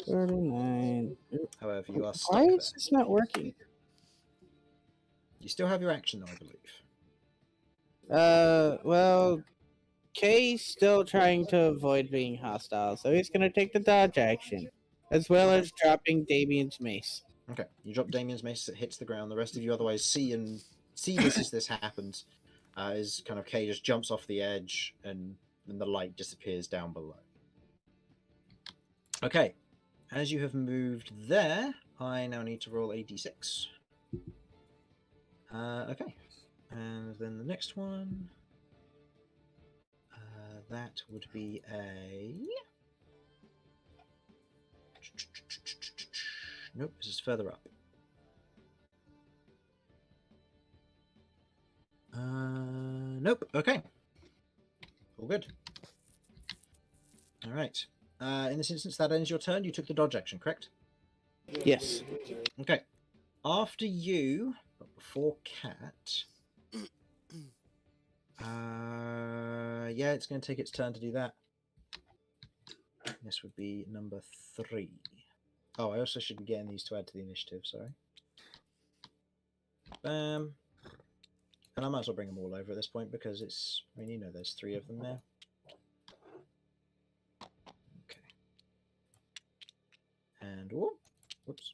D: 39.
C: However, you are stuck
D: Why
C: there.
D: is this not working?
C: You still have your action, though, I believe.
D: Well, Kay's still trying to avoid being hostile, so he's gonna take the dodge action, as well as dropping Damien's mace.
C: Okay, you drop Damien's mace, it hits the ground. The rest of you otherwise see this as this happens. As kind of Kay just jumps off the edge and then the light disappears down below. Okay, as you have moved there, I now need to roll a d6. Okay, and then the next one. That would be a... Nope, this is further up. Nope, okay. All good. Alright. In this instance, that ends your turn. You took the dodge action, correct?
D: Yes.
C: Okay. After you, but before Cat... yeah, it's going to take its turn to do that. This would be number 3. Oh, I also should be getting these to add to the initiative, sorry. And I might as well bring them all over at this point because it's, I mean, you know, there's 3 of them now. Okay. And, oh, whoops.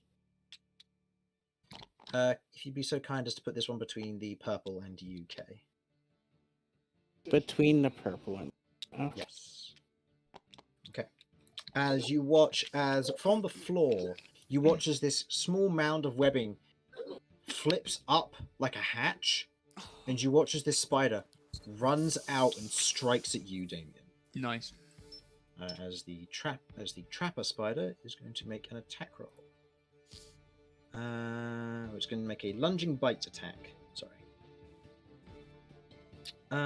C: If you'd be so kind as to put this one between the purple and UK.
D: Between the purple one. Oh.
C: Yes. Okay. As you watch, as from the floor, you watch as this small mound of webbing flips up like a hatch, and you watch as this spider runs out and strikes at you, Damien.
A: Nice.
C: As the trapper spider is going to make an attack roll. It's going to make a lunging bite attack. Sorry. It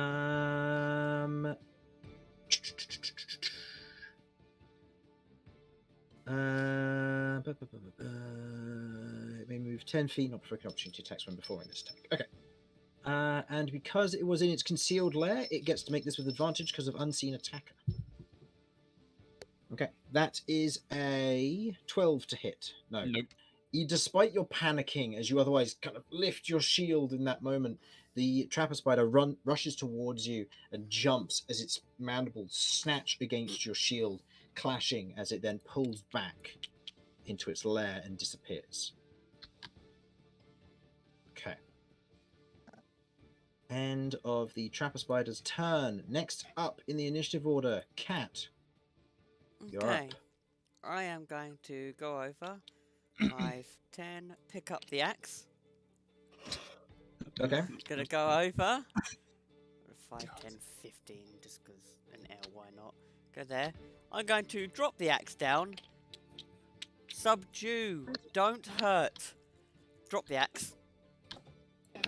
C: may move 10 feet, not provoking opportunity attacks when performing this attack. Okay. And because it was in its concealed lair, it gets to make this with advantage because of unseen attacker. Okay, that is a 12 to hit. No.
A: Nope.
C: Despite your panicking, as you otherwise kind of lift your shield in that moment, the trapper spider rushes towards you and jumps as its mandibles snatch against your shield, clashing as it then pulls back into its lair and disappears. Okay. End of the trapper spider's turn. Next up in the initiative order, Cat. You're
B: Okay.
C: up.
B: I am going to go over 5, 10, pick up the axe.
C: Okay.
B: Gonna go over 5, 10, 15, just because an L, why not? Go there. I'm going to drop the axe down. Subdue. Don't hurt. Drop the axe.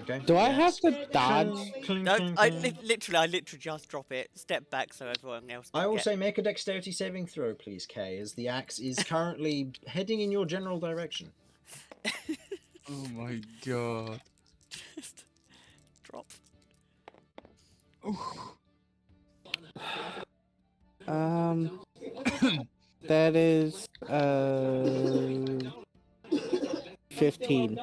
C: Okay.
D: Do I
C: Yes.
D: have to dodge?
B: No, I literally just drop it. Step back so everyone else can
C: I will
B: get.
C: say make a dexterity saving throw, please, Kay, as the axe is currently heading in your general direction.
A: Oh my god.
B: Just drop.
A: Ooh.
D: That is 15.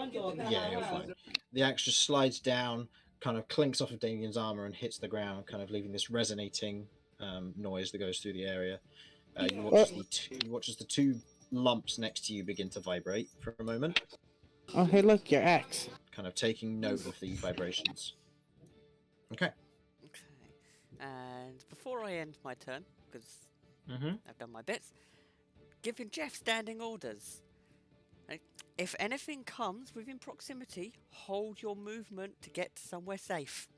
C: Yeah, you're fine. The axe just slides down, kind of clinks off of Damien's armor and hits the ground, kind of leaving this resonating noise that goes through the area. You watch as the 2 lumps next to you begin to vibrate for a moment,
D: Oh, hey, look, your axe.
C: kind of taking note of the vibrations. Okay.
B: Okay. And And before I end my turn, because
C: Mm-hmm.
B: I've done my bits, giving Jeff standing orders. Like, if anything comes within proximity, hold your movement to get to somewhere safe.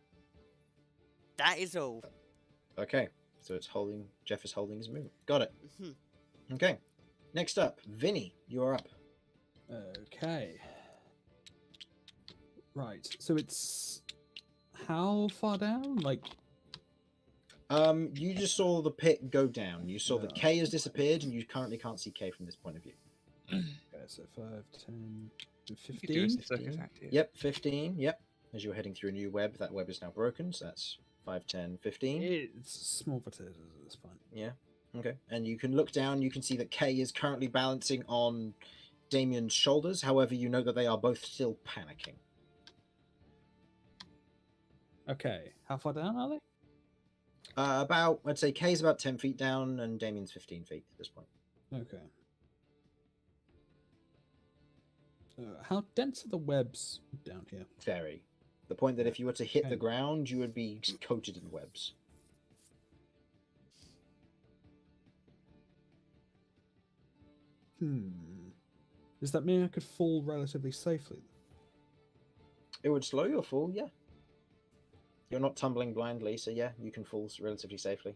B: That is all.
C: Okay, so it's holding. Jeff is holding his movement. Got it.
B: Mhm.
C: Okay. Next up, Vinny, you are up.
E: Okay. Right. So it's how far down? Like,
C: You just saw the pit go down. You saw that
E: Yeah.
C: K has disappeared, and you currently can't see K from this point of view.
E: okay, so 5, 10,
A: You could do a
E: 15.
A: circus
C: 15.
A: act here.
C: Yep, 15. Yep. As you're heading through a new web, that web is now broken, so that's 5, 10, 15.
E: It's small potatoes at this point.
C: Yeah. Okay. And you can look down, you can see that K is currently balancing on Damien's shoulders. However, you know that they are both still panicking.
E: Okay, how far down are they?
C: About, I'd say K's about 10 feet down, and Damien's 15 feet at this point.
E: Okay. How dense are the webs down here?
C: Very. The point that if you were to hit the
E: Okay.
C: ground, you would be coated in webs.
E: Does that mean I could fall relatively safely?
C: It would slow your fall, yeah. You're not tumbling blindly, so yeah, you can fall relatively safely.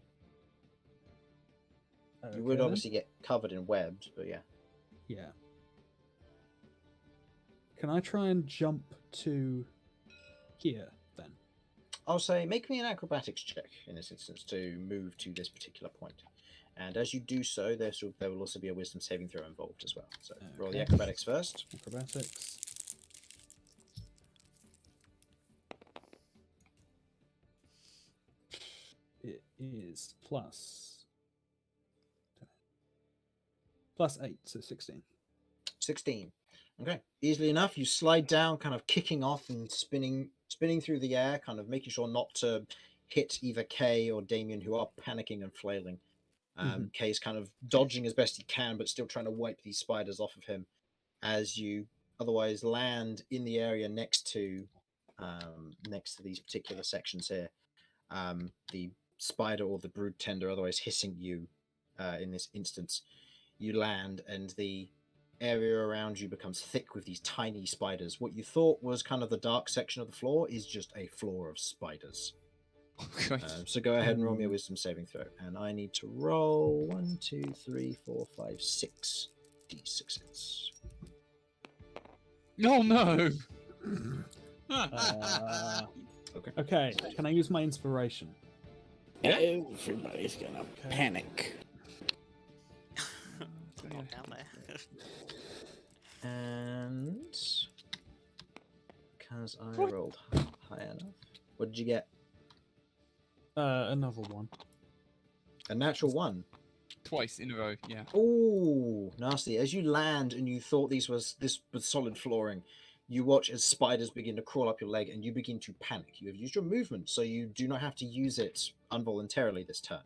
C: You would
E: Okay, then.
C: obviously get covered in webs, but yeah.
E: Yeah. Can I try and jump to here then?
C: I'll say make me an acrobatics check in this instance to move to this particular point. And as you do so, there will also be a wisdom saving throw involved as well. So roll the
E: Okay.
C: acrobatics first.
E: Acrobatics. It is plus 8, so 16.
C: 16. Okay. Easily enough, you slide down, kind of kicking off and spinning through the air, kind of making sure not to hit either Kay or Damien, who are panicking and flailing. Kay's kind of dodging as best he can, but still trying to wipe these spiders off of him as you otherwise land in the area next to these particular sections here. The spider or the brood tender otherwise hissing you in this instance. You land and the area around you becomes thick with these tiny spiders. What you thought was kind of the dark section of the floor is just a floor of spiders. So go ahead and roll me a wisdom saving throw. And I need to roll 1, 2, 3, 4, 5, 6 d6s.
A: Oh no!
E: Okay, can I use my inspiration?
D: Everybody's gonna panic.
B: Not down there.
C: And because I rolled high enough, what did you get?
E: Another one.
C: A natural 1.
A: Twice in a row, yeah.
C: Oh, nasty. As you land and you thought this was solid flooring, you watch as spiders begin to crawl up your leg and you begin to panic. You have used your movement, so you do not have to use it involuntarily this turn.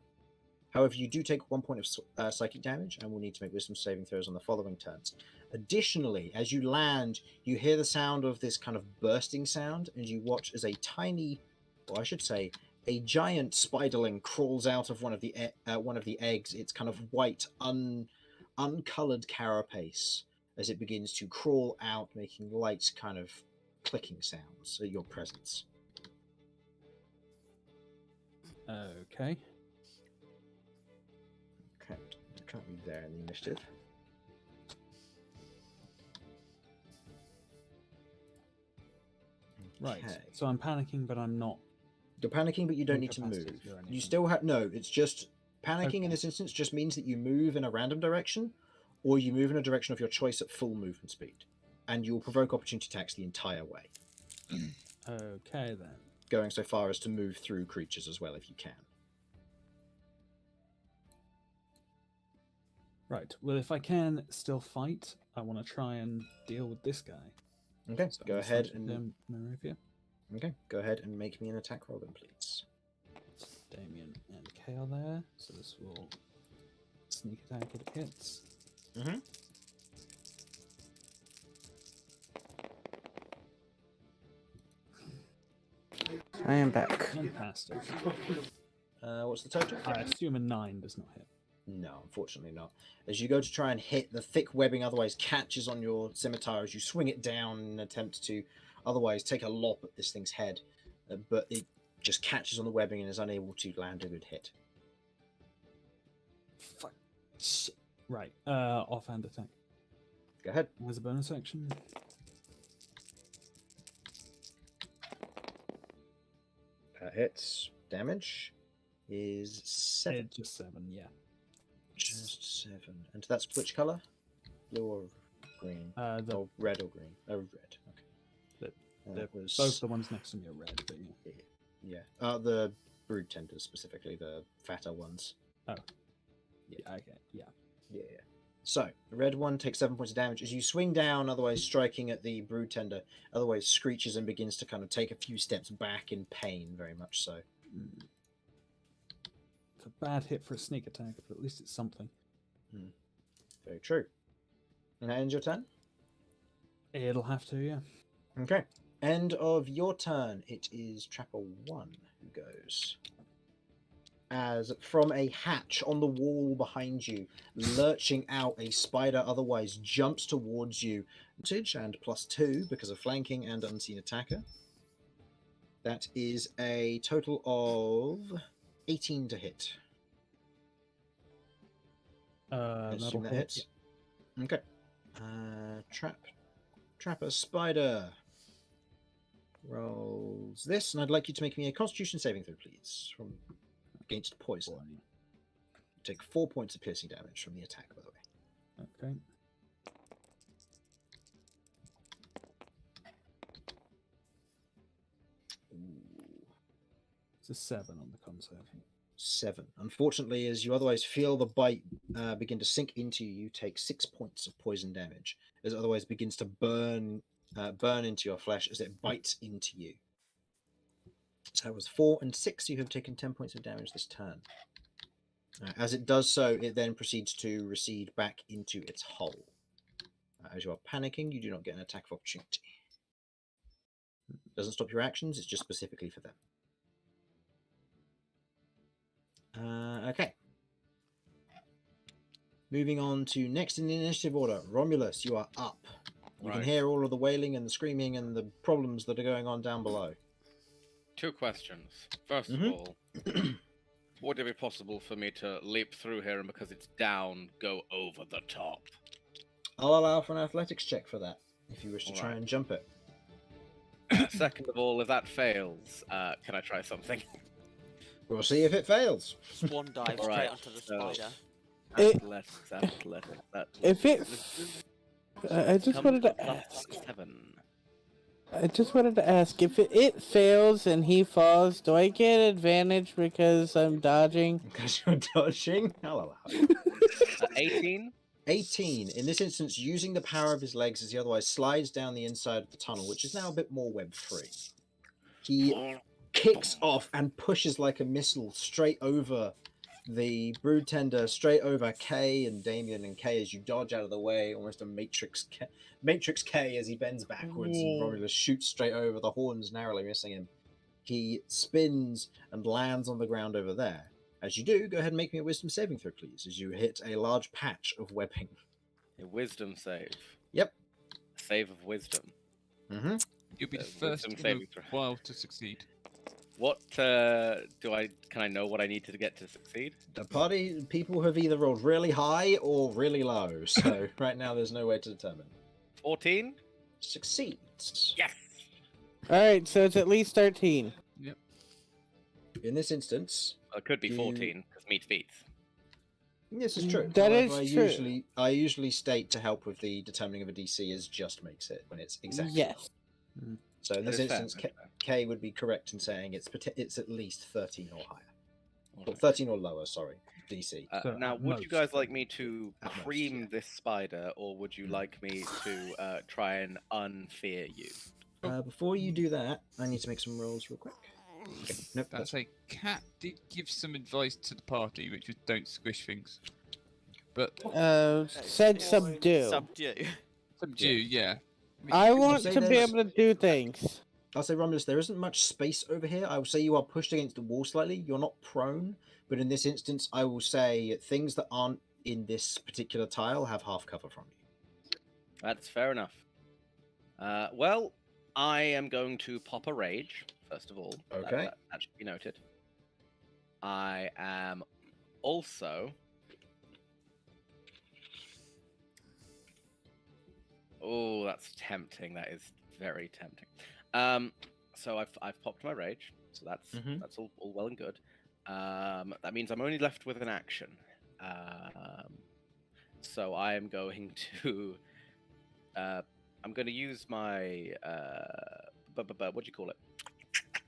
C: However, you do take 1 point of psychic damage and will need to make wisdom saving throws on the following turns. Additionally, as you land, you hear the sound of this kind of bursting sound, and you watch as a tiny, or I should say, a giant spiderling crawls out of one of the eggs. It's kind of white, uncolored carapace as it begins to crawl out, making light kind of clicking sounds at your presence.
E: Okay.
C: Okay, can't read there in the initiative.
E: Right.
C: Okay.
E: So I'm panicking, but I'm not.
C: You're panicking, but you don't need to move.
E: incapacitated or anything.
C: You still have no. It's just panicking
E: Okay.
C: in this instance just means that you move in a random direction, or you move in a direction of your choice at full movement speed, and you will provoke opportunity attacks the entire way,
E: Okay then.
C: going so far as to move through creatures as well if you can.
E: Right. Well, if I can still fight, I want to try and deal with this guy.
C: Okay,
E: So
C: go
E: I'm
C: ahead
E: switching
C: and
E: my rapier.
C: go ahead and make me an attack roll, then, please.
E: Damien and Kay are there, so this will sneak attack if it hits.
C: Mm-hmm.
D: I am back.
E: Fantastic.
C: What's the total?
E: I assume a 9 does not hit.
C: No, unfortunately not. As you go to try and hit, the thick webbing otherwise catches on your scimitar as you swing it down in an attempt to otherwise take a lop at this thing's head, but it just catches on the webbing and is unable to land a good hit.
E: Fuck. Shit. Right. Offhand attack.
C: Go ahead.
E: There's a bonus action.
C: Hits. Damage is 7.
E: Just 7, yeah.
C: Just 7. And that's which color? Blue or green? Or red or green? Oh, red. Okay. That was
E: Both the ones next to me are red, but yeah.
C: Yeah. The brood tenders specifically, the fatter ones.
E: Oh. Yeah. Okay. Yeah.
C: Yeah. So the red one takes 7 points of damage as you swing down, otherwise striking at the brood tender. Otherwise screeches and begins to kind of take a few steps back in pain, very much so.
E: It's a bad hit for a sneak attack, but at least it's something.
C: Very true. And that ends your turn?
E: It'll have to, yeah.
C: Okay. End of your turn. It is Trapper 1 who goes. As from a hatch on the wall behind you, lurching out, a spider otherwise jumps towards you. Advantage and +2 because of flanking and unseen attacker. That is a total of 18 to hit. I
E: That'll
C: assume that
E: hit.
C: hits. Okay. Trapper spider rolls this, and I'd like you to make me a Constitution saving throw, please, from against poison. Take 4 points of piercing damage from the attack, by the way.
E: Okay. It's a 7 on the con save.
C: 7. Unfortunately, as you otherwise feel the bite begin to sink into you, you take 6 points of poison damage, as it otherwise begins to burn into your flesh as it bites into you. So that was 4 and 6. You have taken 10 points of damage this turn. As it does so, it then proceeds to recede back into its hole. As you are panicking, you do not get an attack of opportunity. Doesn't stop your actions, it's just specifically for them. Okay. Moving on to next in the initiative order. Romulus, you are up. You can hear all of the wailing and the screaming and the problems that are going on down below.
F: 2 questions. First of all, would it be possible for me to leap through here and because it's down, go over the top?
C: I'll allow for an athletics check for that, if you wish to try and jump it.
F: Second of all, if that fails, can I try something?
C: We'll see if it fails.
B: Swan dive straight onto the spider.
D: If it, I just wanted to ask.
F: 7.
D: I just wanted to ask if it fails and he falls. Do I get advantage because I'm dodging?
C: Because you're dodging. I'll allow it.
F: 18.
C: 18. In this instance, using the power of his legs as he otherwise slides down the inside of the tunnel, which is now a bit more web-free. He kicks off and pushes like a missile straight over the brood tender, straight over Kay and Damien and Kay as you dodge out of the way, almost a Matrix K as he bends backwards and Romulus shoots straight over, the horns narrowly missing him. He spins and lands on the ground over there. As you do, go ahead and make me a wisdom saving throw, please, as you hit a large patch of webbing.
F: A wisdom save.
C: Yep.
F: A save of wisdom.
C: Mm-hmm.
A: You'll be the
F: Wisdom
A: first in
F: saving
A: a
F: throw.
A: while to succeed.
F: What can I know what I need to get to succeed?
C: The party people have either rolled really high or really low, so right now there's no way to determine.
F: 14?
C: Succeeds.
F: Yes!
D: Alright, so it's at least 13.
C: In this instance,
F: It could be 14, because meat beats.
C: this is true.
D: That
C: However,
D: is true.
C: I usually state to help with the determining of a DC is just makes it when it's exactly.
D: Yes.
C: So in
F: That
C: this
F: is fair,
C: instance,
F: that's fair.
C: K would be correct in saying it's at least 13 or higher. Or
F: Alright.
C: 13 or lower, sorry, DC.
E: So
F: Now,
E: at
F: would you
E: most.
F: guys like me to
C: At most,
F: cream
C: yeah.
F: this spider, or would you like me to try and unfear you?
C: Before you do that, I need to make some rolls real quick. Okay. Nope,
A: That's a cat did give some advice to the party, which was don't squish things. But
D: Said subdue.
B: Subdue.
A: subdue, yeah.
D: I want to
C: say
D: be
C: there's-
D: able to do things.
C: I'll say, Romulus, there isn't much space over here. I will say you are pushed against the wall slightly. You're not prone, but in this instance, I will say things that aren't in this particular tile have half cover from you.
F: That's fair enough. Well, I am going to pop a rage, first of all.
C: Okay.
F: That should be noted. I am also... Oh, that's tempting. That is very tempting. So I've popped my rage, so that's all well and good. That means I'm only left with an action. So I am going to use my what do you call it?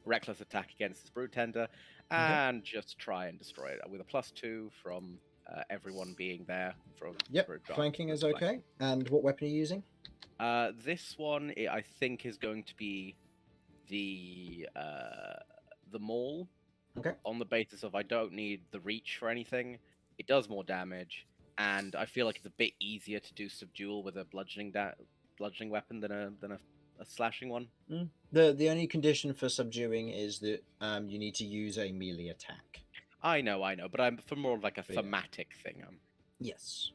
F: Reckless attack against this brood tender, and just try and destroy it with a +2 from everyone being there.
C: Yep, flanking is okay. And what weapon are you using?
F: This one I think is going to be the maul.
C: Okay.
F: On the basis of I don't need the reach for anything. It does more damage, and I feel like it's a bit easier to do subdual with a bludgeoning weapon than a slashing one.
C: The only condition for subduing is that you need to use a melee attack.
F: I know, but I'm for more of like a thematic thing.
C: Yes.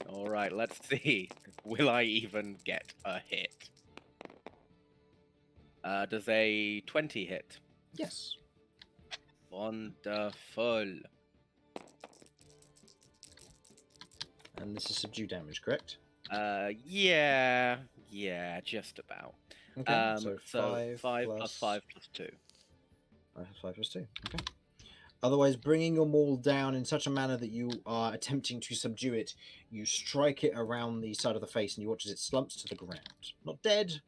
F: All right, let's see. Will I even get a hit? Does a 20 hit?
C: Yes.
F: Wonderful.
C: And this is subdue damage, correct?
F: Yeah, just about.
C: Okay, so
F: 5 plus 5 plus 2.
C: 5 plus 2, okay. Otherwise, bringing your maul down in such a manner that you are attempting to subdue it, you strike it around the side of the face and you watch as it slumps to the ground. Not dead,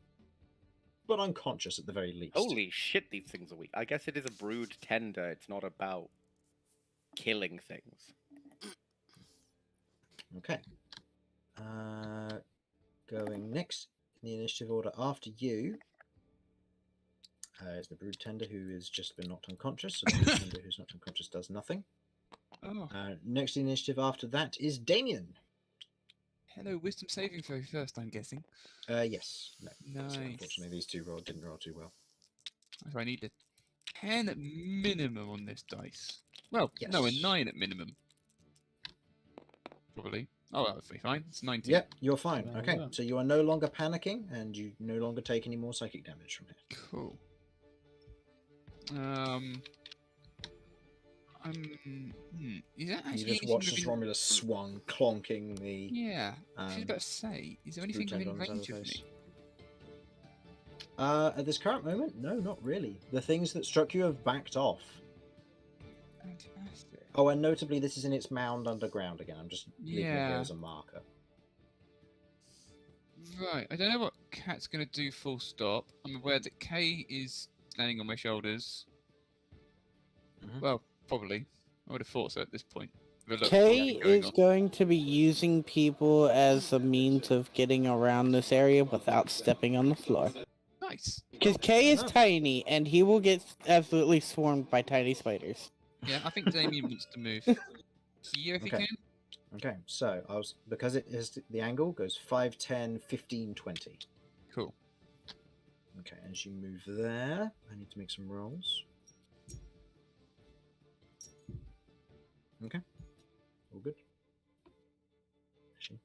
C: but unconscious at the very least.
F: Holy shit, these things are weak. I guess it is a brood tender. It's not about killing things.
C: Okay. Going next in the initiative order after you is the brood tender who has just been knocked unconscious. So the brood tender who's knocked unconscious does nothing.
A: Oh.
C: Next in the initiative after that is Damien.
A: Hello, wisdom saving throw first, I'm guessing.
C: Yes. No.
A: Nice.
C: So unfortunately, these two didn't roll too well.
A: So I need a 10 at minimum on this dice. Well, no, a
C: Yes.
A: 9 at minimum. Probably. Oh, that'll be fine. It's 19.
C: Yep, you're fine.
E: Well
C: Okay,
E: done.
C: so you are no longer panicking, and you no longer take any more psychic damage from here.
A: Cool. Is that
C: You
A: actually
C: just
A: anything
C: watched as
A: within...
C: Romulus swung, clonking the
A: Yeah, I was about to say, is there anything
C: brood tender
A: within
C: on his
A: range
C: other
A: of
C: face.
A: me?
C: At this current moment, no, not really. The things that struck you have backed off.
A: Fantastic.
C: Oh, and notably, this is in its mound underground again. I'm just leaving it here
A: Yeah.
C: as a marker.
A: Right, I don't know what Cat's going to do full stop. I'm aware that Kay is standing on my shoulders.
C: Mhm.
A: Well, probably. I would have thought so at this point. With a look
D: Kay
A: what's going
D: is
A: on.
D: going to be using people as a means of getting around this area without stepping on the floor.
A: Nice.
D: Because Kay is
C: enough.
D: tiny, and he will get absolutely swarmed by tiny spiders.
A: Yeah, I think Damien wants to move here if he
C: Okay.
A: can.
C: Okay, so because it is the angle goes 5, 10, 15, 20.
A: Cool.
C: Okay, as you move there, I need to make some rolls. Okay, all good. Actually,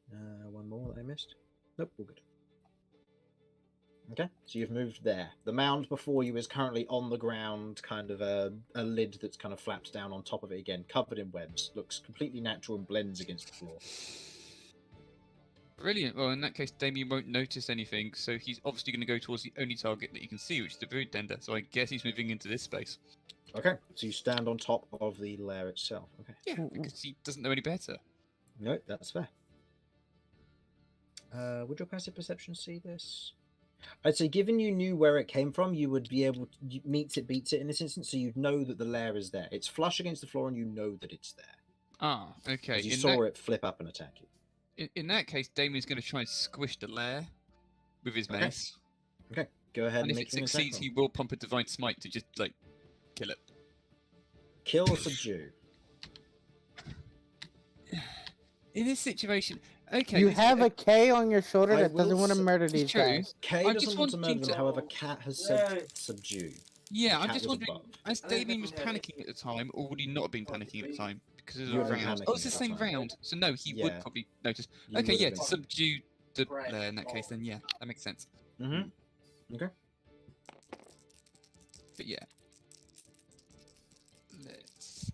C: one more that I missed. Nope, all good. Okay, so you've moved there. The mound before you is currently on the ground, kind of a lid that's kind of flaps down on top of it again, covered in webs. Looks completely natural and blends against the floor.
A: Brilliant. Well, in that case, Damien won't notice anything, so he's obviously going to go towards the only target that he can see, which is the brood tender. So I guess he's moving into this space.
C: Okay, so you stand on top of the lair itself. Okay.
A: Yeah, because he doesn't know any better.
C: No, that's fair. Would your passive perception see this? I'd say, given you knew where it came from, you would be able to meets it, beats it in this instance, so you'd know that the lair is there. It's flush against the floor, and you know that it's there.
A: Ah, okay.
C: 'Cause you saw it flip up and attack you.
A: In that case, Damien's going to try and squish the lair with his
C: Okay.
A: mace.
C: Okay, go ahead
A: And
C: and
A: if
C: make
A: it
C: an attack
A: succeeds,
C: roll.
A: he will pump a divine smite to just, like, kill it.
C: Kill or subdue.
A: In this situation, Okay.
D: You
A: this-
D: have a K on your shoulder
C: I
D: that doesn't
C: will
D: want to
C: s-
D: murder
A: It's
D: these
A: true.
D: guys.
C: Kay
A: I'm
C: doesn't
A: just
C: want to
A: wanting
C: murder them,
A: to-
C: however, Cat has said
H: Yay.
C: subdue.
A: Yeah,
C: The
A: I'm
C: cat
A: just
C: was
A: wondering,
C: above.
A: as
H: I think
A: Damien was
H: we had it.
A: panicking at the time, or would he not have been panicking at the time because of
C: You
A: the
C: would have been
A: round?
C: panicking
A: Oh, it's the
C: at the
A: same
C: time.
A: round, so no, he would
C: Yeah.
A: probably notice.
C: You
A: Okay,
C: would
A: yeah,
C: have
A: to
C: been.
A: subdue the Blair in that case, then yeah, that makes sense.
C: Mm-hmm. Okay.
A: But yeah, let's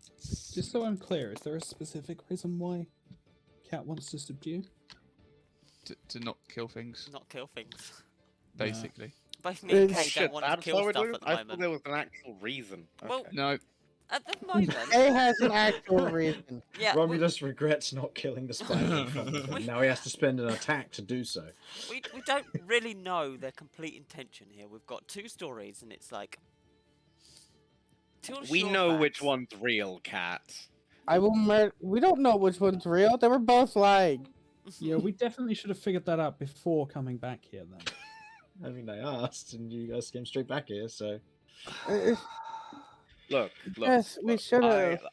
E: Just so I'm clear, is there a specific reason why Cat wants to subdue?
A: to not kill things,
B: Not kill things.
A: basically.
B: Both me and
D: It's-
B: Kay
F: Shit,
B: don't want to
F: that's
B: kill
F: how we
B: stuff
F: do it?
B: at the
F: I thought
B: moment.
F: there was an actual reason.
B: Well,
F: Okay.
A: No,
B: At the moment,
D: Kay has an actual reason.
B: yeah,
C: Romulus regrets not killing the spider in front of him. Now he has to spend an attack to do so.
B: we don't really know their complete intention here. We've got two stories, and it's like two
F: We
B: sure
F: know which
B: facts.
F: one's real, Cat.
D: I will murder. We don't know which one's real. They were both lying.
E: Yeah, we definitely should have figured that out before coming back here then.
C: I mean, I asked, and you guys came straight back here, so.
D: Uh,
F: Look,
D: Yes, we
F: look,
D: should have.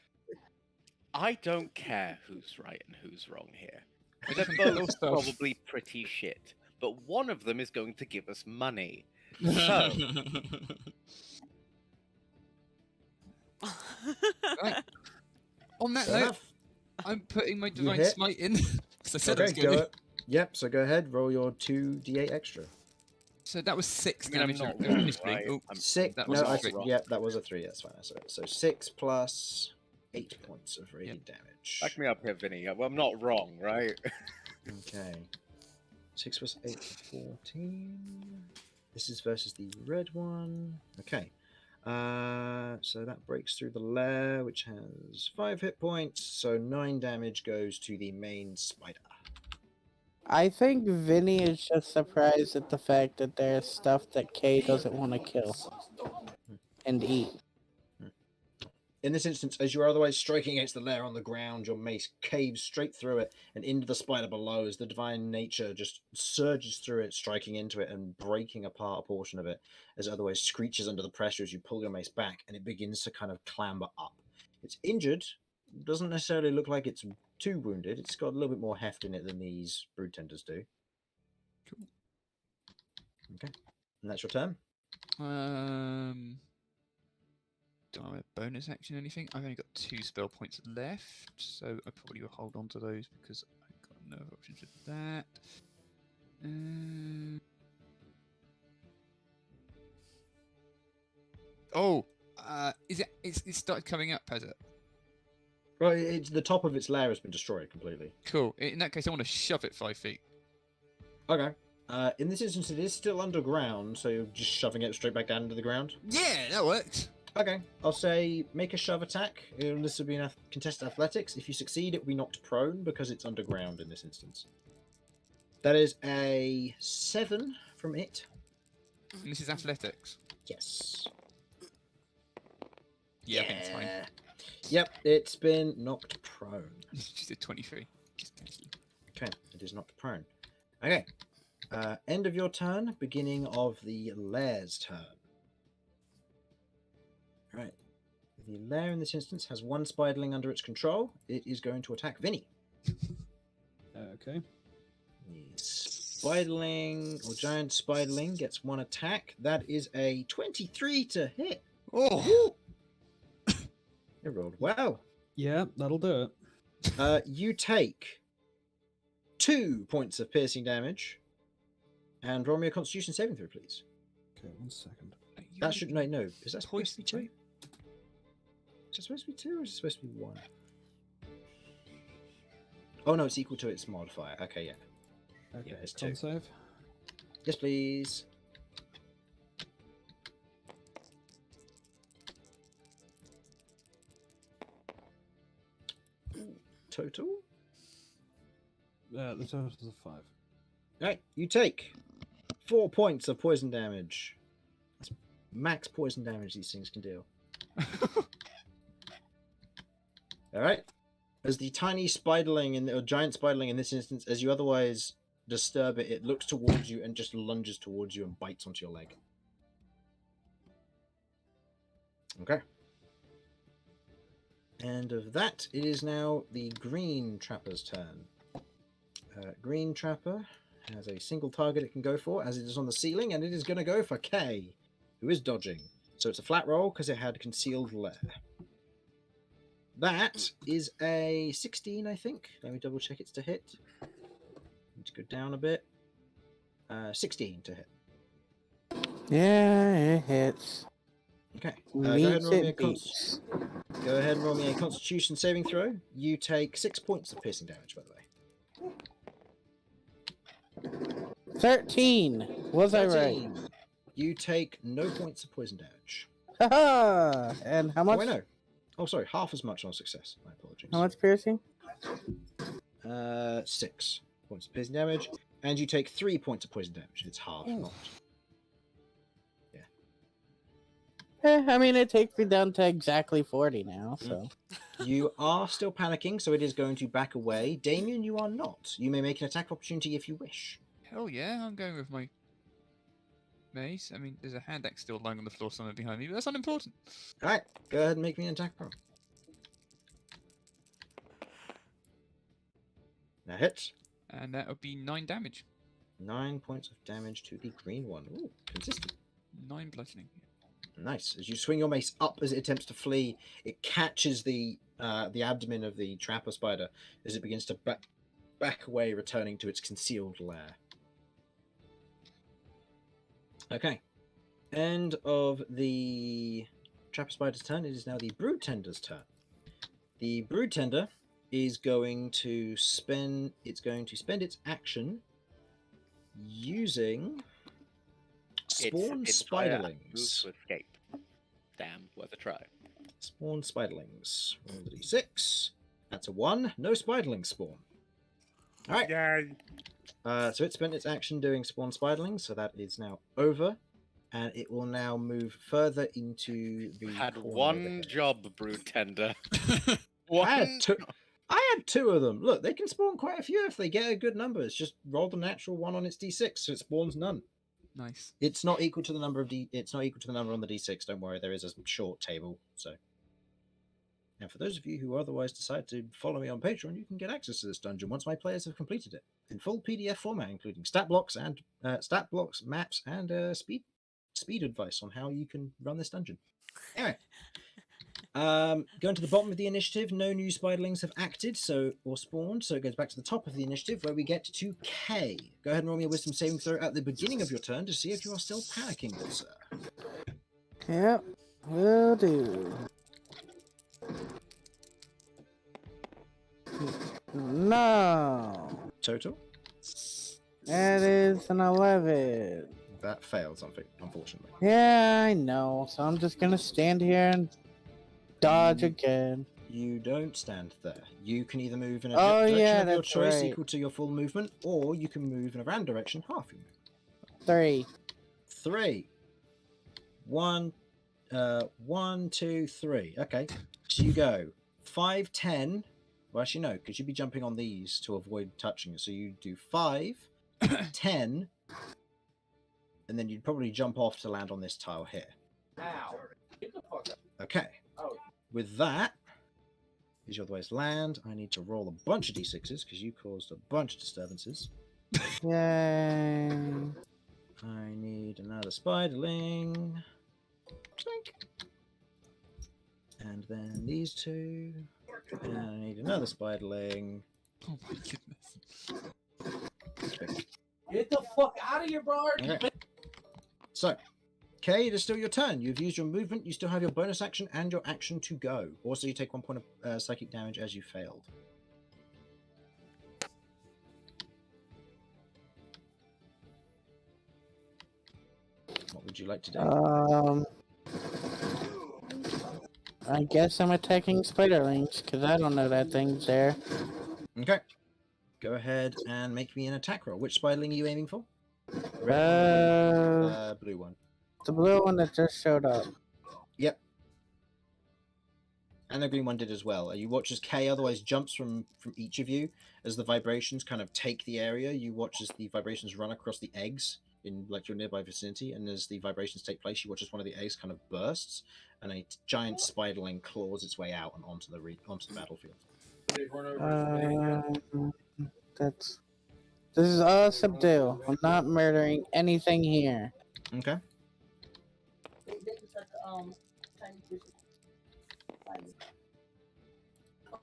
F: I don't care who's right and who's wrong here.
A: I
F: They're
A: definitely kill
F: both
A: stuff.
F: probably pretty shit, but one of them is going to give us money. So,
A: Right. On that
C: Fair
A: note,
C: enough.
A: I'm putting my
C: You
A: divine
C: hit.
A: smite in because I said I was
C: Okay,
A: going
C: go.
A: to.
C: Yep, so go ahead, roll your 2d8 extra.
A: So that was 6
F: I mean, I'm
A: damage
F: not
A: initially.
F: right.
A: Oh,
F: I'm-
C: 6.
A: That
C: No,
A: was a
C: I,
A: three.
C: yep, that was a 3. That's fine. So 6 plus 8 points of radiant damage.
F: back me up here, Vinny. Well, I'm not wrong, right?
C: Okay. 6 plus 8 is 14. This is versus the red one. Okay. So that breaks through the lair, which has 5 hit points. So 9 damage goes to the main spider.
D: I think Vinny is just surprised at the fact that there's stuff that Kay doesn't want to kill and eat.
C: In this instance, as you are otherwise striking against the lair on the ground, your mace caves straight through it and into the spider below as the divine nature just surges through it, striking into it and breaking apart a portion of it, as it otherwise screeches under the pressure as you pull your mace back and it begins to kind of clamber up. It's injured, doesn't necessarily look like it's too wounded. It's got a little bit more heft in it than these brood tenders do.
A: Cool.
C: Okay, and that's your turn.
A: Do I have a bonus action or anything? I've only got 2 spell points left, so I probably will hold on to those because I've got no other options with that. Is it? It started coming up, has it?
C: Well, it's the top of its lair has been destroyed completely.
A: Cool. In that case, I want to shove it 5 feet.
C: Okay. In this instance, it is still underground, so you're just shoving it straight back down into the ground.
A: Yeah, that works.
C: Okay, I'll say make a shove attack. This will be in contested athletics. If you succeed, it will be knocked prone because it's underground in this instance. That is a 7 from it.
A: And this is athletics.
C: Yes.
A: Yeah, I think it's fine.
C: Yep, it's been knocked prone.
A: Just did 23. Just cancel.
C: Okay, it is knocked prone. Okay. End of your turn, beginning of the lair's turn. Right. The lair in this instance has 1 spiderling under its control. It is going to attack Vinny.
E: Okay.
C: The spiderling or giant spiderling gets 1 attack. That is a 23 to hit.
A: Oh!
C: It rolled well.
E: Yeah, that'll do it.
C: You take 2 points of piercing damage. And roll me a Constitution saving throw, please.
E: Okay, 1 second.
C: That should no. Is that supposed to be
A: Poison
C: 2? Is it supposed to be 2 or is it supposed to be 1? Oh no, it's equal to its modifier. Okay, yeah.
E: Okay,
C: it's
E: con
C: 2.
E: save.
C: Yes, please. Total?
E: The total is a 5.
C: Right, you take 4 points of poison damage. That's max poison damage these things can deal. Alright. As the tiny spiderling, or giant spiderling in this instance, as you otherwise disturb it, it looks towards you and just lunges towards you and bites onto your leg. Okay. And of that, it is now the green trapper's turn. Green Trapper has a single target it can go for, as it is on the ceiling, and it is going to go for K, who is dodging. So it's a flat roll because it had concealed lair. That is a 16, I think. Let me double check it's to hit. Need to go down a bit. 16 to hit.
D: Yeah, it hits.
C: Okay. Go ahead and
D: Meets
C: roll me a
D: it beats.
C: Go ahead and roll me a Constitution saving throw. You take 6 points of piercing damage, by the way.
D: 13. Was I right?
C: 13. You take no points of poison damage.
D: Haha! And how
C: Oh,
D: much?
C: I know. Oh, sorry, half as much on success. My apologies.
D: How much piercing?
C: 6 points of piercing damage, and you take 3 points of poison damage. It's half, not.
D: I mean, it takes me down to exactly 40 now, so.
C: You are still panicking, so it is going to back away. Damien, you are not. You may make an attack opportunity if you wish.
A: Hell yeah, I'm going with my mace. I mean, there's a hand axe still lying on the floor somewhere behind me, but that's unimportant.
C: Alright, go ahead and make me an attack roll. That hits.
A: And that would be 9 damage.
C: 9 points of damage to the green one. Ooh, consistent.
A: 9 bludgeoning.
C: Nice. As you swing your mace up as it attempts to flee, it catches the abdomen of the trapper spider as it begins to back away, returning to its concealed lair. Okay. End of the trapper spider's turn. It is now the brood tender's turn. The brood tender is going to spend its action using spawn
F: Its
C: spiderlings.
F: move to escape. Damn, worth a try.
C: Spawn spiderlings. Roll the d6. That's a 1. No spiderlings spawn. Alright.
F: Yay!
C: So it spent its action doing spawn spiderlings, so that is now over. And it will now move further into the.
F: Had
C: corner over
F: one
C: here.
F: job, brood tender.
C: I had 2 of them. Look, they can spawn quite a few if they get a good number. It's just roll the natural 1 on its d6, so it spawns none.
A: Nice.
C: It's not equal to the number of It's not equal to the number on the d6. Don't worry, there is a short table. So, and for those of you who otherwise decide to follow me on Patreon, you can get access to this dungeon once my players have completed it in full PDF format, including stat blocks, maps, and speed advice on how you can run this dungeon. Anyway, going to the bottom of the initiative, no new spiderlings have acted or spawned, so it goes back to the top of the initiative where we get to K. Go ahead and roll me a wisdom saving throw at the beginning of your turn to see if you are still panicking, good sir.
D: Yep, will do. No.
C: Total?
D: That is an 11.
C: That fails, unfortunately.
D: Yeah, I know. So I'm just gonna stand here and dodge again.
C: You don't stand there. You can either move in a
D: Oh,
C: direction
D: yeah,
C: of your
D: that's
C: choice
D: right.
C: equal to your full movement, or you can move in a random direction half your movement.
D: 3.
C: 3. 1, 1, 2, 3. Okay. So you go 5, 10. Well, actually, no, because you'd be jumping on these to avoid touching it. So you do 5, 10, and then you'd probably jump off to land on this tile here.
H: Ow. Get the fuck up.
C: Okay.
H: Oh.
C: With that, is your otherwise land. I need to roll a bunch of d6s because you caused a bunch of disturbances.
D: Yay.
C: I need another spiderling. Clink. And then these 2. And I need another spiderling.
A: Oh my goodness.
H: Get the fuck out of here, bro.
C: Okay. So, Kay, it is still your turn. You've used your movement. You still have your bonus action and your action to go. Also, you take 1 point of psychic damage as you failed. What would you like to do?
D: I guess I'm attacking spiderlings because I don't know that thing's there.
C: Okay. Go ahead and make me an attack roll. Which spiderling are you aiming for? Blue one.
D: The blue one that just showed up.
C: Yep. And the green one did as well. You watch as K otherwise jumps from each of you as the vibrations kind of take the area. You watch as the vibrations run across the eggs in like your nearby vicinity, and as the vibrations take place, you watch as one of the eggs kind of bursts, and a giant spiderling claws its way out and onto the battlefield.
D: That's This is all subdue. I'm not murdering anything here.
C: Okay.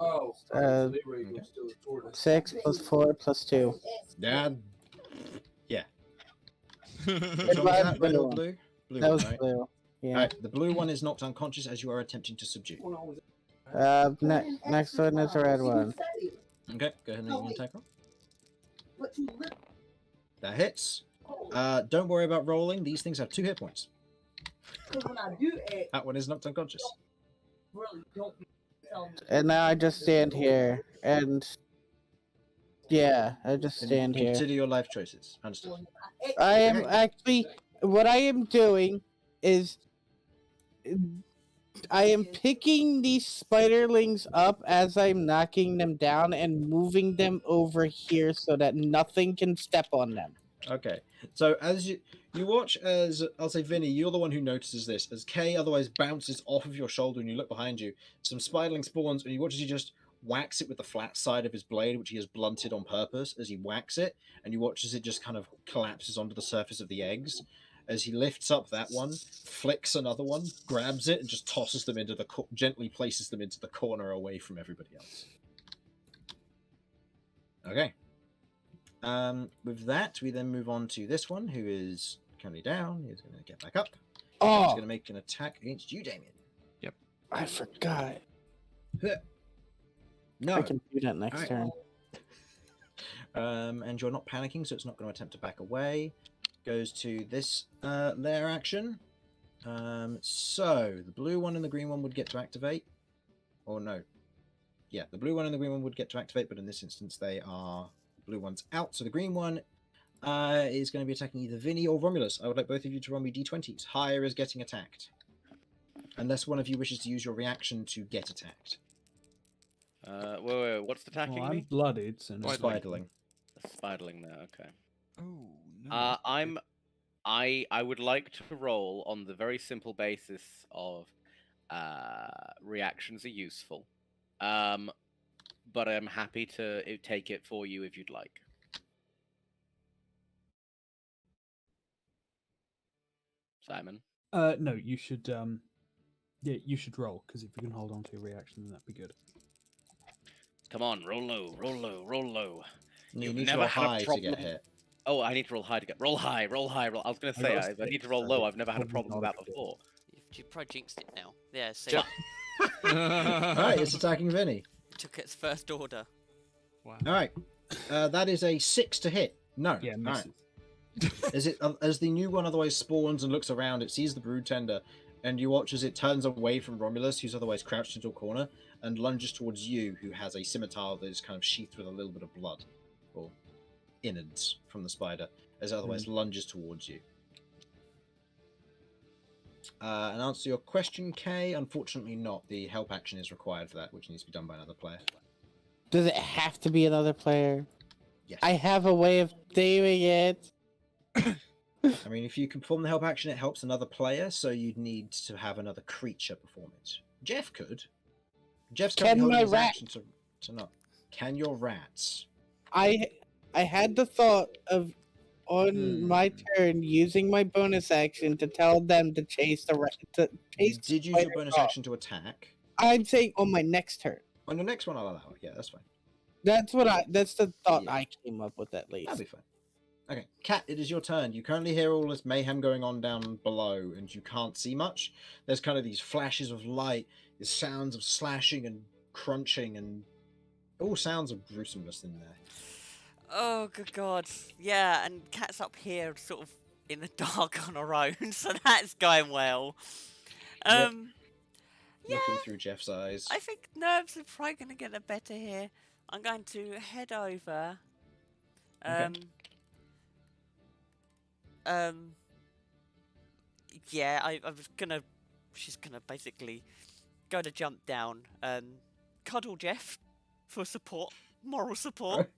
H: Oh,
D: Uh,
H: they were still recording.
D: 6 plus 4 plus 2.
C: Yeah. Which
D: What
C: one was
D: about
C: that? Red or
D: blue?
C: blue? Blue
D: That
C: one,
D: was
C: right?
D: blue. Yeah.
C: Alright, the blue one is knocked unconscious as you are attempting to subdue.
D: Next one is the red one.
C: Okay, go ahead and make an attack roll. That hits. Don't worry about rolling. These things have 2 hit points. That one is knocked unconscious.
D: And now I just stand here and yeah, I just
C: Then
D: stand here.
C: consider your life choices. Understood.
D: I am
C: Okay.
D: actually what I am doing is I am picking these spiderlings up as I'm knocking them down and moving them over here so that nothing can step on them.
C: Okay, so as you watch as, I'll say, Vinny, you're the one who notices this, as Kay otherwise bounces off of your shoulder and you look behind you, some spiderling spawns, and you watch as he just whacks it with the flat side of his blade, which he has blunted on purpose as he whacks it, and you watch as it just kind of collapses onto the surface of the eggs. As he lifts up that one, flicks another one, grabs it, and just tosses them into the gently places them into the corner away from everybody else. Okay. With that, we then move on to this one, who is currently down. He's going to get back up. He's
D: Oh,
C: going to make an attack against you, Damien.
D: I forgot.
C: No.
D: I can do that next
C: Alright.
D: turn.
C: And you're not panicking, so it's not going to attempt to back away. Goes to this lair action. So the blue one and the green one would get to activate. Or no. Yeah, the blue one and the green one would get to activate, but in this instance they are... Blue one's out, so the green one is going to be attacking either Vinny or Romulus. I would like both of you to roll me d20s. Higher is getting attacked. Unless one of you wishes to use your reaction to get attacked.
F: Wait, what's attacking
E: Well, I'm
F: me?
E: blooded, so no.
C: Spiderling.
F: The spiderling there, okay.
A: Oh no.
F: I would like to roll on the very simple basis of reactions are useful. But I'm happy to take it for you if you'd like. Simon?
E: No, you should yeah, you should roll, because if you can hold on to your reaction, then that'd be good.
F: Come on, roll low, roll low, roll low.
C: You
F: You've
C: need to
F: never
C: roll
F: had a
C: high to get
F: problem-
C: hit.
F: Oh, I need to roll high to get... Roll high, roll high, roll... I was going to
E: I
F: say,
E: got a
F: I need to
E: six,
F: roll
E: so
F: low.
E: it's
F: I've never had a
E: probably
F: problem with
E: not
F: that
E: a good
F: before.
B: You probably jinxed it now. Yeah, see,
F: Yep.
C: Alright, it's attacking Vinny.
B: it took its first order.
A: Wow.
C: Alright. That is a 6 to hit. No.
E: Yeah,
C: Alright.
E: misses.
C: As the new one otherwise spawns and looks around, it sees the brood tender, and you watch as it turns away from Romulus, who's otherwise crouched into a corner, and lunges towards you, who has a scimitar that is kind of sheathed with a little bit of blood, or innards from the spider, as it otherwise lunges towards you. And answer your question, Kay, unfortunately not. The help action is required for that, which needs to be done by another player.
D: Does it have to be another player?
C: Yes.
D: I have a way of doing it.
C: I mean, if you can perform the help action, it helps another player, so you'd need to have another creature perform it. Jeff could. Jeff's
D: Can
C: currently holding
D: my
C: his
D: rat-
C: action to not. Can your rats?
D: I had the thought of on my turn using my bonus action to tell them to chase the to
C: You
D: chase.
C: did use your
D: spider
C: bonus
D: off.
C: action to attack.
D: I'm saying on my next turn.
C: On your next one, I'll allow it. Yeah, that's fine.
D: That's the thought
C: Yeah.
D: I came up with at least.
C: That'll be fine. Okay, Kat, it is your turn. You currently hear all this mayhem going on down below, and you can't see much. There's kind of these flashes of light, these sounds of slashing and crunching, and all sounds of gruesomeness in there.
B: Oh, good God. Yeah, and Cat's up here sort of in the dark on her own, so that's going well.
C: Yep.
B: Yeah,
C: Looking through Jeff's eyes.
B: I think nerves are probably going to get the better here. I'm going to head over. Yeah, I was gonna. She's gonna basically go to jump down. Cuddle Jeff for support, moral support.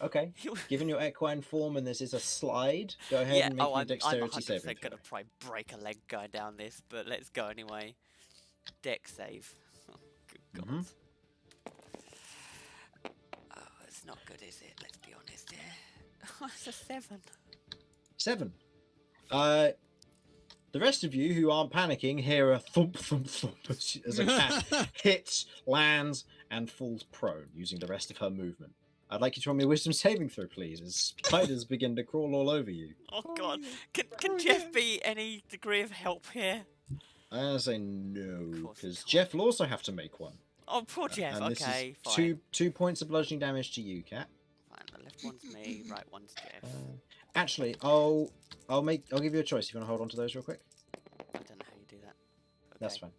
C: Okay. Given your equine form and this is a slide, go ahead
B: Yeah,
C: and make
B: oh,
C: your
B: I'm
C: dexterity
B: 100%
C: saving
B: gonna
C: throw.
B: probably break a leg going down this, but let's go anyway. Dex save. Oh, good God. Oh, it's not good, is it? Let's be honest here. That's a 7.
C: 7. The rest of you who aren't panicking hear a thump, thump, thump as a cat hits, lands, and falls prone using the rest of her movement. I'd like you to roll me a wisdom saving throw, please, as spiders begin to crawl all over you.
B: Oh god. Can Jeff be any degree of help here?
C: I'm going to say no,
B: course he
C: because
B: can't.
C: Jeff will also have to make one.
B: Oh, poor Jeff.
C: And this
B: Okay,
C: is
B: fine.
C: two points of bludgeoning damage to you, Cat.
B: Fine, the left one's me, right one's Jeff.
C: Actually, I'll give you a choice if you want to hold on to those real quick.
B: I don't know how you do that.
C: That's
B: Okay.
C: fine.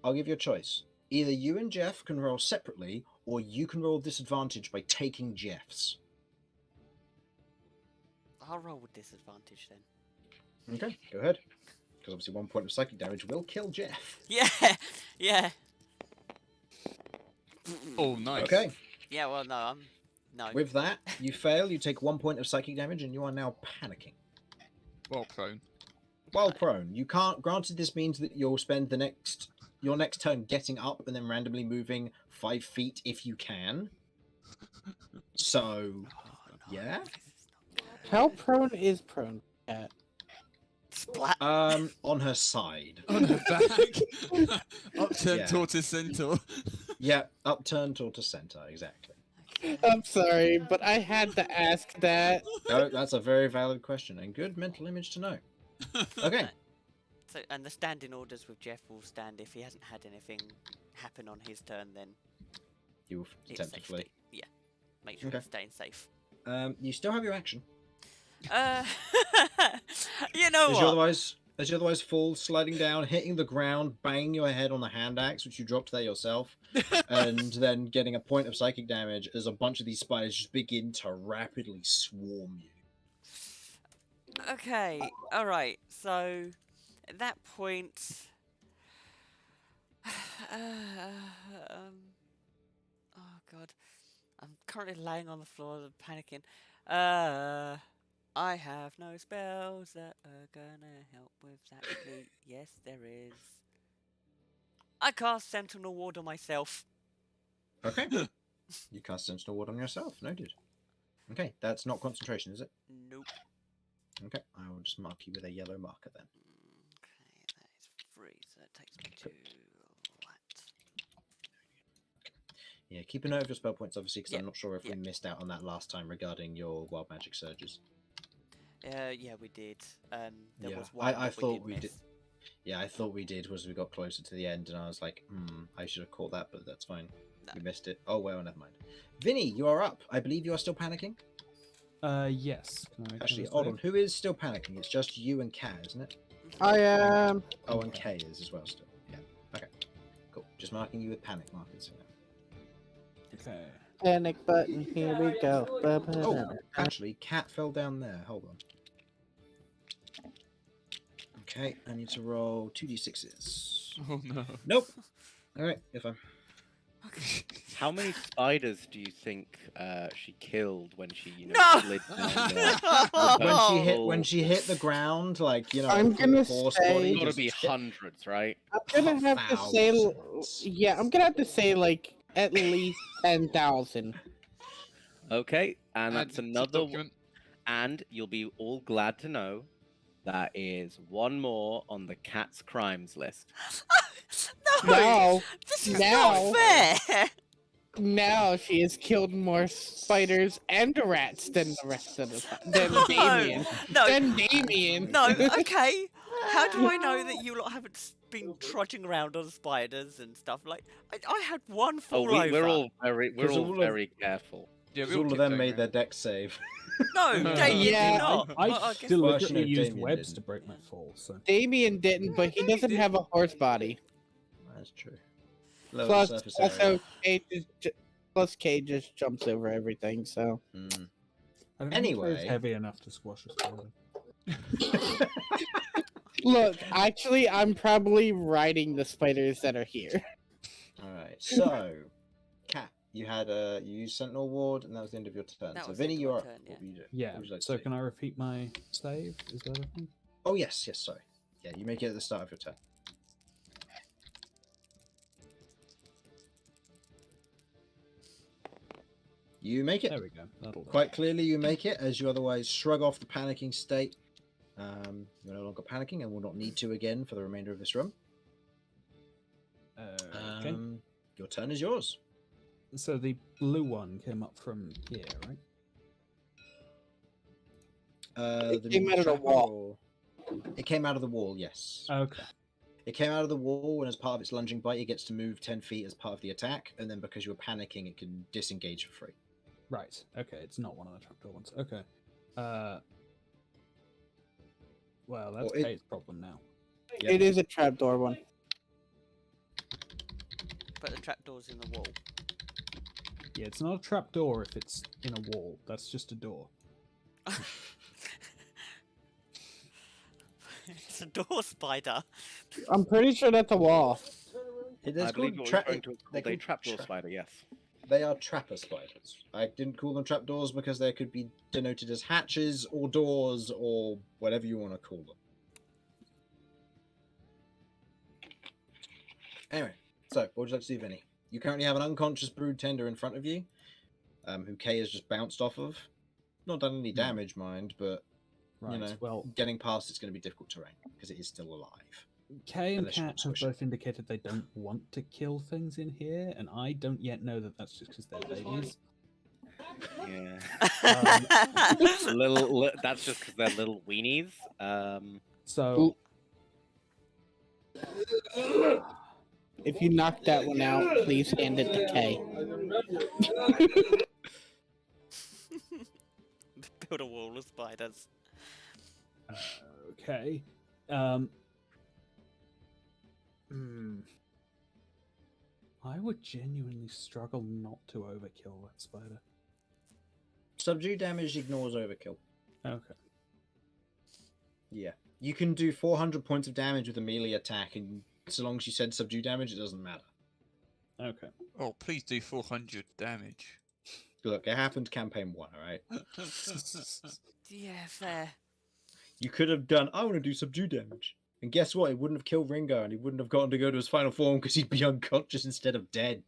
C: I'll give you a choice. Either you and Jeff can roll separately, or you can roll disadvantage by taking Jeff's.
B: I'll roll with disadvantage then.
C: Okay, go ahead. Because obviously 1 point of psychic damage will kill Jeff.
B: Yeah, yeah.
A: Oh, nice.
C: Okay,
B: Yeah, well, no.
C: with that, you fail, you take 1 point of psychic damage, and you are now panicking.
A: Well prone.
C: While prone, you can't. Granted, this means that you'll spend your next turn getting up and then randomly moving 5 feet if you can. So, yeah.
D: How prone is prone cat?
B: Splat.
C: On her side.
A: On her back. Upturned
C: Yeah.
A: tortoise centaur.
C: Yeah, upturned to center, exactly.
D: I'm sorry, but I had to ask that.
C: Oh, that's a very valid question and good mental image to know. Okay.
B: So, and the standing orders with Jeff will stand if he hasn't had anything happen on his turn. Then
C: You will
B: it's
C: attempt to flee.
B: safety. Yeah, make sure
C: Okay.
B: he's staying safe.
C: You still have your action.
B: You know
C: As you
B: what?
C: otherwise fall, sliding down, hitting the ground, banging your head on the hand axe, which you dropped there yourself, and then getting a point of psychic damage as a bunch of these spiders just begin to rapidly swarm you.
B: Okay, all right. So at that point, oh god, I'm currently laying on the floor, panicking. I have no spells that are gonna help with that feat. Yes, there is. I cast Sentinel Ward on myself.
C: Okay. You cast Sentinel Ward on yourself. Noted. Okay, that's not concentration, is it?
B: Nope.
C: Okay, I will just mark you with a yellow marker then.
B: Okay, that is 3, so that takes me to that.
C: Yeah, keep a note of your spell points, obviously, because
B: Yep,
C: I'm not sure if we
B: yep.
C: missed out on that last time regarding your wild magic surges.
B: Yeah, we did. There
C: Yeah,
B: was one
C: I
B: that
C: thought
B: we
C: we
B: did.
C: did. Yeah, I thought we did was we got closer to the end, and I was like, I should have caught that, but that's fine.
B: No.
C: We missed it. Oh well, never mind. Vinny, you are up. I believe you are still panicking.
E: Yes. Can I make
C: Actually,
E: another
C: hold
E: save?
C: on. Who is still panicking? It's just you and Kat, isn't it?
D: I am.
C: Oh, and Kay is as well still. Yeah. Okay. Cool. Just marking you with panic markers for now.
E: Okay.
D: Panic button. Here we go.
C: Oh, actually, Kat fell down there. Hold on. Okay, I need to roll 2d6s.
A: Oh no.
C: Nope. All right, you're fine.
F: How many spiders do you think she killed when she,
B: No!
F: slid down there?
C: When she hit the ground, like
D: I'm gonna
C: horse
D: say-
C: body
F: It's gotta
C: just
F: be
C: hit-
F: hundreds, right?
D: I'm gonna have to say,
C: Thousands.
D: yeah, I'm gonna have to say like at least 10,000.
F: Okay, and
A: Add
F: that's
A: to
F: another.
A: document.
F: And you'll be all glad to know that is one more on the cat's crimes list.
B: No!
D: Now,
B: This is
D: now-
B: not fair!
D: now she has killed more spiders and rats than the rest of the than
B: No,
D: Damien.
B: no.
D: Than Damien.
B: No, okay. How do I know that you lot haven't been trudging around on spiders and stuff? Like, I had one
F: Oh,
B: fall over.
F: we're all very,
C: 'Cause all of-
F: very careful.
A: Yeah, we
C: All of
A: keep
C: them
A: doing
C: made
A: that.
C: their dex save.
B: No, Damien
D: Yeah,
B: did not.
E: I
B: guess-
E: deliberately
C: no,
E: used
C: Damien
E: webs
C: didn't.
E: to break my fall, so.
D: Damien didn't, but he doesn't have a horse body.
C: That's true. Lower
D: Plus,
C: surface
D: also,
C: area.
D: K just jumps over everything. So
C: Hmm.
E: I don't think
C: Anyway.
E: it's heavy enough to squash a spider.
D: look, actually, I'm probably riding the spiders that are here.
C: All right. So, Kat, you had you used Sentinel Ward, and that was the end of your turn.
B: That
C: So,
B: was the
C: Vinny,
B: end of
C: you're
B: my
C: up.
B: turn, yeah.
C: What would you do?
E: Yeah.
C: What would you like to
E: So
C: do?
E: can I repeat my save? Is that a thing?
C: Oh yes, sorry. Yeah, you make it at the start of your turn. You make it.
E: There we go. That'll do.
C: Quite clearly, you make it, as you otherwise shrug off the panicking state. You're no longer panicking and will not need to again for the remainder of this run.
E: Okay.
C: Your turn is yours.
E: So the blue one came up from here, right?
D: It came out of the wall.
C: It came out of the wall, yes.
E: Okay.
C: It came out of the wall, and as part of its lunging bite, it gets to move 10 feet as part of the attack, and then because you're panicking, it can disengage for free.
E: Right. Okay. It's not one of the trapdoor ones. Okay. Well, that's
C: Well,
E: Kate's problem now.
C: Yep.
D: It is a trapdoor one.
B: But the trapdoor's in the wall.
E: Yeah, it's not a trapdoor if it's in a wall. That's just a door.
B: It's a door spider.
D: I'm pretty sure that's a wall.
C: It's
F: I believe
C: called
F: what we're going to
C: they're
F: call a
C: called
F: trapdoor
C: tra-
F: spider, yes.
C: They are trapper spiders. I didn't call them trapdoors because they could be denoted as hatches or doors or whatever you want to call them. Anyway, so what would you like to do, Vinny? You currently have an unconscious brood tender in front of you, who Kay has just bounced off of. Not done any damage, mind, but
E: Right.
C: know,
E: Well,
C: getting past it's going to be difficult terrain because it is still alive.
E: Kay and
C: Unless you
E: Kat
C: want to
E: have
C: squish it.
E: both indicated they don't want to kill things in here, and I don't yet know that that's just because they're babies.
F: Yeah.
E: Um,
F: That's just because they're little weenies.
E: So,
D: If you knock that one out, please hand it to Kay.
B: Build a wall of spiders.
E: okay. I would genuinely struggle not to overkill that spider.
C: Subdue damage ignores overkill.
E: Okay.
C: Yeah. You can do 400 points of damage with a melee attack, and so long as you said subdue damage, it doesn't matter.
E: Okay.
A: Oh, please do 400 damage.
C: Look, it happened campaign 1, alright?
B: Yeah, fair.
C: You could have done, I want to do subdue damage. And guess what? It wouldn't have killed Ringo, and he wouldn't have gotten to go to his final form because he'd be unconscious instead of dead.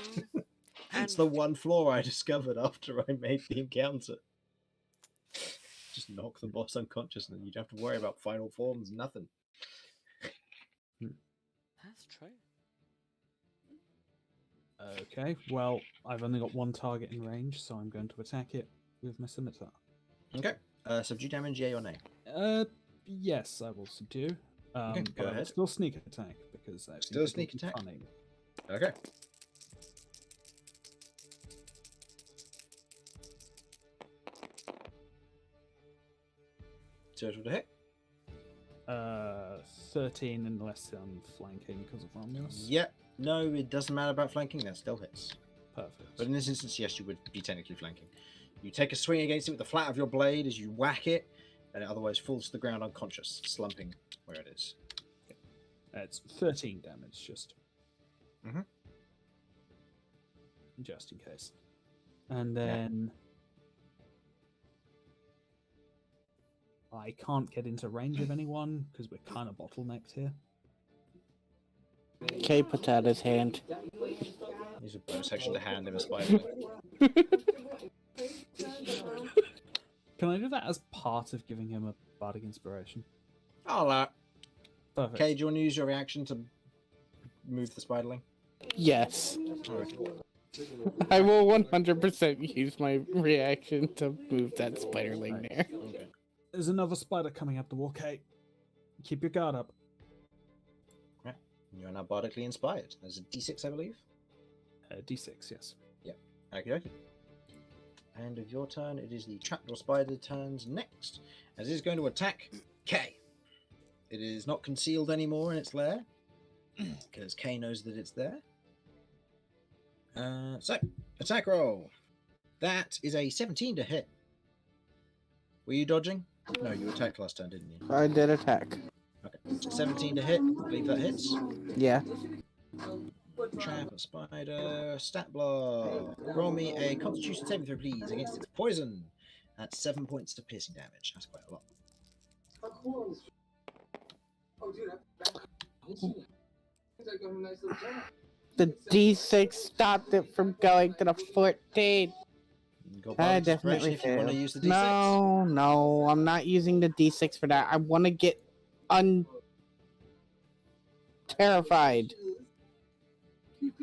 B: Mm.
C: It's
B: And
C: the one flaw I discovered after I made the encounter. Just knock the boss unconscious, and then you'd have to worry about final forms, nothing.
B: that's true.
E: Okay. Well, I've only got one target in range, so I'm going to attack it with my scimitar.
C: Okay. Subdue damage, yay or nay?
E: Yes, I will subdue.
C: Okay, go
E: but
C: ahead.
E: Still sneak attack because I think
C: Still
E: it'll
C: sneak
E: be
C: attack?
E: funny.
C: Okay. Total to hit?
E: 13 unless I'm flanking because of Romulus.
C: Yep. No, it doesn't matter about flanking, that still hits.
E: Perfect.
C: But in this instance, yes, you would be technically flanking. You take a swing against it with the flat of your blade as you whack it, and it otherwise falls to the ground unconscious, slumping where it is.
E: It's 13 damage, just.
C: Mhm.
E: Just in case. And then. I can't get into range of anyone because we're kind of bottlenecked here.
D: Kay puts out his hand.
C: Use a bonus action to hand him a spider.
E: Can I do that as part of giving him a bardic inspiration?
C: I'll allow it.
E: Perfect.
C: Okay, do you want to use your reaction to move the spiderling?
D: Yes.
C: Alright.
D: I will 100% use my reaction to move that spiderling there.
C: Okay.
E: There's another spider coming up the wall, Kate. Keep your guard up.
C: You are now bardically inspired. There's a d6, I believe.
E: D6, yes.
C: Okie dokie. And of your turn, it is the trapdoor spider turns next, as it is going to attack Kay. It is not concealed anymore in its lair, because Kay knows that it's there. So, attack roll. That is a 17 to hit. Were you dodging? No, you attacked last turn, didn't you?
D: I did attack.
C: Okay, 17 to hit. I believe that hits.
D: Yeah.
C: Trap a spider. Stat block. Roll me a Constitution saving throw, please, against its poison. That's 7 points to piercing damage. That's quite a lot.
D: The D6 stopped it from going to the 14.
C: You got
D: I
C: bardic inspiration
D: definitely
C: if you want to
D: failed.
C: use the D6.
D: No, I'm not using the D6 for that. I want to get terrified.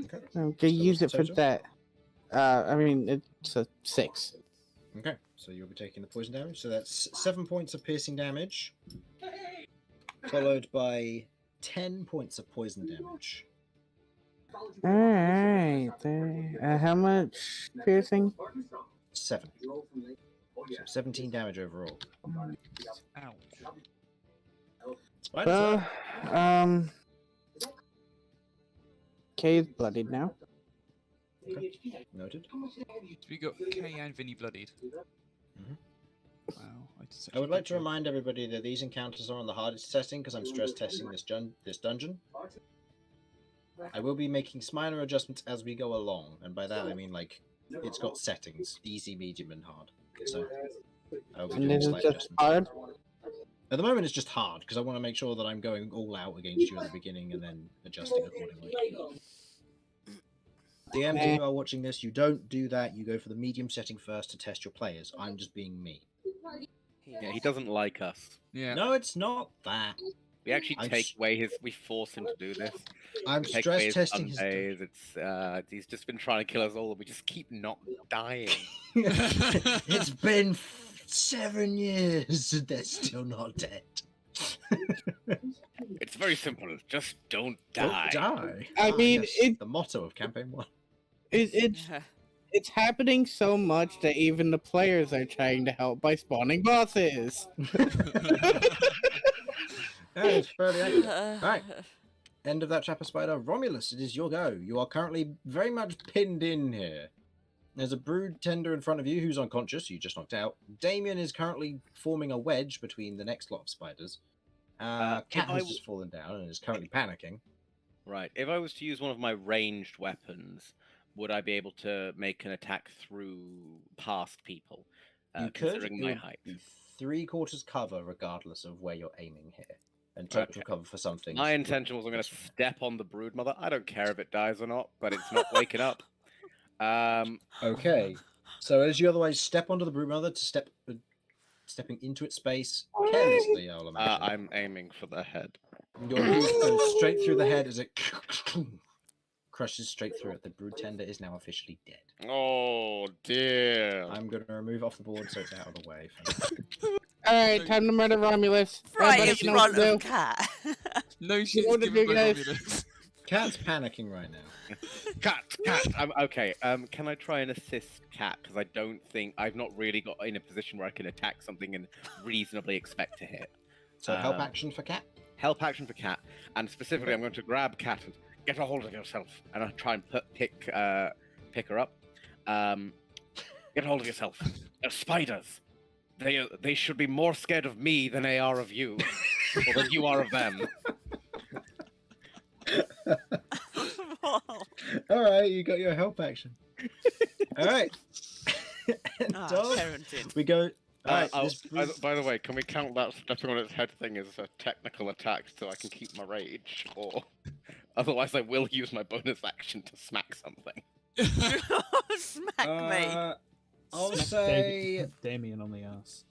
C: Okay.
D: I'm gonna use
C: what's
D: it
C: the
D: for
C: total?
D: that. I mean, it's a 6.
C: Okay, so you'll be taking the poison damage. So that's 7 points of piercing damage, followed by 10 points of poison damage.
D: Alright. How much piercing?
C: 7. So 17 damage overall.
A: Ouch.
C: Spiders up.
D: Kay is bloodied now.
C: Okay. Noted.
A: So we got Kay and Vinny bloodied.
C: Mhm.
A: Wow. I, did such
C: I
A: a
C: would
A: good
C: like to
A: job.
C: remind everybody that these encounters are on the hardest setting because I'm stress testing this dungeon. I will be making minor adjustments as we go along, and by that I mean like it's got settings: easy, medium, and hard. So I will be
D: And
C: doing
D: this is
C: slight
D: just
C: adjustments.
D: hard.
C: At the moment, it's just hard because I want to make sure that I'm going all out against you at the beginning and then adjusting accordingly. DMs, if you are watching this, you don't do that. You go for the medium setting first to test your players. I'm just being me.
F: Yeah, he doesn't like us.
A: Yeah.
C: No, it's not that.
F: We actually
C: I'm
F: take
C: s-
F: away his. We force him to do this.
C: I'm
F: We take away
C: stress
F: his
C: testing his.
F: Sundays. It's he's just been trying to kill us all, and we just keep not dying.
C: It's been 7 years and they're still not dead.
F: It's very simple. Just don't die.
C: Don't die.
D: I mean,
C: yes,
D: it-
C: the motto of campaign 1.
D: It's happening so much that even the players are trying to help by spawning bosses.
C: Yeah, it's fairly accurate. Right. End of that chapter, Spider. Romulus, it is your go. You are currently very much pinned in here. There's a brood tender in front of you who's unconscious. You just knocked out. Damien is currently forming a wedge between the next lot of spiders. Cat
F: if I
C: has
F: w-
C: just fallen down and is currently panicking.
F: Right. If I was to use one of my ranged weapons, would I be able to make an attack through past people?
C: You could.
F: Considering
C: It
F: my
C: would
F: height.
C: be 3/4 cover regardless of where you're aiming here. And
F: Okay.
C: total cover for something.
F: My intention was I'm going to step on the broodmother. I don't care if it dies or not, but it's not waking up.
C: Okay. So as you otherwise step onto the broodmother to stepping into its space carelessly, I'll imagine.
F: I'm aiming for the head.
C: Your hoof goes straight through the head as it crushes straight through it. The brood tender is now officially dead.
F: Oh dear.
C: I'm going to remove off the board so it's out of the way. For now.
D: Alright, time to murder Romulus.
B: Right in
D: Everybody know what
B: front
D: to
B: of
D: do.
B: Cat.
A: No shit's
D: What did
A: given
D: you
A: by
D: guys-
A: Romulus.
C: Cat's panicking right now.
F: Cat. Okay. Can I try and assist Cat? Because I don't think I've not really got in a position where I can attack something and reasonably expect to hit.
C: So help action for Cat.
F: Help action for Cat, and specifically, I'm going to grab Cat and get a hold of yourself, and I'll try and pick her up. Get a hold of yourself. They're spiders. They should be more scared of me than they are of you, or than you are of them.
C: All right, you got your help action. All right. And dog,
B: parenting.
C: we go. All right.
F: By the way, can we count that stepping on its head thing as a technical attack so I can keep my rage? Or otherwise I will use my bonus action to smack something.
B: Smack me.
C: I'll
E: Smack
C: say
E: Damien on the ass.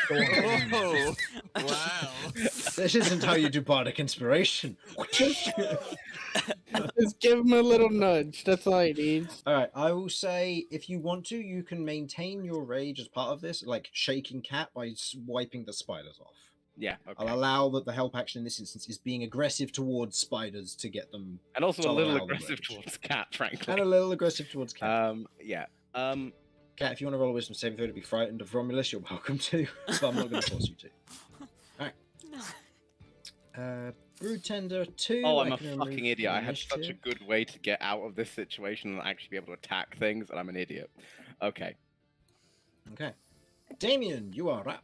A: Oh, wow.
C: this isn't how you do bardic inspiration.
D: Just give him a little nudge. That's all he needs.
C: All right, I will say if you want to, you can maintain your rage as part of this, like shaking Cat by wiping the spiders off.
F: Yeah, okay.
C: I'll allow that the help action in this instance is being aggressive towards spiders to get them,
F: And also
C: So
F: a little
C: allow the
F: aggressive
C: rage.
F: towards Cat, frankly.
C: and a little aggressive towards Cat.
F: Yeah.
C: Cat, if you want to roll a wisdom saving throw to be frightened of Romulus, you're welcome to, but I'm not going to force you to. Brood Tender 2.
F: Oh,
C: I
F: I'm a
C: can
F: fucking
C: remove
F: idiot.
C: from
F: I had such a
C: initiative.
F: good way to get out of this situation and actually be able to attack things, and I'm an idiot. Okay.
C: Okay. Damien, you are up.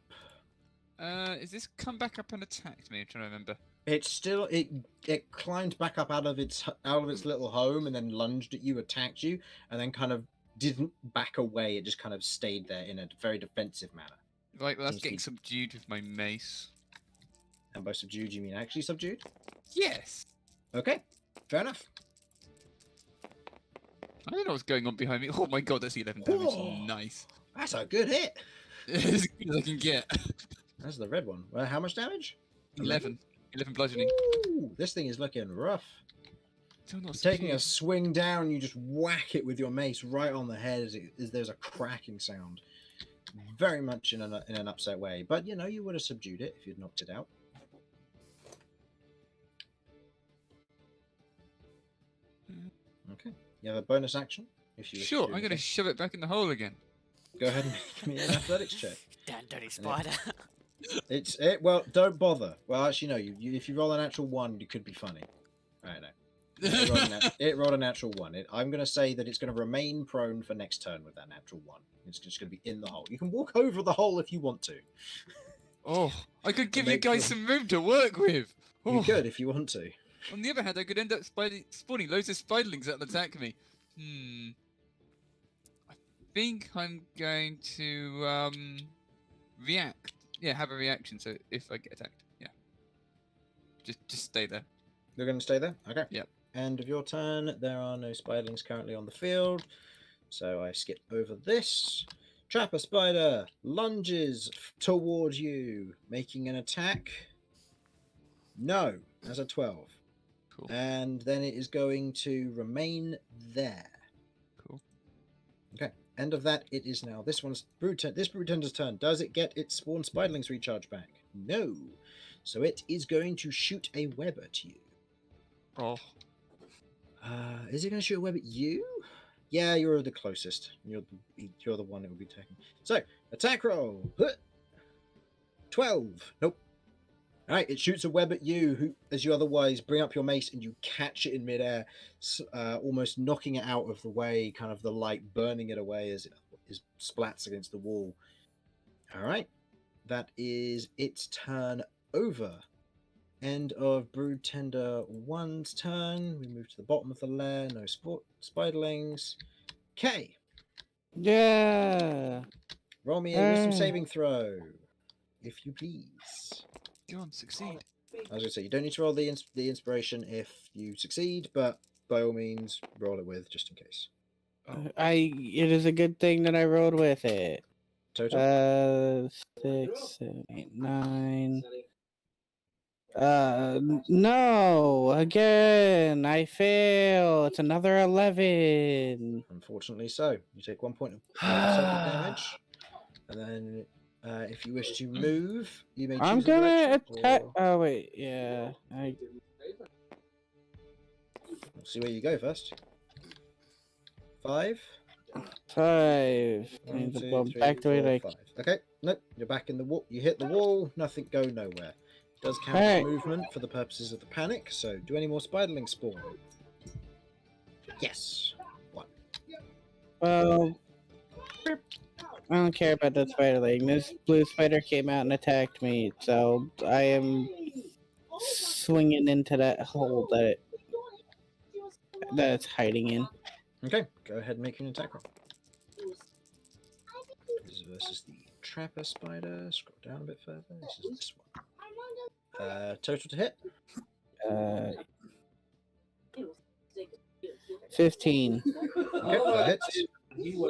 A: Is this come back up and attacked me? I'm trying to remember.
C: It's still it climbed back up out of its little home and then lunged at you, attacked you, and then kind of didn't back away. It just kind of stayed there in a very defensive manner.
A: Like, that's
C: Seems to
A: getting
C: be-
A: subdued with my mace.
C: And by subdued, you mean actually subdued?
A: Yes.
C: Okay, fair enough.
A: I don't know what's going on behind me. Oh my god, that's 11 damage.
C: Whoa.
A: Nice.
C: That's a good hit.
A: As good as I can get.
C: That's the red one. Well, how much damage?
A: 11. 11 bludgeoning.
C: Ooh, this thing is looking rough.
A: Still not
C: Taking a
A: secure.
C: swing down, you just whack it with your mace right on the head as there's a cracking sound. Very much in an upset way. But, you know, you would have subdued it if you'd knocked it out. Okay. You have a bonus action? If you wish
A: Sure,
C: do
A: I'm going to
C: anything.
A: shove it back in the hole again.
C: Go ahead and make me an athletics check.
B: Damn dirty spider.
C: Well, don't bother. Well, actually, no. If you roll a natural 1, you could be funny. I don't know. It rolled a natural 1. I'm going to say that it's going to remain prone for next turn with that natural 1. It's just going to be in the hole. You can walk over the hole if you want to.
A: Oh, I could give you
C: make
A: guys
C: them-
A: some room to work with.
C: You
A: Oh.
C: could if you want to.
A: On the other hand, I could end up spawning loads of spiderlings that'll attack me. I think I'm going to react. Yeah, have a reaction. So if I get attacked, yeah, just stay there.
C: You're going to stay there? Okay.
A: Yep.
C: End of your turn. There are no spiderlings currently on the field. So I skip over this. Trapper spider lunges towards you, making an attack. No, that's a 12.
A: Cool.
C: And then it is going to remain there.
A: Cool.
C: Okay. End of that. It is now this Brutender's turn. Does it get its spawn spiderlings recharge back? No. So it is going to shoot a web at you.
A: Oh,
C: Is it going to shoot a web at you? Yeah, you're the closest. You're the one it will be taking. So attack roll. 12. Nope. All right, it shoots a web at you, as you otherwise bring up your mace and you catch it in midair, almost knocking it out of the way, kind of the light burning it away as it splats against the wall. All right, that is its turn over. End of Broodtender 1's turn. We move to the bottom of the lair. No spiderlings. K.
D: Yeah.
C: Roll me a wisdom
D: Hey.
C: saving throw, if you please.
A: go on, succeed.
C: I was going to say, you don't need to roll the inspiration if you succeed, but by all means, roll it with, just in case.
D: It is a good thing that I rolled with it.
C: Total?
D: 6, 7, 8, 9. No, again, I fail. It's another 11.
C: Unfortunately so. You take 1 point of psychic damage, and then if you wish to move, you may choose
D: I'm
C: a
D: gonna
C: direction,
D: attack.
C: or-
D: Oh wait, yeah.
C: We'll see where you go first. 5.
D: 5.
C: One,
D: Means
C: two,
D: I'm going
C: three,
D: back the way
C: four,
D: that I
C: 5. Okay, nope, you're back in the wall. You hit the wall, nothing, go nowhere. Does count
D: Alright.
C: as movement for the purposes of the panic, so do any more spiderlings spawn? Yes. 1.
D: Well, I don't care about that spiderling. This blue spider came out and attacked me, so I am swinging into that hole that it's hiding in.
C: Okay, go ahead and make an attack roll. This is versus the trapper spider. Scroll down a bit further. This is this one. Total to hit.
D: 15.
C: Okay, that hits.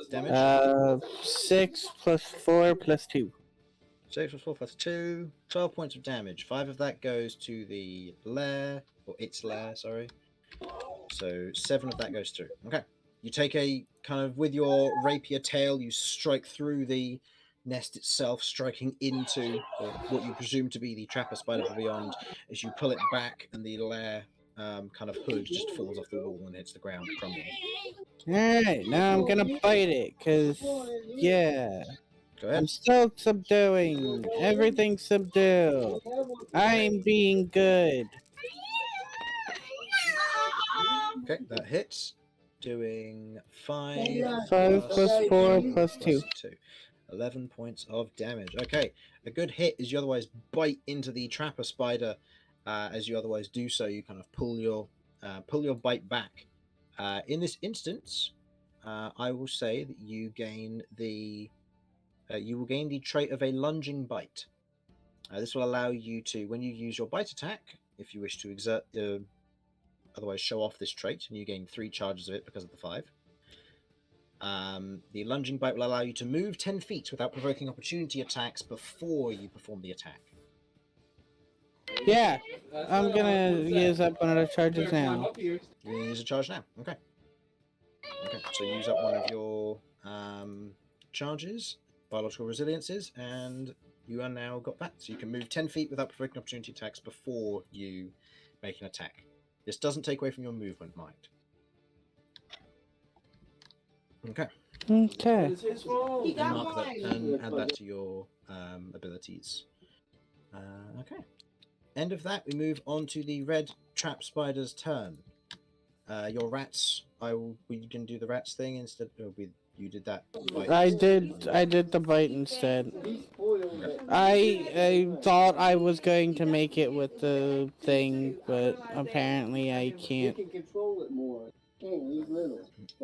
C: Damage.
D: 6 plus 4 plus 2.
C: 6 plus 4 plus 2. 12 points of damage. 5 of that goes to the lair, or its lair, sorry. So 7 of that goes through. Okay. You take a kind of, with your rapier tail, you strike through the nest itself, striking into what you presume to be the trapper spider from beyond. As you pull it back, and the lair kind of hood just falls off the wall and hits the ground, crumbling.
D: Alright, now I'm gonna bite it, cause, yeah.
C: Go
D: I'm
C: ahead.
D: still subduing. Everything subdue. I'm being good.
C: Okay, that hits. Doing 5.
D: 5 plus 4 plus 2.
C: 11 points of damage. Okay, a good hit as you otherwise bite into the trapper spider. As you otherwise do so, you kind of pull your bite back. In this instance, I will say that you gain the trait of a lunging bite. This will allow you to, when you use your bite attack, if you wish to otherwise show off this trait, and you gain 3 charges of it because of the 5. The lunging bite will allow you to move 10 feet without provoking opportunity attacks before you perform the attack.
D: Yeah, I'm gonna use up one of the charges now.
C: You're going to use a charge now. Okay. Okay, so use up one of your charges, biological resiliences, and you are now got that. So you can move 10 feet without provoking opportunity attacks before you make an attack. This doesn't take away from your movement, mind. Okay.
D: Okay.
H: It's his fault.
G: He got
C: Mark that
G: mine.
C: and add that to your abilities. Okay. End of that, we move on to the red trap spider's turn. Your rats, we can do the rats thing instead. You did that. bite.
D: I did the bite instead. I thought I was going to make it with the thing, but apparently I can't.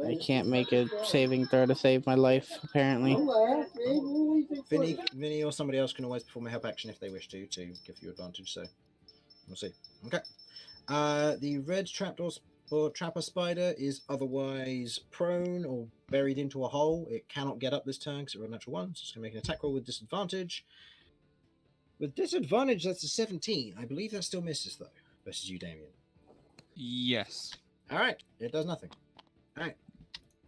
D: I can't make a saving throw to save my life, apparently.
C: Vinny or somebody else can always perform a help action if they wish to give you advantage, so we'll see. Okay. The red trapdoor or trapper spider is otherwise prone or buried into a hole. It cannot get up this turn because it rolled a natural 1, so it's going to make an attack roll with disadvantage. With disadvantage, that's a 17. I believe that still misses, though, versus you, Damien.
A: Yes.
C: Alright, it does nothing. Alright.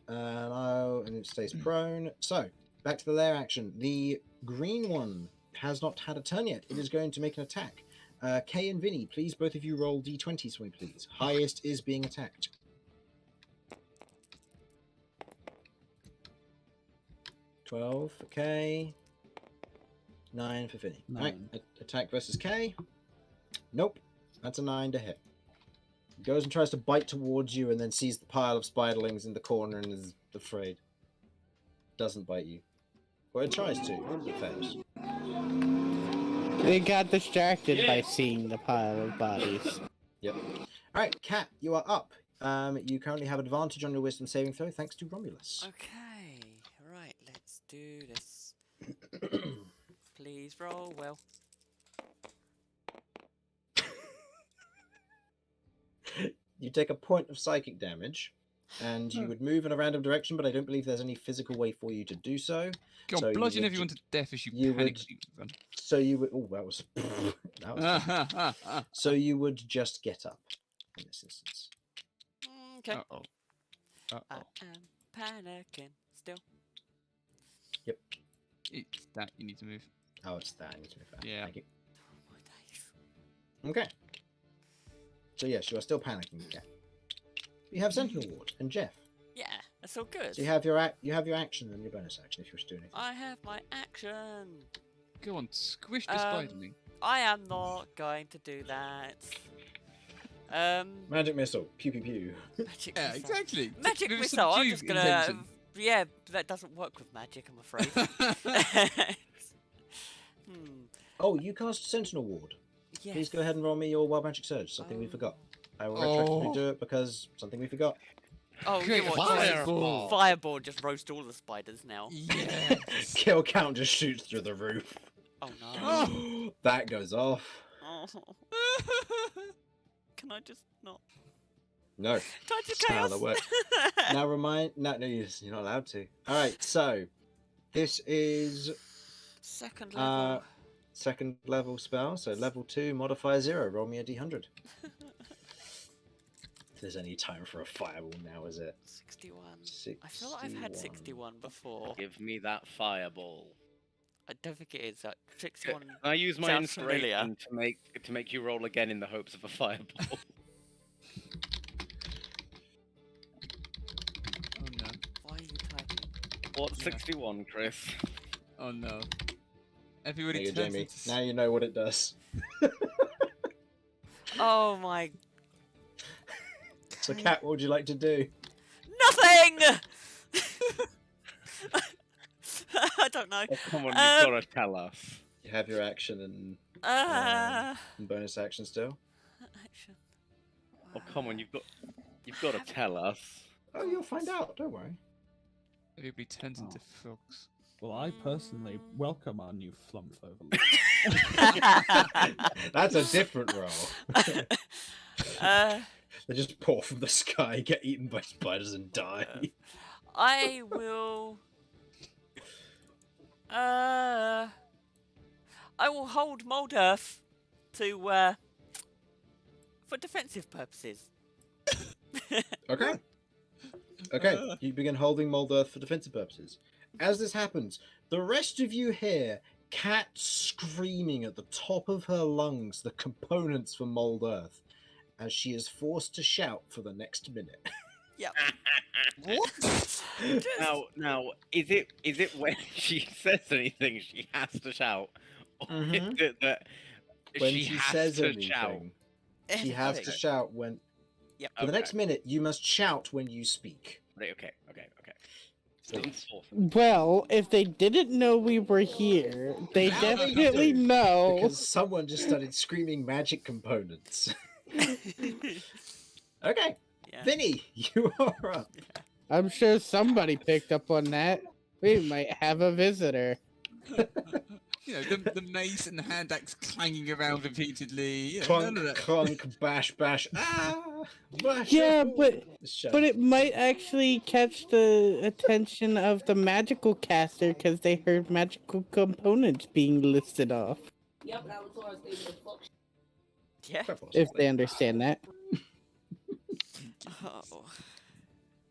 C: And it stays prone. So, back to the lair action. The green one has not had a turn yet. It is going to make an attack. Kay and Vinny, please, both of you roll d20s for me, please. Highest is being attacked. 12 for Kay. 9 for Vinny.
E: 9.
C: Right, attack versus Kay. Nope. That's a 9 to hit. Goes and tries to bite towards you and then sees the pile of spiderlings in the corner and is afraid. Doesn't bite you. Well, it tries to. It fails.
D: They got distracted by seeing the pile of bodies.
C: Yep. Alright, Kat, you are up. You currently have advantage on your wisdom saving throw thanks to Romulus.
B: Okay, right, let's do this. Please roll well.
C: You take a point of psychic damage, and you would move in a random direction, but I don't believe there's any physical way for you to do so.
A: Go on,
C: So you
A: bludgeon
C: would
A: everyone to death as you
C: you
A: panic.
C: would- So you would. Oh, that was. That was funny. So you would just get up in this instance.
B: Okay.
A: Uh-oh.
B: I
A: Uh-oh.
B: am panicking still.
A: It's that you need to move.
C: Oh, it's that. I need to move that.
A: Yeah.
C: Thank you.
B: Oh my days.
C: Okay. So yes, you are still panicking again. You have Sentinel Ward and Jeff.
B: Yeah, that's all good.
C: So you have your action and your bonus action if you wish to do anything.
B: I have my action.
A: Go on, squish the spiderling.
B: I am not going to do that.
C: Magic missile. Pew pew pew.
B: Magic
A: Yeah,
B: missile.
A: exactly.
B: Magic
A: With a
B: missile. I'm
A: subdue
B: just gonna.
A: intention.
B: Yeah, that doesn't work with magic, I'm afraid.
C: Oh, you cast Sentinel Ward.
B: Yes.
C: Please go ahead and roll me your Wild Magic Surge. Something we forgot. I will retroactively do it because something we forgot.
B: Oh,
A: Great
B: you want
A: fireball.
B: Fireball just roast all the spiders now.
A: Yes.
C: Kill count just shoots through the roof.
B: Oh no.
C: That goes off.
B: Oh. Can I just not?
C: No.
B: Can I just
C: That's how
B: chaos?
C: that works. Now no, you're not allowed to. Alright, so this is
B: Second level.
C: second level spell, so level 2, modifier 0. Roll me a d100. If there's any time for a fireball now, is it?
B: 61. I feel like I've had 61 before.
F: Give me that fireball.
B: I don't think it is. 61.
F: I use my
B: sounds familiar.
F: inspiration to make you roll again in the hopes of a fireball.
A: Oh no.
B: Why are you typing?
F: What's
A: Yeah.
F: 61, Chris?
A: Oh no. Everybody
C: There you
A: turns
C: go, Jamie.
A: into
C: Now you know what it does.
B: Oh my.
C: So, Kat, what would you like to do?
B: Nothing! I don't know.
F: Oh, come on, you've got to tell us.
C: You have your action and
B: Uh,
C: bonus action still.
B: action.
F: Oh, come on, you've got to tell us.
C: Oh, you'll find out. Don't worry.
A: Everybody turns into frogs.
E: Well, I personally welcome our new flump overlord.
C: That's a different roll.
B: uh,
C: They just pour from the sky, get eaten by spiders, and die.
B: I will. I will hold Mold Earth to for defensive purposes.
C: Okay. Okay, you begin holding Mold Earth for defensive purposes. As this happens, the rest of you hear Cat screaming at the top of her lungs the components for Mold Earth, as she is forced to shout for the next minute.
B: Yep.
A: What?
F: Now, is it when she says anything she has to shout, or
C: Mhm.
F: is it that
C: When
F: she
C: she
F: has
C: says
F: to
C: anything,
F: shout?
C: she has to
B: Anything.
C: shout when.
B: Yep.
C: For the next minute, you must shout when you speak.
F: Right, okay. Still
C: Please.
F: enforcing.
D: Well, if they didn't know we were here, they
C: Now they
D: definitely
C: do,
D: know.
C: Because someone just started screaming magic components. Okay,
B: Yeah.
C: Vinny, you are up.
D: I'm sure somebody picked up on that. We might have a visitor.
A: You know, the mace and the hand axe clanging around repeatedly. You know,
C: Clunk,
A: none of that.
C: clunk, bash, bash. Ah! Bash
D: Yeah,
C: it.
D: but it might actually catch the attention of the magical caster because they heard magical components being listed off.
G: Yep, that was what I was thinking. Fuck.
B: Yeah.
D: If they understand that.
B: Oh.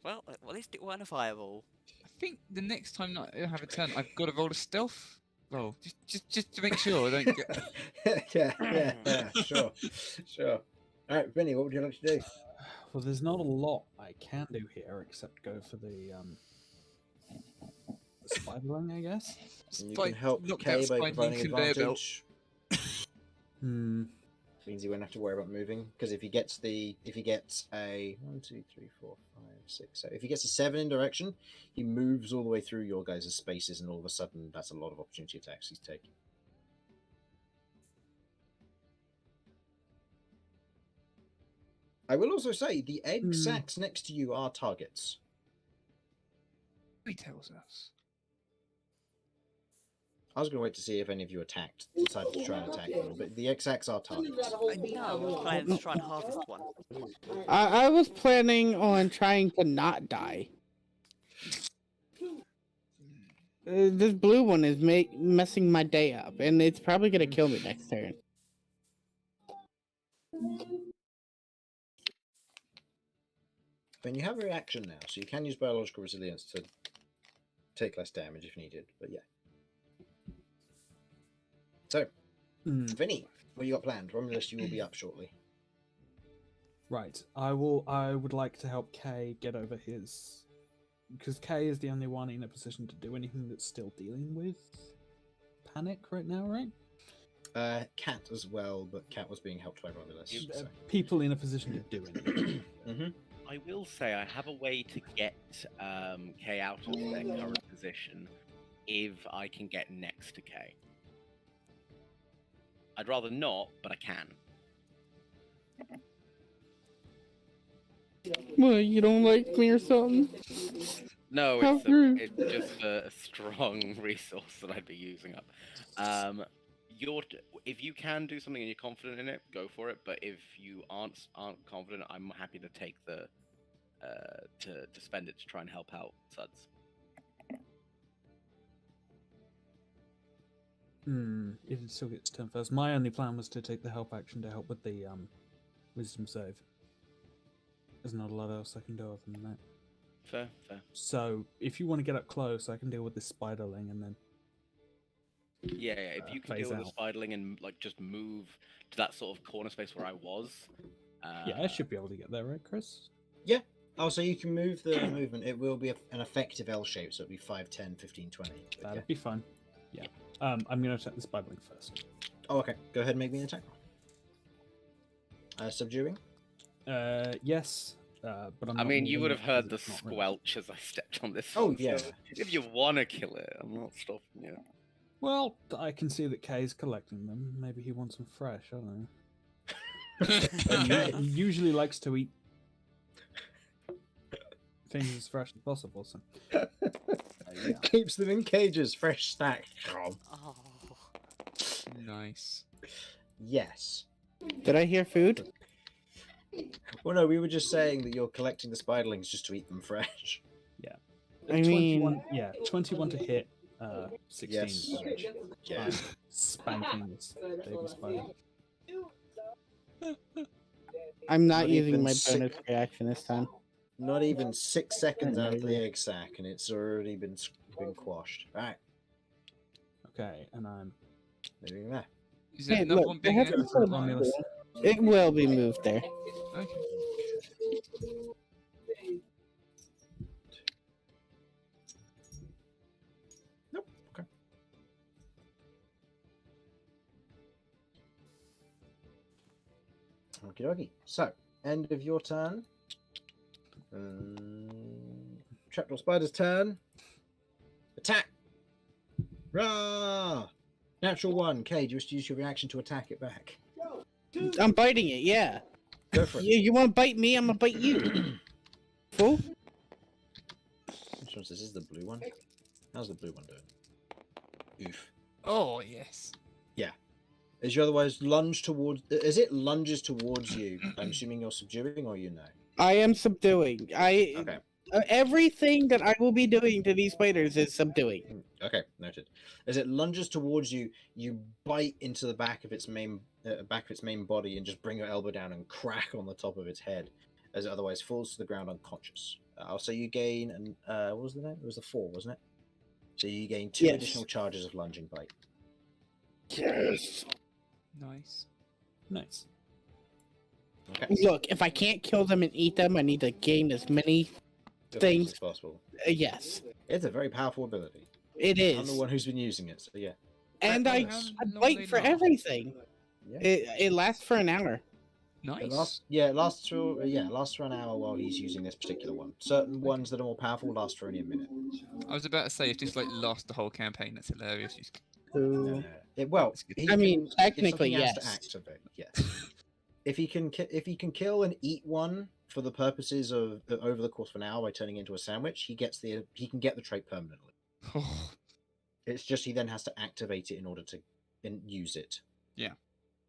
B: Well, at least it weren't a fireball.
A: I think the next time I have a turn, I've got to roll a stealth roll, just to make sure I don't get.
C: yeah, sure. All right, Vinny, what would you like to do?
E: Well, there's not a lot I can do here except go for the spiderling, I guess.
C: You can help
A: knocked
C: Kay
A: out
C: by
A: Spidey
C: providing
A: conveyor belt.
C: advantage.
E: Hmm.
C: Means you won't have to worry about moving, because if he gets a 1, 2, 3, 4, 5, 6, so if he gets a 7 in direction, he moves all the way through your guys' spaces, and all of a sudden that's a lot of opportunity attacks he's taking. I will also say the egg sacks next to you are targets.
A: He tells us.
C: I was going to wait to see if any of you decided to try and attack them, but the egg sacks are targets.
B: I know, I was planning to try and harvest one.
D: I was planning on trying to not die. This blue one is messing my day up, and it's probably gonna kill me next turn.
C: Then you have a reaction now, so you can use biological resilience to take less damage if needed, but yeah. So, Vinny, what you got planned? Romulus, you will be up shortly.
E: Right. I would like to help Kay get over his, because Kay is the only one in a position to do anything that's still dealing with panic right now, right?
C: Cat as well, but Cat was being helped by Romulus. So.
E: People in a position to do anything.
F: I will say I have a way to get Kay out of their current position if I can get next to Kay. I'd rather not, but I can.
D: Well, you don't like me or something?
F: No,
D: How
F: it's
D: rude.
F: just a strong resource that I'd be using up. If you can do something and you're confident in it, go for it. But if you aren't confident, I'm happy to take the to spend it to try and help out Suds.
E: If it still gets turn first. My only plan was to take the help action to help with the wisdom save. There's not a lot else I can do other than that.
F: Fair.
E: So if you want to get up close, I can deal with this spiderling and then.
F: Yeah. If you can
E: phase
F: deal with
E: out.
F: the spiderling and like just move to that sort of corner space where I was.
E: Yeah, I should be able to get there, right, Chris?
C: Oh, so you can move the movement. It will be an effective L shape, so it'll be 5, 10, 15, 20. But
E: That'd be fine. Yeah. I'm going to attack the spiderling first.
C: Oh, okay. Go ahead and make me an attack roll. Subduing?
E: Yes. But I'm
F: I
E: not
F: mean, you
E: moving
F: would
E: it
F: have heard the
E: 'cause it's not
F: squelch as I stepped on this.
C: Oh,
F: one,
C: yeah.
F: so if you want to kill it, I'm not stopping you.
E: Well, I can see that Kay's collecting them. Maybe he wants them fresh. I don't know. He usually likes to eat things as fresh as possible. So
C: Keeps them in cages, fresh snack.
B: Oh.
A: Nice.
C: Yes.
D: Did I hear food?
C: Well, no, we were just saying that you're collecting the spiderlings just to eat them fresh.
D: I
E: 21,
D: mean,
E: yeah, 21 to hit, 16
C: Yes.
E: damage.
C: Yeah.
E: I'm spanking this baby spider.
D: I'm not
C: Not
D: using
C: even
D: my
C: six-
D: bonus reaction this time.
C: Not even 6 seconds
D: I know
C: out of the
D: you.
C: egg sac, and it's already been quashed. Right,
E: Okay, and I'm
C: moving there.
A: Is there
D: Hey,
A: another
D: look,
A: one
D: I
A: being
D: have
A: added
D: some
A: to the
D: sort of
A: pile?
E: Romulus.
D: It will be moved there.
A: Okay.
C: Nope. Okay. Okie dokie. So, end of your turn. Trapdoor Spider's turn. Attack! Rah! Natural 1. Kay, do you wish to use your reaction to attack it back?
D: I'm biting it, yeah.
C: Go for it.
D: You want to bite me? I'm gonna bite you. Fool.
C: Which one's this? Is the blue one? How's the blue one doing? Oof.
A: Oh yes.
C: As you otherwise lunge towards... As it lunges towards you, I'm assuming you're subduing or you know?
D: I am subduing.
C: Okay.
D: Everything that I will be doing to these spiders is subduing.
C: Okay, noted. As it lunges towards you, you bite into the back of its main body and just bring your elbow down and crack on the top of its head, as it otherwise falls to the ground unconscious. I'll say you gain an what was the name? It was a 4, wasn't it? So you gain 2
D: Yes.
C: additional charges of lunging bite.
D: Yes.
A: Nice.
E: Nice.
C: Okay.
D: Look, if I can't kill them and eat them, I need to gain as many.
C: Good
D: Things-
C: as possible.
D: Yes,
C: It's a very powerful ability.
D: it
C: I'm the
D: is.
C: one who's been using it, so yeah.
D: And
C: How
D: I
A: long
D: bite
A: they
D: for
A: last?
D: everything.
C: Yeah.
D: It lasts for an hour.
A: Nice.
C: It lasts for an hour while he's using this particular one. Certain ones that are more powerful last for only a minute.
A: I was about to say if this like lasts the whole campaign, that's hilarious.
D: So,
C: Well,
A: That's good.
C: he
D: I mean,
C: can- if
D: technically,
C: something has to
D: yes.
C: activate, yes. if he can kill and eat one for the purposes of over the course of an hour by turning it into a sandwich, he can get the trait permanently.
A: Oh,
C: It's just he then has to activate it in order to use it.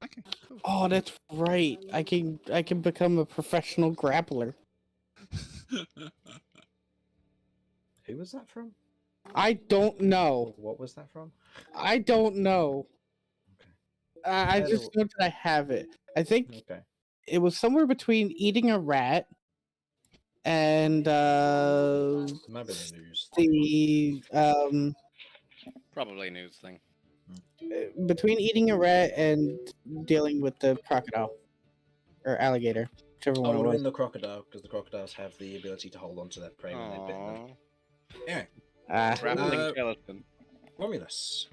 A: okay. Cool.
D: Oh, that's right. I can become a professional grappler.
C: Who was that from?
D: I don't know.
C: What was that from?
D: I don't know.
C: Okay.
D: I
C: Hello.
D: just know that I have it. I think
C: Okay.
D: it was somewhere between eating a rat and
C: Might be the news.
D: the
F: Probably a news thing.
D: between eating a rat and dealing with the crocodile or alligator, whichever
C: I
D: one it
C: would
D: was.
C: win the crocodile because the crocodiles have the ability to hold on to their prey when they're bitten.
F: Aww.
C: Anyway,
F: Grappling
C: Uh,
F: skeleton.
C: Romulus.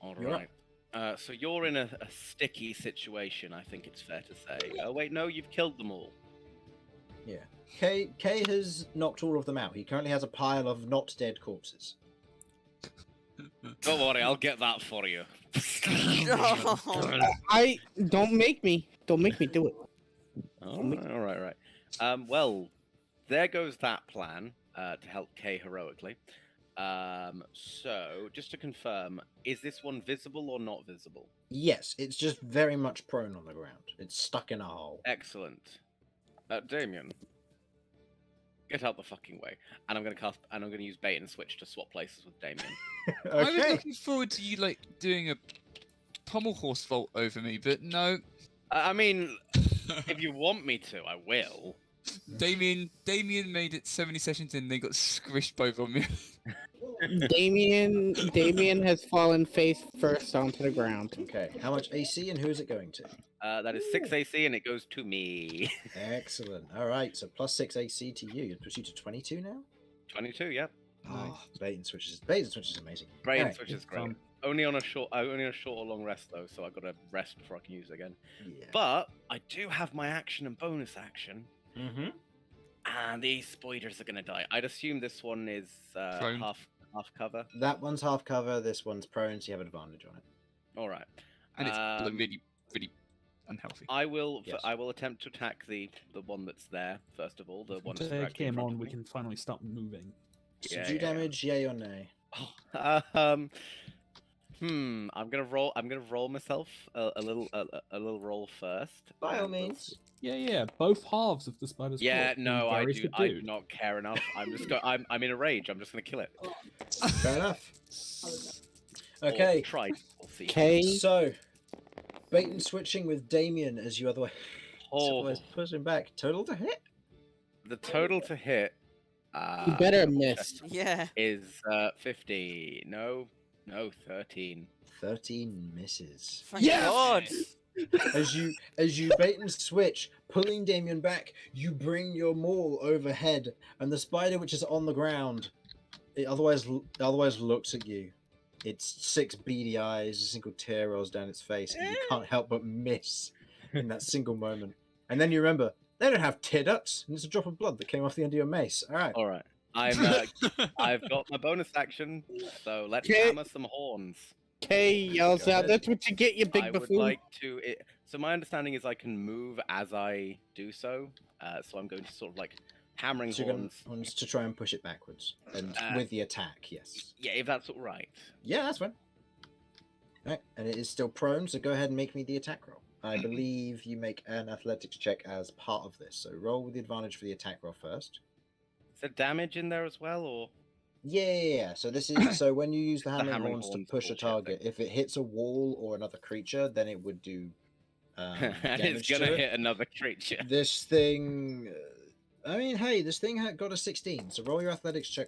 F: All
C: you're up.
F: right. So you're in a sticky situation, I think it's fair to say. Oh wait, no, you've killed them all.
C: Kay has knocked all of them out. He currently has a pile of not dead corpses.
F: Don't worry, I'll get that for you.
D: I don't make me do it.
F: All right. Well, there goes that plan to help Kay heroically. So, just to confirm, is this one visible or not visible?
C: Yes, it's just very much prone on the ground. It's stuck in a hole.
F: Excellent. Damien, get out the fucking way. And I'm gonna use bait and switch to swap places with Damien.
A: I was
C: Okay.
A: looking forward to you like doing a pommel horse vault over me, but no.
F: I mean, if you want me to, I will.
A: Damien made it 70 sessions in, they got squished both on me.
D: Damien has fallen face first onto the ground.
C: Okay, how much AC and who is it going to?
F: That is 6 AC and it goes to me.
C: Excellent. All right, so plus 6 AC to you. It puts you to 22 now?
F: 22, yep.
C: Nice. Bait and switch is amazing.
F: Brain
C: Alright,
F: switch is great.
E: fun.
F: Only on a short or long rest though, so I gotta rest before I can use it again.
C: Yeah.
F: But I do have my action and bonus action,
C: Mm-hmm.
F: and these spiders are gonna die. I'd assume this one is
A: Prone.
F: half cover.
C: That one's half cover, this one's prone, so you have advantage on it.
F: All right.
A: And it's like,
F: Um,
A: really, really unhealthy.
F: I will.
C: Yes.
F: I will attempt to attack the one that's there first of all. The one that's
E: Take
F: directly in
E: him
F: front
E: on,
F: of
E: we
F: me.
E: can finally stop moving.
F: Yeah,
C: Subdue
F: yeah.
C: damage, yay or nay?
F: I'm gonna roll. I'm gonna roll myself a little roll first.
C: By all
F: and we'll
C: means.
E: Yeah. Both halves of the spider's
F: Yeah,
E: claw.
F: no, I
E: Very
F: do. I do
E: subdued.
F: not care enough. I'm just I'm in a rage. I'm just gonna kill it.
C: Fair enough.
F: Or
C: Okay,
F: try. We'll see.
D: K.
C: so bait and switching with Damien as you otherwise
F: Oh,
C: pushing back. Total to hit.
F: the total to hit.
D: You better
F: double check,
D: miss.
B: Yeah.
F: Is 50. No, 13.
C: 13 misses.
B: Thank God.
C: As you bait and switch, pulling Damien back, you bring your maul overhead, and the spider which is on the ground, it otherwise looks at you. Its 6 beady eyes, a single tear rolls down its face, and you can't help but miss in that single moment. And then you remember they don't have tear ducts, and it's a drop of blood that came off the end of your mace. All right.
F: All right. I've got my bonus action, so let's
D: Okay.
F: hammer some horns.
D: K yells
C: Go
D: out,
C: ahead.
D: "That's what you get, you big
F: I would
D: buffoon!"
F: like to. So my understanding is I can move as I do so. So I'm going to sort of like hammering
C: So you're going
F: horns.
C: to try and push it backwards, and with the attack, yes.
F: Yeah, if that's all right.
C: Yeah, that's fine. All right, and it is still prone, so go ahead and make me the attack roll. I believe you make an athletics check as part of this, so roll with the advantage for the attack roll first.
F: Is there damage in there as well, or?
C: Yeah. So this is so when you use the hammering
F: hammering
C: horns to
F: horns
C: push a
F: bullshit
C: target, if it hits a wall or another creature, then it would do
F: And
C: damage
F: it's gonna
C: to
F: hit another creature.
C: it. This thing, I mean, hey, this thing got a 16. So roll your athletics check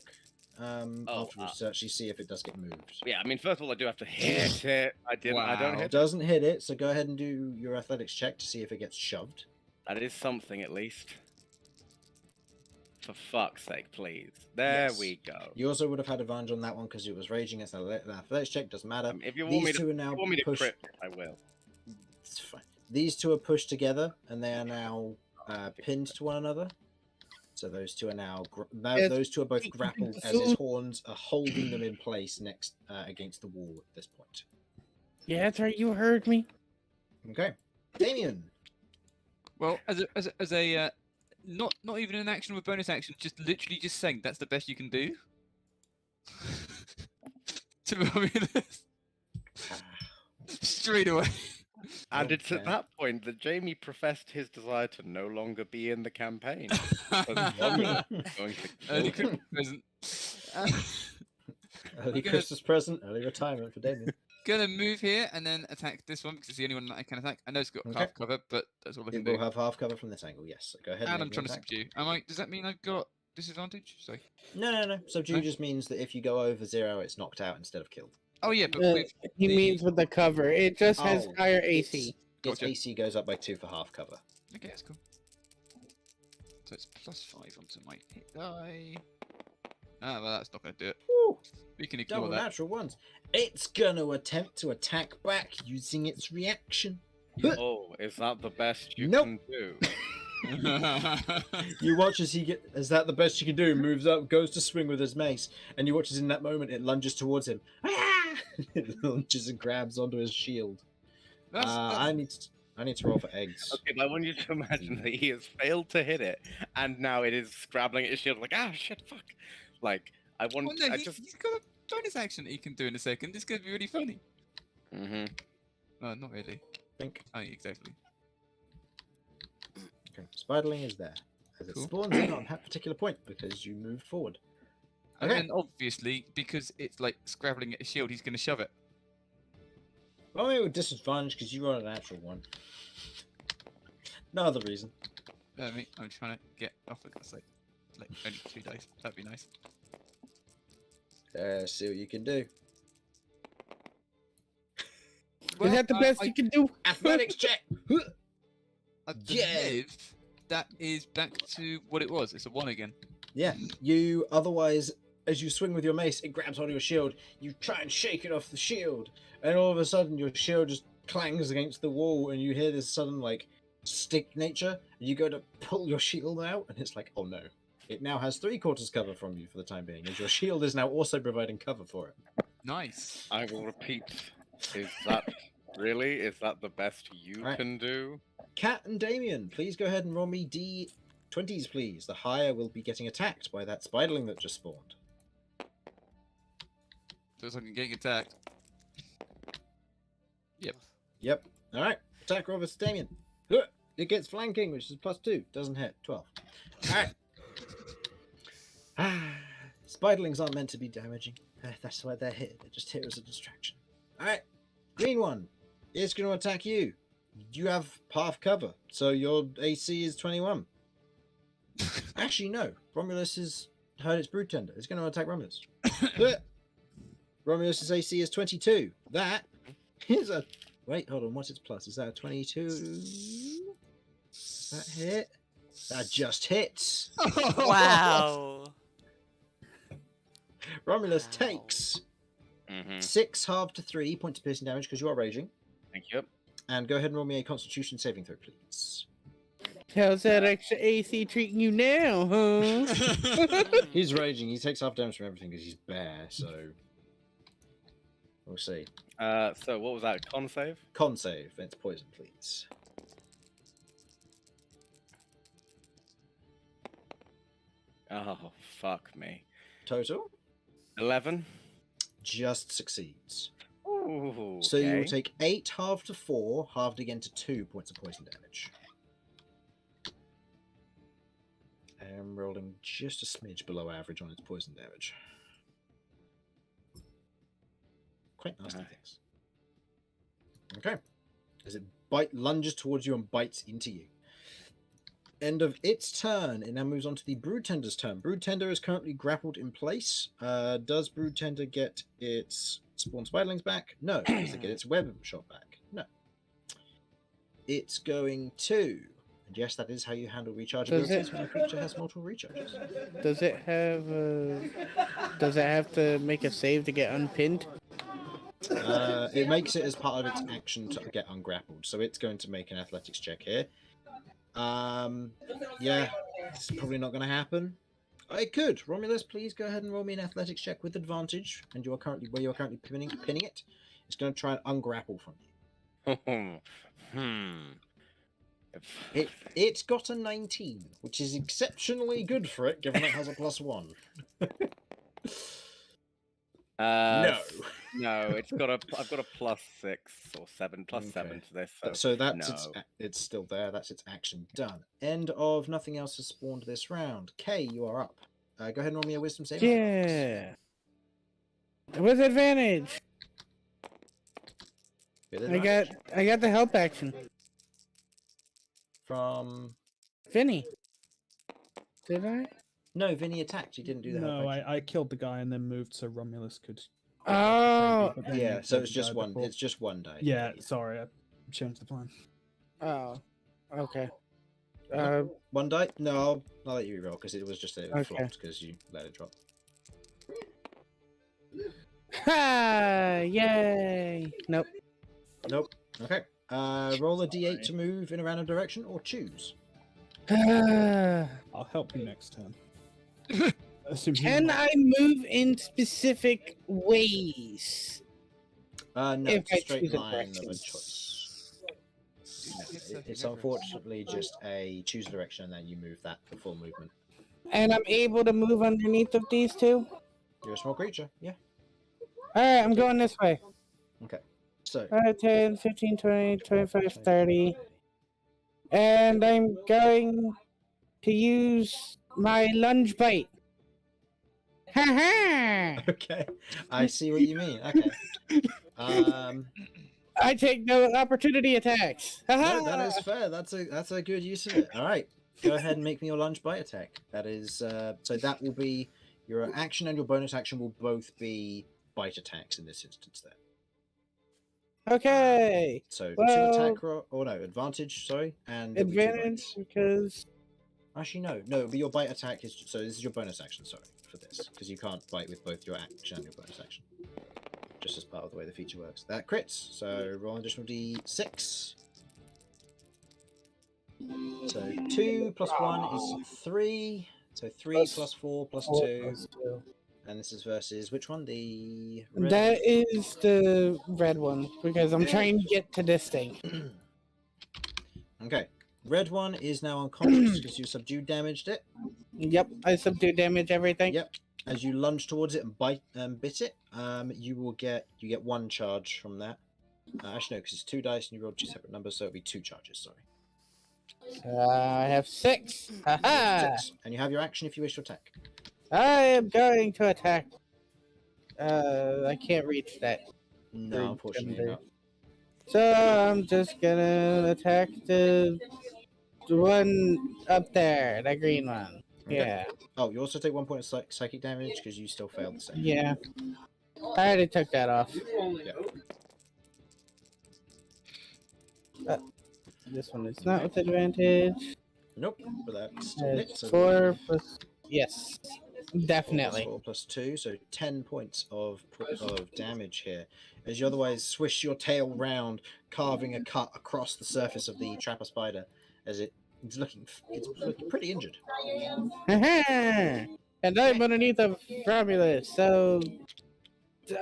C: afterwards to actually see if it does get moved.
F: Yeah, I mean, first of all, I do have to hit it. I don't
A: Wow.
C: It
F: hit it.
C: doesn't hit it, so go ahead and do your athletics check to see if it gets shoved.
F: That is something at least. For fuck's sake, please. There
C: Yes.
F: we go.
C: You also would have had advantage on that one because it was raging against an athletics check. Doesn't matter.
F: If you want
C: These
F: me to,
C: two are now
F: if you want me to
C: pushed.
F: crit, I will.
C: It's fine. These two are pushed together, and they are now pinned to one another. So those two are now
D: Yes.
C: those two are both grappled as its horns are holding them in place next against the wall at this point.
D: Yeah, that's right. You heard me.
C: Okay, Damien.
A: Well, as a not even an action with bonus action, just literally just saying that's the best you can do. To be honest, straight away.
F: And it's at
C: Okay.
F: that point that Jamie professed his desire to no longer be in the campaign. Because Romulus is going to
A: Early
F: kill him.
A: Christmas present.
C: Early
A: gonna-
C: Christmas present, early retirement for Damien.
A: Gonna move here and then attack this one because it's the only one that I can attack. I know it's got
C: Okay.
A: half cover, but that's all I can
C: It
A: do.
C: will have half cover from this angle. Yes. So go ahead.
A: And
C: make
A: I'm
C: the
A: trying to
C: attack.
A: subdue. Does that mean I've got disadvantage? Sorry.
C: No. Subdue
A: No?
C: just means that if you go over 0, it's knocked out instead of killed.
A: Oh yeah, but
D: Uh,
A: with
D: He
A: the-
D: means with the cover. It just has
C: Oh,
D: higher
C: Its
D: AC.
A: Gotcha.
C: AC goes up by 2 for half cover.
A: Okay, that's cool. So it's +5 onto my hit die. Ah, well, that's not going to do it.
C: Woo!
A: We can ignore
C: Double
A: that.
C: natural ones. It's gonna attempt to attack back using its reaction.
F: Oh, is that the best you
C: Nope.
F: can do?
C: You watch as is that the best you can do? Moves up, goes to swing with his mace, and you watch as in that moment it lunges towards him. Ah! It lunges and grabs onto his shield. I need to roll for eggs.
F: Okay, but I want you to imagine that he has failed to hit it, and now it is scrabbling at his shield like, ah, shit, fuck. Like, I want,
A: Well, no,
F: I
A: he's
F: just...
A: got a bonus action that he can do in a second. This could be really funny.
F: Mm-hmm.
A: No, not really.
C: Think.
A: Oh, exactly.
C: Okay, Spiderling is there. As it
A: Cool.
C: spawns in on that particular point because you moved forward.
A: And
C: Okay.
A: then obviously, because it's like scrabbling at his shield, he's going to shove it.
C: Well, maybe with disadvantage because you rolled a natural one. No other reason.
A: I'm trying to get off of that. Like only 2 dice. That'd be nice.
C: See what you can do.
D: Is that the best you can do?
C: Athletics check.
A: I
C: Yeah.
A: believe that is back to what it was. It's a 1 again.
C: Yeah, you otherwise, as you swing with your mace, it grabs onto your shield. You try and shake it off the shield, and all of a sudden your shield just clangs against the wall, and you hear this sudden like stick nature. And you go to pull your shield out, and it's like, oh no! It now has 3/4 cover from you for the time being, as your shield is now also providing cover for it.
A: Nice.
F: I will repeat. Is that is that the best you
C: Right.
F: can do?
C: Cat and Damien, please go ahead and roll me D20s, please. The higher will be getting attacked by that spiderling that just spawned.
A: Looks like I'm getting attacked. Yep.
C: Yep. All right. Attack roll versus Damien. Look, it gets flanking, which is +2. Doesn't hit. 12. All right. Spiderlings aren't meant to be damaging. That's why they're here. They're just here as a distraction. All right. Green one is going to attack you. You have half cover, so your AC is 21. Actually, no. Romulus has heard its brood tender. It's going to attack Romulus. Romulus's AC is 22. That is a... Wait, hold on. What's its plus? Is that a 22? Does that hit? That just hits.
B: Wow.
C: Romulus
B: Wow.
C: takes
F: Mm-hmm.
C: 6 halved to 3 points of piercing damage because you are raging.
F: Thank you.
C: And go ahead and roll me a Constitution saving throw, please.
D: How's that extra AC treating you now, huh?
C: He's raging. He takes half damage from everything because he's bear, so... We'll see.
F: So what was that? Con save?
C: Con save. It's poison, please.
F: Oh, fuck me.
C: Total?
F: 11?
C: Just succeeds.
F: Ooh,
C: So you will
F: okay.
C: take 8 halved to 4, halved again to 2 points of poison damage. I'm rolling just a smidge below average on its poison damage. Quite nasty
F: Nice.
C: things. Okay. As it lunges towards you and bites into you. End of its turn. It now moves on to the Broodtender's turn. Broodtender is currently grappled in place. Does Broodtender get its spawn spiderlings back? No. Does it get its web shot back? No. It's going to... And yes, that is how you handle recharge
D: Does
C: abilities
D: it-
C: when a creature has multiple recharges.
D: Does it have? Does it have to make a save to get unpinned?
C: It makes it as part of its action to get ungrappled, so it's going to make an athletics check here. Yeah, it's probably not going to happen. It could. Romulus, please go ahead and roll me an athletics check with advantage, and you are currently pinning it. It's going to try and ungrapple from you. It's got a 19, which is exceptionally good for it, given it has a +1. No.
F: No, it's got a. I've got a +6 or 7, +7
C: Okay.
F: to this.
C: So that's
F: no.
C: it's still there. That's its action done. End of nothing else has spawned this round. Kay, you are up. Go ahead and roll me a wisdom saving.
D: Yeah. With advantage.
C: With
D: I got the help action.
C: from
D: Vinny. Did I?
C: no, Vinny attacked. You didn't do the help
E: No,
C: action.
E: I killed the guy and then moved so Romulus could.
D: Oh.
E: but then
C: Yeah,
E: you
C: so
E: killed
C: it's
E: the guy
C: just one.
E: before.
C: It's just one day.
E: Yeah, sorry, I changed the plan.
D: Oh. Okay.
C: One die? No, I'll let you reroll because it was just a
D: Okay.
C: flopped because you let it drop.
D: Ha! Yay! Nope.
C: Nope. Okay. Roll a d8 to move in a random direction or choose.
E: I'll help you next turn. Assume he
D: Can
E: might-
D: I move in specific ways?
C: No,
D: If
C: it's a
D: I
C: straight
D: choose a
C: line of a
D: direction.
C: choice. No,
A: Yes, sir,
C: it's
A: never
C: unfortunately just a choose a direction and then you move that for full movement.
D: And I'm able to move underneath of these two?
C: You're a small creature, yeah.
D: Alright, I'm going this way.
C: Okay. So
D: 5, 10, 15, 20, 25, 30. And I'm going to use my lunge bite. Ha ha!
C: okay, I see what you mean. Okay.
D: I take no opportunity attacks. Ha
C: No, that
D: ha!
C: is fair. That's a good use of it. All right, go ahead and make me your lunge bite attack. That is so that will be your action and your bonus action will both be bite attacks in this instance. There.
D: Okay.
C: So two
D: Well-
C: attack roll, or no advantage. Sorry, and there'll be two
D: Advantage
C: bites.
D: because
C: Actually, no. But your bite attack is so this is your bonus action. Sorry for this because you can't bite with both your action and your bonus action. Just as part of the way the feature works. That crits. So roll an additional d6. So 2 plus 1 is 3. So 3 plus 4 plus 2. And this is versus which one? The red.
D: that is the red one because I'm trying to get to this thing.
C: Okay. Red one is now unconscious because you subdued damaged it.
D: Yep, I subdue damage everything.
C: Yep. As you lunge towards it and bit it, you get 1 charge from that. Actually, no, because it's 2 dice and you rolled 2 separate numbers, so it'll be 2 charges. Sorry.
D: I have 6. Haha!
C: 6. And you have your action if you wish to attack.
D: I am going to attack. I can't reach that.
C: No, unfortunately not.
D: So I'm just gonna attack the one up there, that green one.
C: Okay.
D: Yeah,
C: Oh, you also take 1 point of psychic damage because you still failed the save.
D: yeah. I already took that off. This one is not with advantage.
C: Nope, but that's still
D: It's
C: hit. So
D: 4 plus. Yes, definitely.
C: 4 plus 2, so 10 points of damage here. As you otherwise swish your tail round, carving a cut across the surface of the trapper spider, as it's looking pretty injured.
D: And I'm underneath of Romulus, so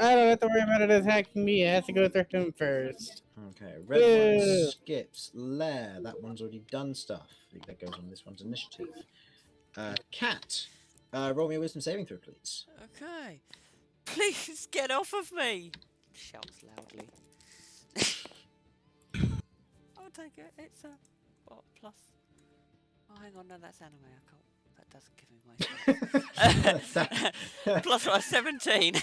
D: I don't have to worry about it attacking me. It has to go through him first.
C: Okay, red one
D: Ew.
C: skips. Lair, that one's already done stuff. I think that goes on this one's initiative. Cat, roll me a wisdom saving throw, please.
B: Okay. Please get off of me! Shouts loudly. I'll take it. It's a what plus? Oh, hang on, no, that's anime. I can't. That doesn't give me my. Plus what? 17.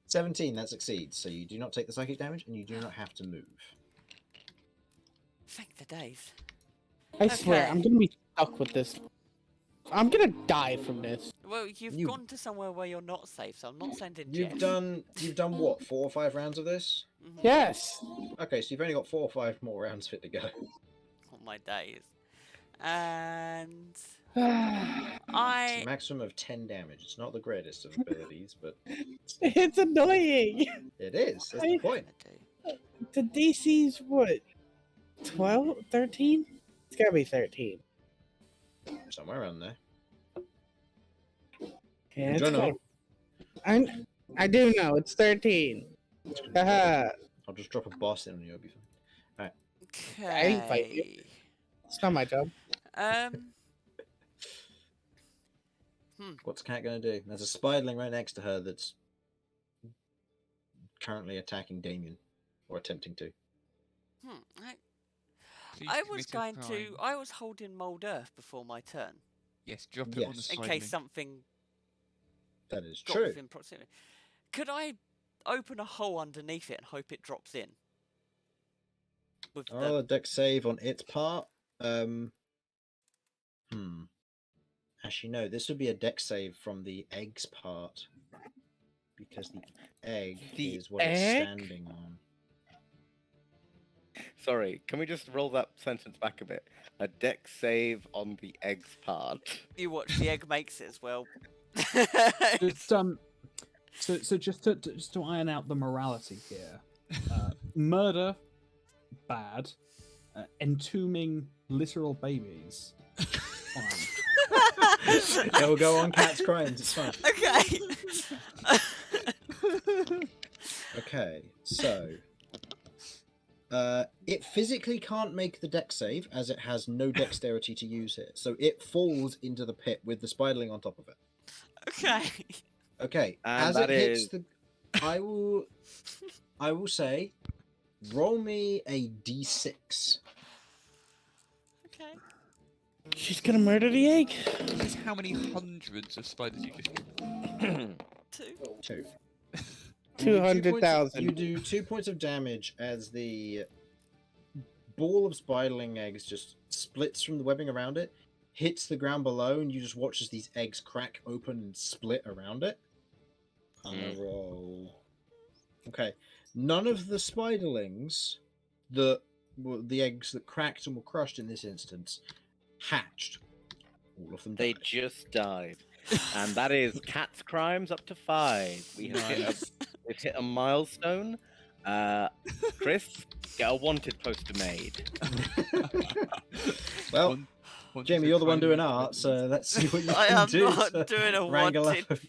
C: 17, that succeeds. So you do not take the psychic damage, and you do not have to move.
B: Thank the days.
D: I swear,
B: Okay.
D: I'm gonna be stuck with this. I'm gonna die from this.
B: Well, you've gone to somewhere where you're not safe, so I'm not sending
C: You've
B: Jeff.
C: done what, 4 or 5 rounds of this?
B: Mhm.
D: Yes.
C: Okay, so you've only got 4 or 5 more rounds fit to go.
B: On my days. And
C: It's
B: I
C: a maximum of 10 damage. It's not the greatest of abilities, but
D: It's annoying.
C: it is. That's the point.
D: The DC's what? 12? 13? It's gotta be 13.
C: Somewhere around there.
D: Yeah,
C: You
D: it's
C: don't know.
D: I do know, it's 13. Haha.
C: I'll just drop a boss in on you, it'll be fine.
D: I fight you.
B: Okay.
D: It's not my job.
C: What's Cat gonna do? There's a spiderling right next to her that's currently attacking Damien. Or attempting to.
A: Please
B: I was
A: commit a
B: going to.
A: crime.
B: I was holding mold earth before my turn,
A: Yes, drop it on the
C: Yes.
B: in
A: side.
B: case something
C: That is
B: got
C: true.
B: within proximity. Could I open a hole underneath it and hope it drops in? With
C: I'll roll a dex save on its part. Actually, no. This would be a dex save from the egg's part. Because the egg
F: The
C: is what it's
D: egg?
C: standing on.
F: Sorry, can we just roll that sentence back a bit? A deck save on the egg's part.
B: you watch, the egg makes it as well.
E: It's, so just to iron out the morality here, murder, bad. Entombing literal babies, fine.
C: It will go on Cat's crimes. It's fine.
B: Okay.
C: Okay, so it physically can't make the dex save as it has no dexterity to use it. So it falls into the pit with the spiderling on top of it.
B: Okay.
C: Okay,
F: And
C: as
F: that
C: it hits
F: is-
C: the, I will say, roll me a d6.
B: Okay.
D: She's gonna murder the egg.
A: Guess how many hundreds of spiders you just killed?
B: 2.
C: 2.
D: 200,000.
C: You do 2 points of damage as the ball of spiderling eggs just splits from the webbing around it, hits the ground below, and you just watch as these eggs crack open and split around it. On a roll. Okay. None of the spiderlings, the eggs that cracked and were crushed in this instance, hatched. All of them
F: They
C: died.
F: just died. And that is Cat's crimes up to 5. We have we've hit a milestone. Chris, get a wanted poster made.
C: Well,
A: One
C: Jamie,
A: to
C: you're the one
A: finally
C: doing
A: get
C: art, so let's see what you
B: I
C: can
B: am
C: do.
B: not
C: to
B: doing a
C: wrangle
B: wanted
C: up.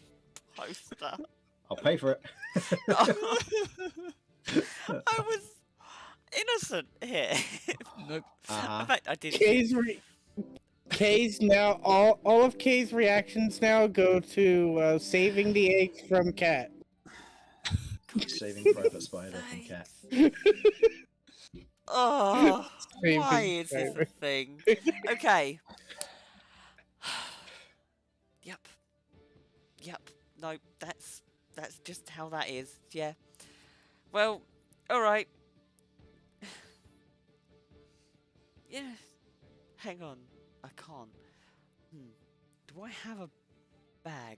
B: poster.
C: I'll pay for it.
B: I was innocent here.
A: Nope.
C: Uh-huh.
B: In fact, I did.
D: Kay's now all of Kay's reactions now go to saving the eggs from Cat.
C: Saving Private Spider from Cat.
B: Oh,
D: Saving
B: why is this a
D: Private.
B: thing? Okay. Yep. Yep. No, that's just how that is. Yeah. Well, all right. Yeah. Hang on. I can't. Do I have a bag?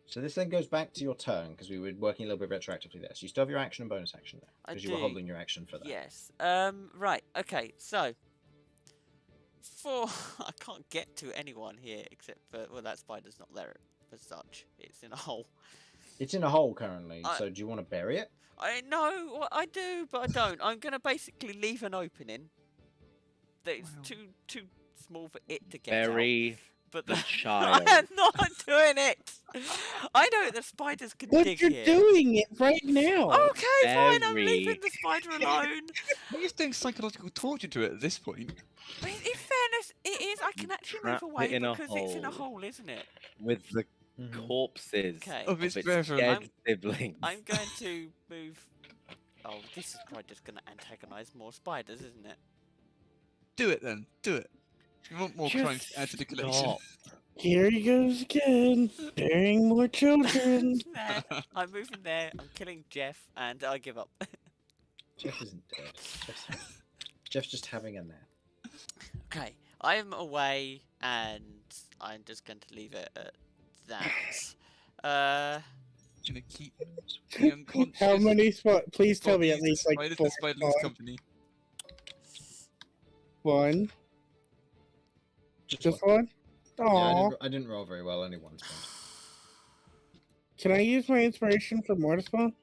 C: So this then goes back to your turn because we were working a little bit retroactively there. So you still have your action and bonus action there
B: I
C: because you were
B: do.
C: holding your action for that.
B: Yes. Right. Okay. So, I can't get to anyone here except for that spider's not there as such. It's in a hole.
C: It's in a hole currently.
B: I-
C: So do you want to bury it?
B: I know. Well, I do, but I don't. I'm gonna basically leave an opening. That's
A: Wow.
B: too small for it to get out.
F: Bury
B: But
F: the
B: I
F: child.
B: am not doing it. I know the spiders can
D: But
B: dig
D: you're
B: here.
D: doing it right now.
B: Okay, fine. I'm leaving
F: Bury.
B: the spider alone.
A: He's doing psychological torture to it at this point.
B: But in fairness, it is. I can actually move
F: Trapped
B: away
F: it in a
B: because it's in a
F: hole.
B: hole, isn't it?
F: With the
C: Mhm.
F: corpses
B: Okay.
A: Of his
F: its
A: brethren.
F: dead siblings.
B: I'm going to move. Oh, this is probably just going to antagonise more spiders, isn't it?
A: Do it then. Do it. If you want more
F: Just
A: crimes to add to the collection.
F: stop.
D: Here he goes again, burying more children.
B: Nah, I'm moving there. I'm killing Jeff, and I give up.
C: Jeff isn't dead. Jeff's just having a nap.
B: Okay, I'm away, and I'm just going to leave it at that.
A: Gonna keep the unconscious.
D: How many spot? Please tell me at
A: bodies
D: least
A: of
D: like
A: spiders
D: four.
A: to Spiderling's company.
D: One. Just
C: one.
D: one?
C: Yeah,
D: Aww.
C: I didn't roll very well. Only one spawn.
D: Can I use my inspiration for more to spawn?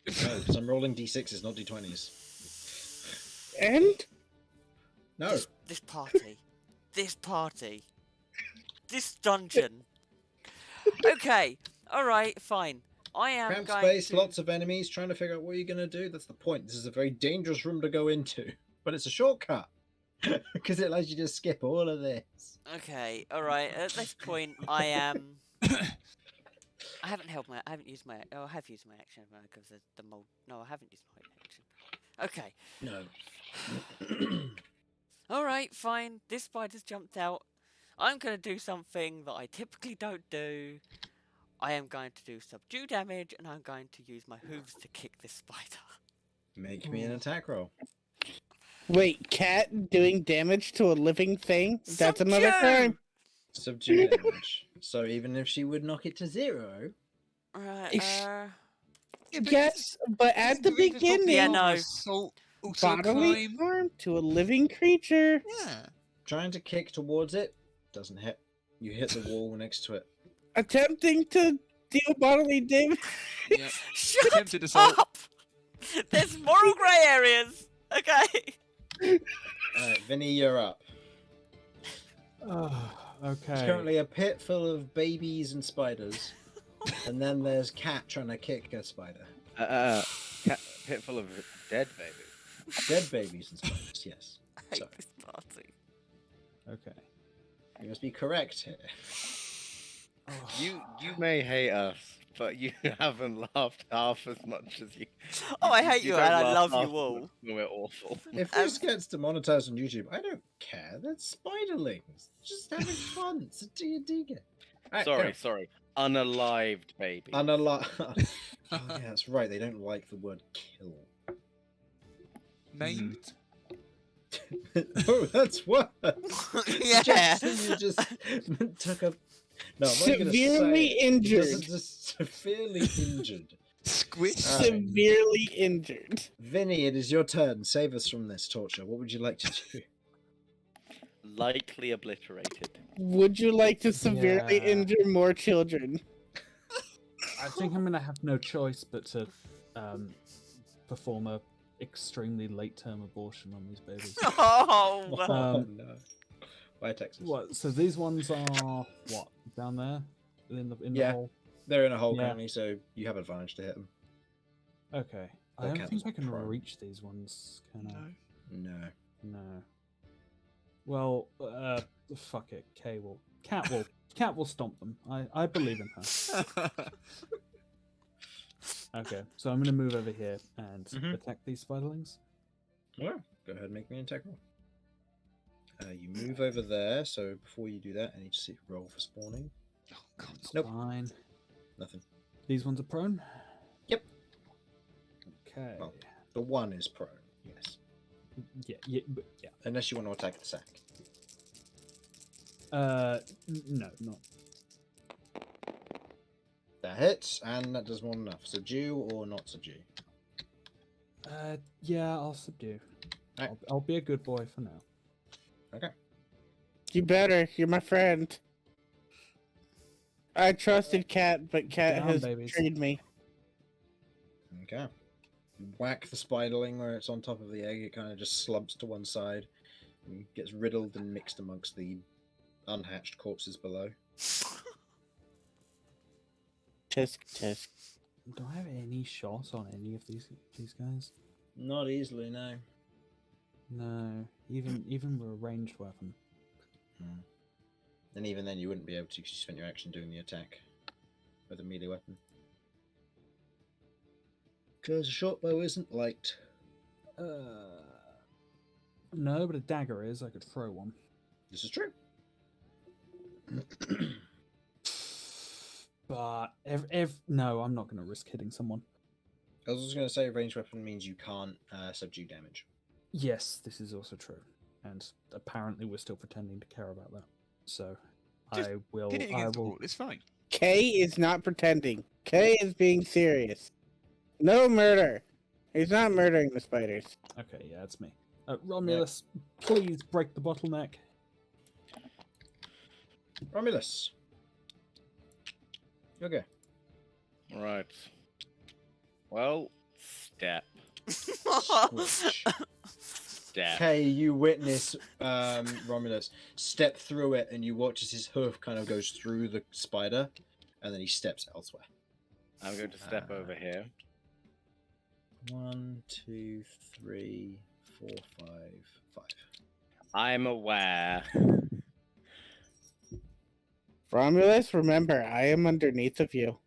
C: No, because I'm rolling d6s, not d20s.
D: And?
C: No.
B: This party. This party. This dungeon. Okay, alright, fine. I am
C: Cramped
B: going
C: space,
B: to...
C: lots of enemies, trying to figure out what you're going to do. That's the point. This is a very dangerous room to go into. But it's a shortcut. Because it allows you to skip all of this.
B: Okay, alright, at this point, I am... I haven't used my... Oh, I have used my action because the mold... No, I haven't used my action. Okay.
C: No.
B: Alright, fine. This spider's jumped out. I'm going to do something that I typically don't do. I am going to do subdue damage, and I'm going to use my hooves to kick this spider.
C: Make me an attack roll.
D: Wait, cat doing damage to a living thing? That's another
B: Subdue!
D: crime.
C: Subdue damage. So even if she would knock it to 0,
B: Right,
A: Yeah, but
D: Yes, but at the
A: Doing this not
D: beginning,
B: Yeah,
A: being
B: no.
A: assault, also a
D: bodily
A: crime.
D: harm to a living creature.
A: Yeah.
C: trying to kick towards it doesn't hit. You hit the wall next to it.
D: Attempting to deal bodily damage.
A: Yeah.
B: Shut
A: Attempted assault.
B: up! There's moral grey areas! Okay.
C: Alright, Vinny, you're up.
E: Oh,
C: There's
E: okay.
C: currently a pit full of babies and spiders. And then there's Cat trying to kick a spider.
F: Pit full of dead babies.
C: Dead babies and spiders, yes.
B: I hate
C: Sorry.
B: this party.
E: Okay.
C: You must be correct here.
E: Oh.
F: You may hate us, but you haven't laughed half as much as you.
B: Oh, I hate you,
F: don't
B: and I
F: laugh
B: love you
F: half as
B: all.
F: much when We're awful.
C: If this gets demonetized on YouTube, I don't care. That's spiderlings. Just having fun. It's a D&D game. Alright,
F: Sorry. Unalived baby.
C: Unalive. Oh, yeah, that's right. They don't like the word kill.
A: Maimed.
C: Oh, that's what.
B: Yeah.
C: You just took a. No, I'm not gonna
D: Severely
C: say it.
D: injured.
C: This is just severely injured.
A: Squish.
C: Alright.
D: Severely injured.
C: Vinny, it is your turn. Save us from this torture. What would you like to do?
F: Likely obliterated.
D: Would you like to severely
E: Yeah.
D: injure more children?
E: I think I'm gonna have no choice but to perform a extremely late term abortion on these babies.
B: Oh.
C: Oh no. Why Texas?
E: What? So these ones are what down there in the
C: Yeah.
E: hole.
C: They're in a hole
E: Yeah.
C: currently, so you have advantage to hit them.
E: Okay. I
C: They'll
E: don't
C: count
E: think
C: as
E: I can
C: prone.
E: reach these ones. Can I?
C: No.
E: No. Well, fuck it. Cat will stomp them. I believe in her. Okay, so I'm going to move over here and
C: Mhm.
E: attack these spiderlings.
C: Well, go ahead and make me an attack roll. You move over there, so before you do that, I need to see roll for spawning.
A: Oh, God.
C: Nope.
E: Fine.
C: Nothing.
E: These ones are prone?
C: Yep.
E: Okay.
C: Well. The one is prone, yes.
E: Yeah.
C: Unless you want to attack the sack.
E: No, not.
C: That hits, and that does more than enough. Subdue or not subdue?
E: Yeah, I'll subdue.
C: Alright.
E: I'll be a good boy for now.
C: Okay.
D: You better. You're my friend. I trusted Cat, but Cat
E: Down,
D: has
E: babies.
D: betrayed me.
C: Okay. You whack the spiderling where it's on top of the egg. It kind of just slumps to one side and gets riddled and mixed amongst the unhatched corpses below.
D: Tisk tisk.
E: Do I have any shot on any of these guys?
C: Not easily, no.
E: No, even with a ranged weapon.
C: And even then, you wouldn't be able to because you spent your action doing the attack with a melee weapon. Because a short bow isn't light.
E: No, but a dagger is. I could throw one.
C: This is true.
E: But no, I'm not going to risk hitting someone.
C: I was just going to say, ranged weapon means you can't subdue damage.
E: Yes, this is also true, and apparently we're still pretending to care about that. So
A: Just
E: I will.
A: Hit it
E: I
A: against the
E: will.
A: wall. It's fine.
D: K is not pretending. K is being serious. No murder. He's not murdering the spiders.
E: Okay, yeah, it's me. Romulus, please break the bottleneck.
C: Romulus. Okay.
F: Right. Well, step.
C: Squish.
F: Step.
C: Okay, you witness Romulus step through it, and you watch as his hoof kind of goes through the spider, and then he steps elsewhere.
F: I'm going to step over here.
C: 1, 2, 3, 4, 5, 5.
F: I'm aware.
D: Romulus, remember, I am underneath of you.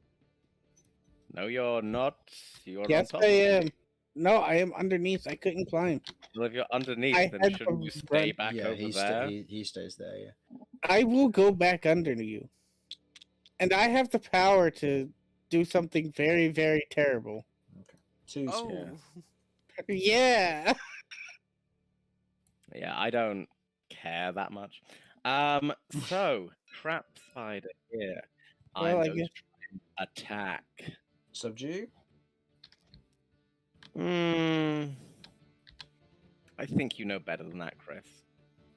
F: No, you're not. You're
D: Yes,
F: on top
D: I
F: of me.
D: am. No, I am underneath. I couldn't climb.
F: Well, if you're underneath,
D: I
F: then
D: had
F: shouldn't
D: to
F: you stay
D: run-
F: back
C: Yeah,
F: over there?
C: he stays there, yeah.
D: I will go back under you. And I have the power to do something very, very terrible.
C: 2
B: Oh.
C: square.
D: Yeah.
F: Yeah, I don't care that much. So trap spider here.
D: Well,
F: I'm
D: I
F: going
D: guess-
F: to try and attack.
C: Subdue?
F: I think you know better than that, Chris.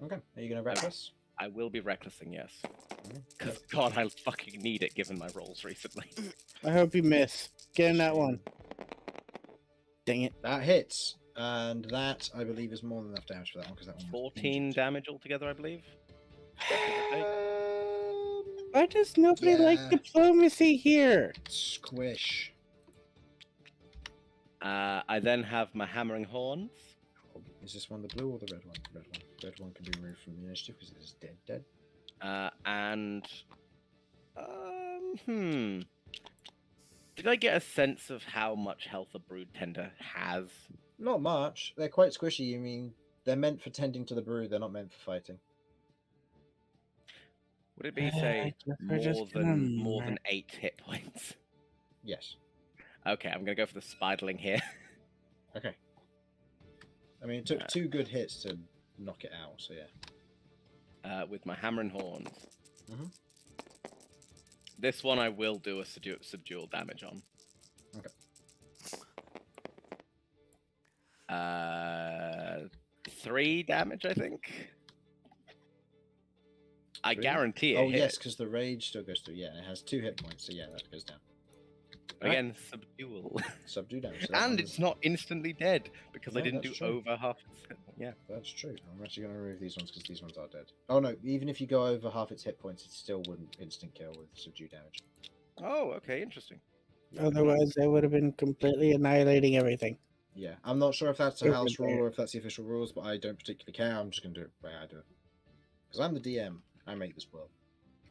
C: Okay. Are you going to reckless?
F: I will be recklessing, yes.
C: Mhm.
F: Because God, I fucking need it given my rolls recently.
D: I hope you miss. Get in that one. Dang it.
C: That hits. And that, I believe, is more than enough damage for that one, because that one was
F: 14
C: injured.
F: damage altogether, I believe.
D: Why does nobody like
C: Yeah.
D: diplomacy here?
C: Squish.
F: I then have my hammering horns.
C: Is this one the blue or the red one? Red one. Red one can be removed from the initiative because it is dead.
F: And did I get a sense of how much health a brood tender has?
C: Not much. They're quite squishy. You mean they're meant for tending to the brood. They're not meant for fighting.
F: Would it be say
D: we're just
F: more than 8 hit points?
C: Yes.
F: Okay, I'm gonna go for the spiderling here.
C: Okay. I mean, it took 2 good hits to knock it out. So yeah.
F: With my hammer and horns.
C: Mhm.
F: This one I will do a subdual damage on.
C: Okay.
F: 3 damage, I think. I
C: 3?
F: guarantee it.
C: Oh
F: hit.
C: yes, because the rage still goes through. Yeah, and it has 2 hit points. So yeah, that goes down.
F: Again, subdual.
C: Subdue damage. So that
F: And
C: one
F: it's
C: is-
F: not instantly dead because I
C: No,
F: didn't do
C: that's true.
F: over half its hit. Yeah.
C: That's true. I'm actually going to remove these ones because these ones are dead. Oh no, even if you go over half its hit points, it still wouldn't instant kill with subdue damage.
F: Oh, okay, interesting.
D: Otherwise, I would have been completely annihilating everything.
C: Yeah, I'm not sure if that's a
D: Over
C: house rule
D: there.
C: or if that's the official rules, but I don't particularly care. I'm just going to do it the way I do it. Because I'm the DM. I make this world.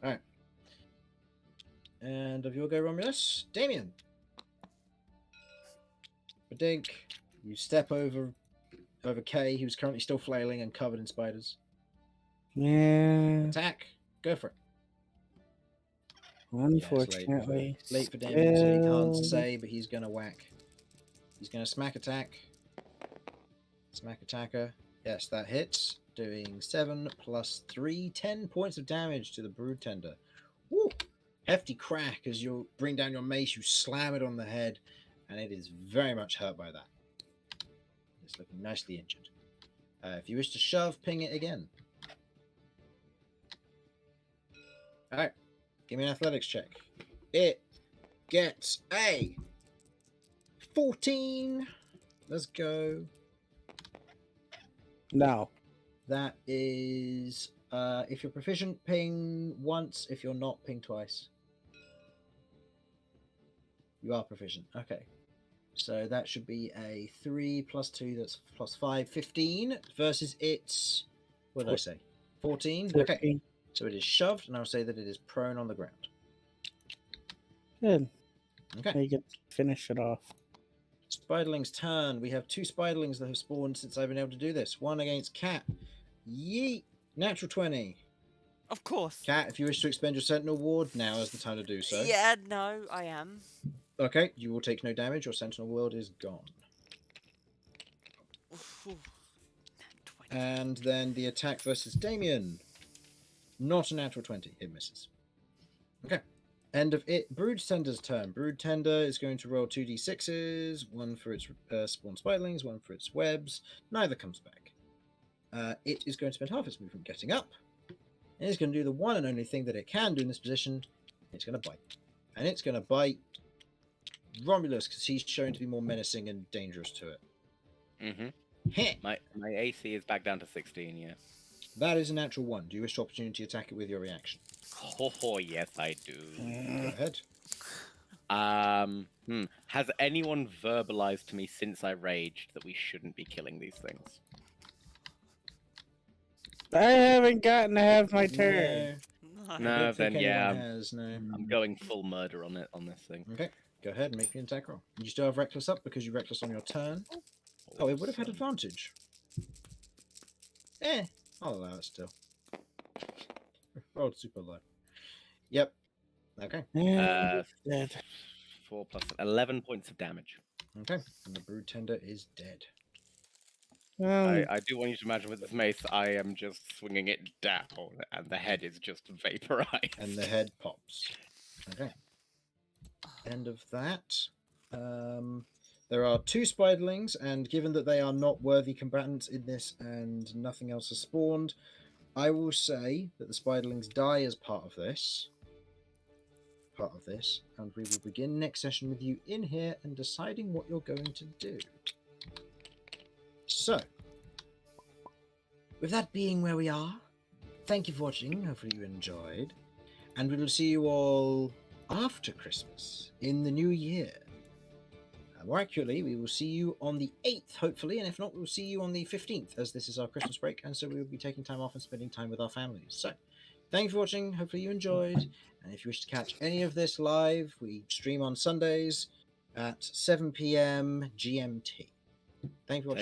C: Alright. And of your go, Romulus. Damien. Badink, you step over Kay, who's currently still flailing and covered in spiders.
D: Yeah.
C: Attack. Go for it.
D: Unfortunately.
C: Late for Damien, so he can't
D: still-
C: say, but he's gonna whack. He's gonna smack attack. Smack attacker. Yes, that hits. Doing 7 plus 3, 10 points of damage to the Brood Tender. Woo! Hefty crack as you bring down your mace, you slam it on the head, and it is very much hurt by that. It's looking nicely injured. If you wish to shove, ping it again. Alright, give me an athletics check. It gets a 14. Let's go.
D: No.
C: That is, if you're proficient, ping once. If you're not, ping twice. You are proficient. Okay. So that should be a 3 plus 2, that's plus 5, 15, versus its, what did I say? 14? Okay.
D: 14.
C: So it is shoved, and I'll say that it is prone on the ground.
D: Good.
C: Okay.
D: Now you can finish it off.
C: Spiderling's turn. We have 2 spiderlings that have spawned since I've been able to do this. One against Cat. Yeet! Natural 20.
B: Of course.
C: Cat, if you wish to expend your Sentinel Ward, now is the time to do so.
B: Yeah, no, I am.
C: Okay, you will take no damage. Your Sentinel Ward is gone.
B: Oof, oof. Nat 20.
C: And then the attack versus Damien. Not a natural 20. It misses. Okay. End of it. Brood Tender's turn. Brood Tender is going to roll 2d6s. One for its spawn spiderlings, one for its webs. Neither comes back. It is going to spend half its movement getting up. And it's going to do the one and only thing that it can do in this position. It's going to bite. And it's going to bite Romulus because he's shown to be more menacing and dangerous to it.
F: Mm-hmm.
C: Heh.
F: My AC is back down to 16, yeah.
C: That is a natural 1. Do you wish to opportunity attack it with your reaction?
F: Oh, yes, I do.
C: Go ahead.
F: Has anyone verbalized to me since I raged that we shouldn't be killing these things?
D: I haven't gotten to have my turn.
C: No, I
F: No,
C: don't think
F: then yeah,
C: anyone has, no.
F: I'm going full murder on it on this thing.
C: Okay, go ahead and make me an attack roll. You still have Reckless up because you Reckless on your turn. Oh, it would have had advantage. I'll allow it still. Rolled super low. Yep. Okay.
D: Dead.
F: 4 plus 11 points of damage.
C: Okay. And the Brood Tender is dead.
F: I do want you to imagine with this mace, I am just swinging it down, and the head is just vaporized.
C: And the head pops. Okay. End of that. There are 2 spiderlings, and given that they are not worthy combatants in this and nothing else has spawned, I will say that the spiderlings die as part of this. And we will begin next session with you in here and deciding what you're going to do. So, with that being where we are, thank you for watching. Hopefully you enjoyed. And we will see you all after Christmas, in the new year. More accurately, we will see you on the 8th, hopefully, and if not, we'll see you on the 15th, as this is our Christmas break, and so we will be taking time off and spending time with our families. So, thank you for watching. Hopefully you enjoyed. And if you wish to catch any of this live, we stream on Sundays at 7 p.m. GMT. Thank you for watching.